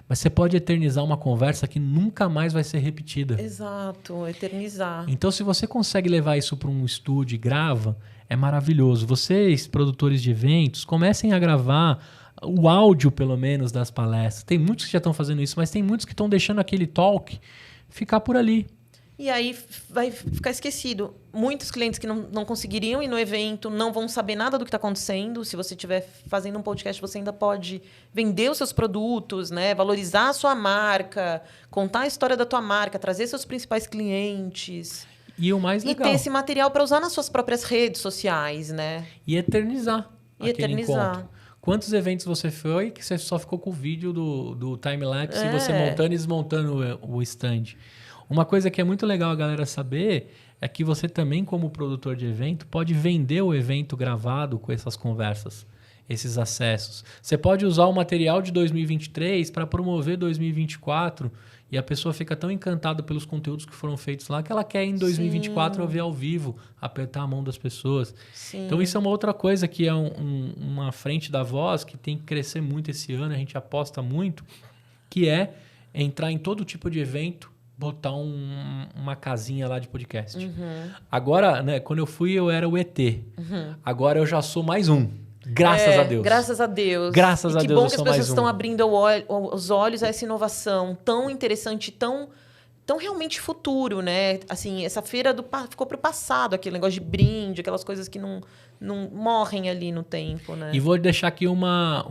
Mas você pode eternizar uma conversa que nunca mais vai ser repetida. Exato, eternizar. Então, se você consegue levar isso para um estúdio e grava, é maravilhoso. Vocês, produtores de eventos, comecem a gravar o áudio, pelo menos, das palestras. Tem muitos que já estão fazendo isso, mas tem muitos que estão deixando aquele talk ficar por ali. E aí vai ficar esquecido. Muitos clientes que não conseguiriam ir no evento não vão saber nada do que está acontecendo. Se você estiver fazendo um podcast, você ainda pode vender os seus produtos, né? Valorizar a sua marca, contar a história da tua marca, trazer seus principais clientes. E o mais legal. E ter esse material para usar nas suas próprias redes sociais, né? E eternizar E aquele eternizar. encontro. Quantos eventos você foi que você só ficou com o vídeo do time-lapse e você montando e desmontando o stand? Uma coisa que é muito legal a galera saber é que você também, como produtor de evento, pode vender o evento gravado com essas conversas, esses acessos. Você pode usar o material de 2023 para promover 2024 e a pessoa fica tão encantada pelos conteúdos que foram feitos lá que ela quer em 2024 ver ao vivo, apertar a mão das pessoas. Sim. Então isso é uma outra coisa que é uma frente da Voz que tem que crescer muito esse ano, a gente aposta muito, que é entrar em todo tipo de evento, botar uma casinha lá de podcast. Agora, né, quando eu fui, eu era o ET. Agora eu já sou mais um. Graças a Deus. Graças a Deus. Graças a que Deus bom eu que as sou pessoas mais um. estão abrindo os olhos a essa inovação tão interessante, tão tão realmente futuro, né? Assim, essa feira ficou pro passado, aquele negócio de brinde, aquelas coisas que não morrem ali no tempo, né? E vou deixar aqui uma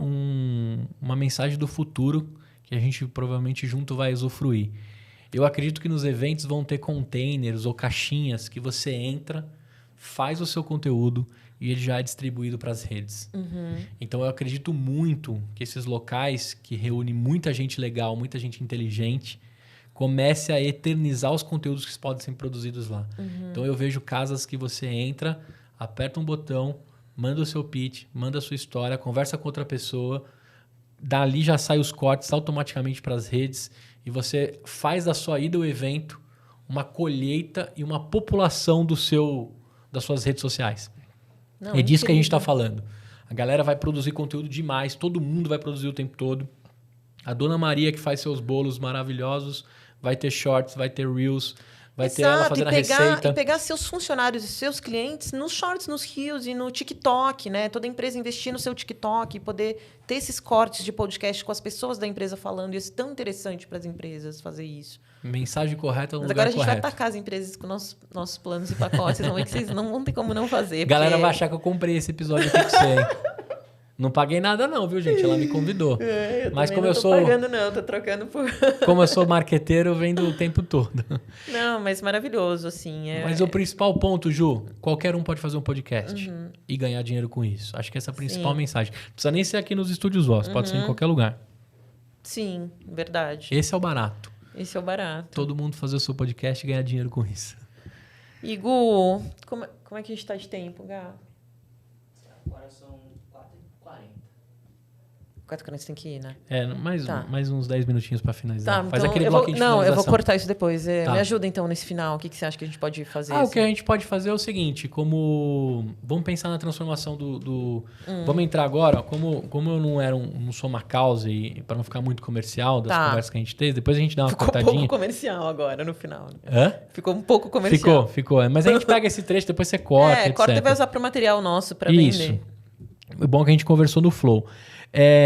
mensagem do futuro que a gente provavelmente junto vai usufruir. Eu acredito que nos eventos vão ter containers ou caixinhas que você entra, faz o seu conteúdo e ele já é distribuído para as redes. Então eu acredito muito que esses locais que reúnem muita gente legal, muita gente inteligente, comece a eternizar os conteúdos que podem ser produzidos lá. Então eu vejo casas que você entra, aperta um botão, manda o seu pitch, manda a sua história, conversa com outra pessoa, dali já sai os cortes automaticamente para as redes e você faz da sua ida ao evento uma colheita e uma população das suas redes sociais. Não, É disso que a gente está incrível. falando. A galera vai produzir conteúdo demais, todo mundo vai produzir o tempo todo. A Dona Maria, que faz seus bolos maravilhosos, vai ter shorts, vai ter reels, vai ter ela fazendo a receita. E pegar seus funcionários e seus clientes nos shorts, nos reels e no TikTok, né? Toda empresa investir no seu TikTok e poder ter esses cortes de podcast com as pessoas da empresa falando. Isso é tão interessante para as empresas fazer isso. Mensagem correta no Mas lugar agora a gente vai correto. atacar as empresas com nossos planos e pacotes. Vocês vão ver que vocês não vão ter como não fazer. A galera porque- vai achar que eu comprei esse episódio aqui com você, hein? Não paguei nada não, viu, gente? Ela me convidou. Mas como não eu tô sou, pagando, não. Tô trocando por... como eu sou marqueteiro, eu vendo o tempo todo. Não, mas maravilhoso, assim. Mas o principal ponto, Ju, qualquer um pode fazer um podcast e ganhar dinheiro com isso. Acho que essa é a principal Sim. mensagem. Não precisa nem ser aqui nos estúdios Voz, pode ser em qualquer lugar. Sim, verdade. Esse é o barato. Esse é o barato. Todo mundo fazer o seu podcast e ganhar dinheiro com isso. E, Gu, como é que a gente tá de tempo, Gá? Agora são 4h40. 4h40 você tem que ir, né? Tá. Tá. Mais uns 10 minutinhos pra finalizar. Faz então aquele eu vou, bloquinho de não, eu vou finalização. cortar isso depois. Tá. Me ajuda, então, nesse final. O que você acha que a gente pode fazer? O que a gente pode fazer é o seguinte, vamos pensar na transformação Vamos entrar agora, como eu não sou uma causa e para não ficar muito comercial das Tá. conversas que a gente teve, depois a gente dá uma Ficou um cortadinha. pouco comercial agora, no final. Né? Hã? Ficou um pouco comercial. Ficou. Mas a gente pega esse trecho, depois você corta, etc. corta e vai usar para material nosso para Isso. vender. É bom que a gente conversou no Flow.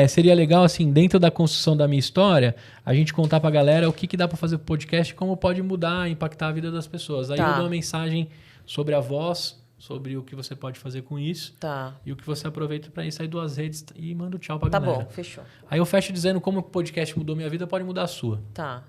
Seria legal, assim, dentro da construção da minha história, a gente contar pra galera o que dá pra fazer pro podcast e como pode mudar, impactar a vida das pessoas. Aí Tá. eu dou uma mensagem sobre a voz, sobre o que você pode fazer com isso. Tá. E o que você aproveita pra ir sair 2 redes e manda o tchau pra Tá galera. bom, fechou. Aí eu fecho dizendo como o podcast mudou minha vida, pode mudar a sua. Tá.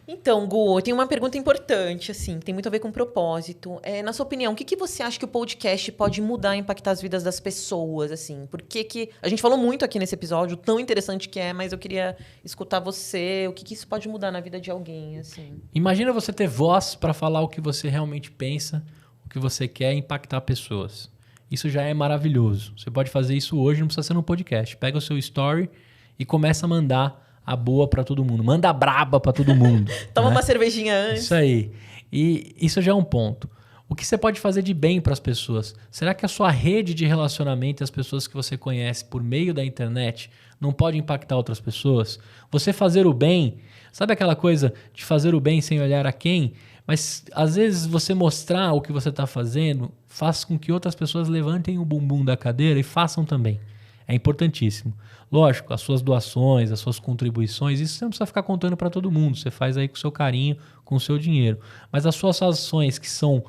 Então, Gu, eu tenho uma pergunta importante, assim, que tem muito a ver com propósito. Na sua opinião, o que você acha que o podcast pode mudar e impactar as vidas das pessoas, assim? Por que a gente falou muito aqui nesse episódio, tão interessante que é, mas eu queria escutar você, o que isso pode mudar na vida de alguém, assim? Imagina você ter voz pra falar o que você realmente pensa, o que você quer e impactar pessoas. Isso já é maravilhoso. Você pode fazer isso hoje, não precisa ser no podcast. Pega o seu story e começa a mandar a boa pra todo mundo. Manda a braba pra todo mundo. Toma né? uma cervejinha antes. Isso aí. E isso já é um ponto. O que você pode fazer de bem para as pessoas? Será que a sua rede de relacionamento e as pessoas que você conhece por meio da internet não pode impactar outras pessoas? Você fazer o bem, sabe aquela coisa de fazer o bem sem olhar a quem? Mas às vezes você mostrar o que você está fazendo faz com que outras pessoas levantem o bumbum da cadeira e façam também. É importantíssimo. Lógico, as suas doações, as suas contribuições, isso você não precisa ficar contando para todo mundo. Você faz aí com o seu carinho, com o seu dinheiro. Mas as suas ações que são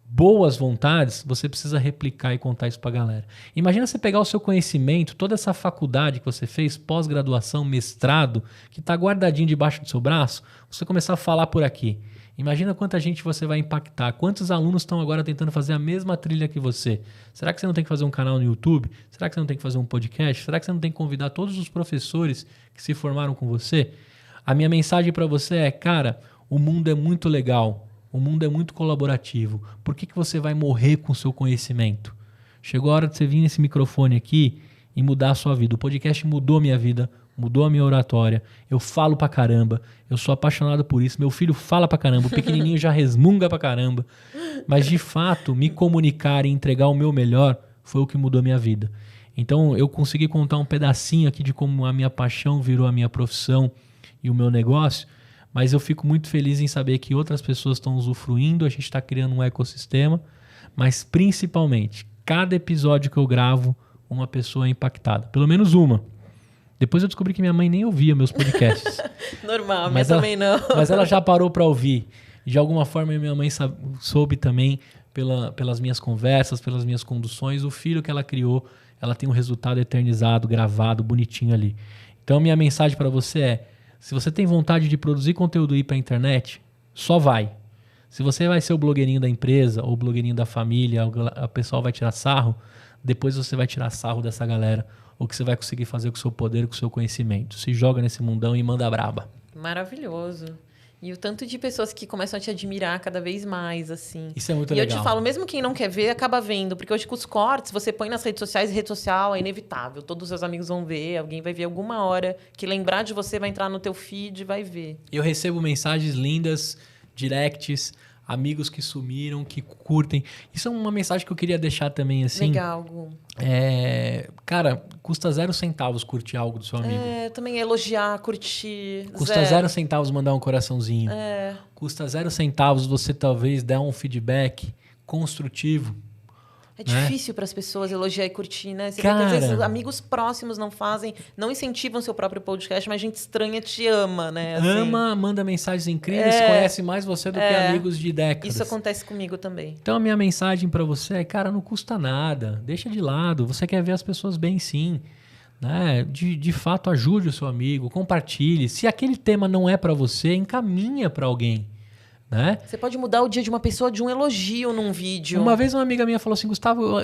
boas vontades, você precisa replicar e contar isso para a galera. Imagina você pegar o seu conhecimento, toda essa faculdade que você fez, pós-graduação, mestrado, que está guardadinho debaixo do seu braço, você começar a falar por aqui. Imagina quanta gente você vai impactar. Quantos alunos estão agora tentando fazer a mesma trilha que você? Será que você não tem que fazer um canal no YouTube? Será que você não tem que fazer um podcast? Será que você não tem que convidar todos os professores que se formaram com você? A minha mensagem para você é, cara, o mundo é muito legal. O mundo é muito colaborativo. Por que você vai morrer com o seu conhecimento? Chegou a hora de você vir nesse microfone aqui e mudar a sua vida. O podcast mudou a minha vida, mudou a minha oratória. Eu falo pra caramba, eu sou apaixonado por isso. Meu filho fala pra caramba, o pequenininho já resmunga pra caramba. Mas, de fato, me comunicar e entregar o meu melhor foi o que mudou a minha vida. Então, eu consegui contar um pedacinho aqui de como a minha paixão virou a minha profissão e o meu negócio, mas eu fico muito feliz em saber que outras pessoas estão usufruindo, a gente está criando um ecossistema, mas, principalmente, cada episódio que eu gravo, uma pessoa é impactada. Pelo menos uma. Depois eu descobri que minha mãe nem ouvia meus podcasts. Normal, Mas minha também não. Mas ela já parou para ouvir. De alguma forma, minha mãe soube também, pelas minhas conversas, pelas minhas conduções, o filho que ela criou, ela tem um resultado eternizado, gravado, bonitinho ali. Então, minha mensagem para você é, se você tem vontade de produzir conteúdo e ir para a internet, só vai. Se você vai ser o blogueirinho da empresa ou o blogueirinho da família, o pessoal vai tirar sarro, depois você vai tirar sarro dessa galera, o que você vai conseguir fazer com o seu poder, com o seu conhecimento. Se joga nesse mundão e manda braba. Maravilhoso. E o tanto de pessoas que começam a te admirar cada vez mais, assim. Isso é muito legal. E eu te falo, mesmo quem não quer ver, acaba vendo. Porque hoje com os cortes, você põe nas redes sociais, rede social é inevitável. Todos os seus amigos vão ver, alguém vai ver alguma hora que lembrar de você, vai entrar no teu feed e vai ver. Eu recebo mensagens lindas, directs, amigos que sumiram, que curtem. Isso é uma mensagem que eu queria deixar também, assim. Legal, Gu. Cara, custa 0 centavos curtir algo do seu amigo. Também elogiar, curtir. Custa 0 centavos mandar um coraçãozinho. É. Custa 0 centavos você talvez dar um feedback construtivo. É difícil para as pessoas elogiar e curtir, né? Você vê Cara, que às vezes amigos próximos não fazem, não incentivam seu próprio podcast, mas gente estranha te ama, né? Assim, ama, manda mensagens incríveis, conhece mais você do que amigos de décadas. Isso acontece comigo também. Então a minha mensagem para você é, cara, não custa nada, deixa de lado, você quer ver as pessoas bem sim. Né? De fato, ajude o seu amigo, compartilhe. Se aquele tema não é para você, encaminha para alguém. Né? Você pode mudar o dia de uma pessoa de um elogio num vídeo. Uma vez uma amiga minha falou assim, Gustavo,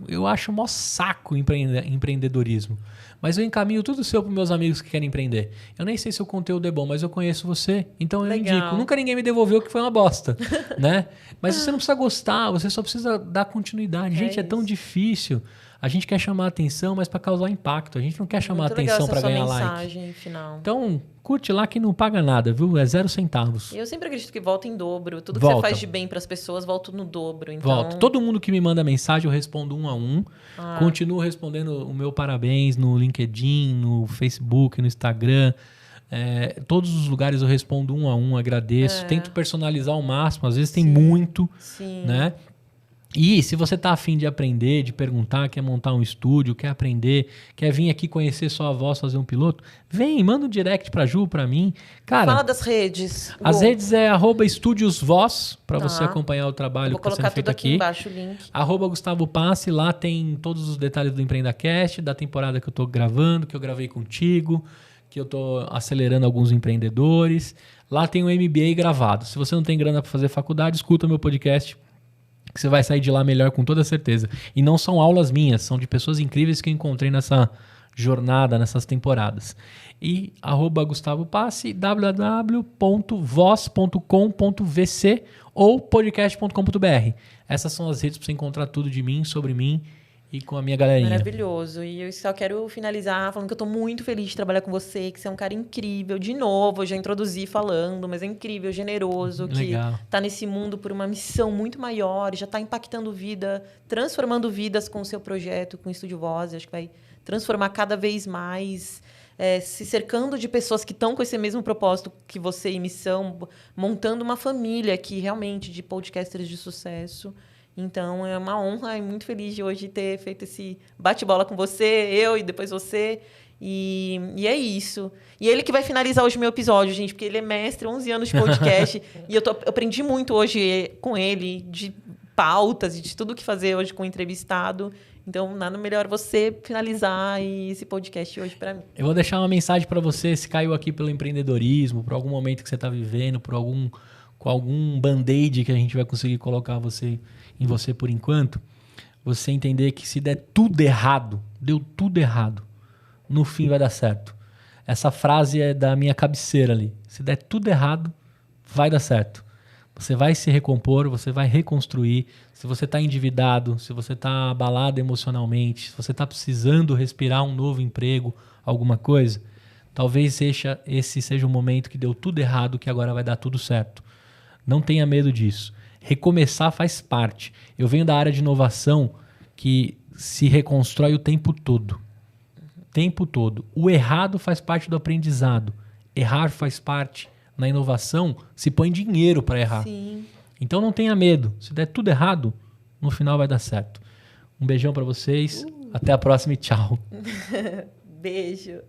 eu acho mó saco empreendedorismo, mas eu encaminho tudo seu para meus amigos que querem empreender. Eu nem sei se o conteúdo é bom, mas eu conheço você, então eu indico. Nunca ninguém me devolveu que foi uma bosta, né? Mas você não precisa gostar, você só precisa dar continuidade. Gente, é tão difícil. A gente quer chamar a atenção, mas para causar impacto. A gente não quer chamar a atenção para ganhar like. Final. Então, curte lá que não paga nada, viu? É 0 centavos. Eu sempre acredito que volta em dobro. Tudo que você faz de bem para as pessoas, volta no dobro. Então... Volta. Todo mundo que me manda mensagem, eu respondo 1 a 1. Continuo respondendo o meu parabéns no LinkedIn, no Facebook, no Instagram. Todos os lugares eu respondo 1 a 1, agradeço. Tento personalizar ao máximo. Às vezes tem muito, né? E se você tá afim de aprender, de perguntar, quer montar um estúdio, quer aprender, quer vir aqui conhecer sua voz, fazer um piloto, vem, manda um direct pra Ju, pra mim. Cara, fala das redes. As redes é @estudiosvoz, pra você acompanhar o trabalho que tá sendo feito aqui. Vou colocar tudo aqui embaixo o link. @Gustavo Passe, lá tem todos os detalhes do EmpreendaCast, da temporada que eu tô gravando, que eu gravei contigo, que eu tô acelerando alguns empreendedores. Lá tem o MBA gravado. Se você não tem grana pra fazer faculdade, escuta meu podcast, que você vai sair de lá melhor com toda certeza. E não são aulas minhas, são de pessoas incríveis que eu encontrei nessa jornada, nessas temporadas. E @Gustavo Passe, www.voz.com.vc ou podcast.com.br. Essas são as redes para você encontrar tudo de mim, sobre mim e com a minha galerinha. Maravilhoso. E eu só quero finalizar falando que eu tô muito feliz de trabalhar com você, que você é um cara incrível. De novo, eu já introduzi falando, mas é incrível, generoso, Legal. Que tá nesse mundo por uma missão muito maior e já tá impactando vida, transformando vidas com o seu projeto, com o Estúdio Voz. Acho que vai transformar cada vez mais, se cercando de pessoas que estão com esse mesmo propósito que você e missão, montando uma família aqui, realmente, de podcasters de sucesso. Então, é uma honra e muito feliz de hoje ter feito esse bate-bola com você, eu e depois você. E é isso. E ele que vai finalizar hoje o meu episódio, gente, porque ele é mestre, 11 anos de podcast. E eu aprendi muito hoje com ele, de pautas e de tudo que fazer hoje com o entrevistado. Então, nada melhor você finalizar esse podcast hoje para mim. Eu vou deixar uma mensagem para você, se caiu aqui pelo empreendedorismo, por algum momento que você está vivendo, com algum band-aid que a gente vai conseguir colocar em você por enquanto, você entender que se der tudo errado, deu tudo errado, no fim vai dar certo. Essa frase é da minha cabeceira ali. Se der tudo errado, vai dar certo. Você vai se recompor, você vai reconstruir. Se você está endividado, se você está abalado emocionalmente, se você está precisando respirar um novo emprego, alguma coisa, talvez esse seja um momento que deu tudo errado, que agora vai dar tudo certo. Não tenha medo disso. Recomeçar faz parte. Eu venho da área de inovação que se reconstrói o tempo todo. Tempo todo. O errado faz parte do aprendizado. Errar faz parte. Na inovação, se põe dinheiro para errar. Sim. Então não tenha medo. Se der tudo errado, no final vai dar certo. Um beijão para vocês. Até a próxima e tchau. Beijo.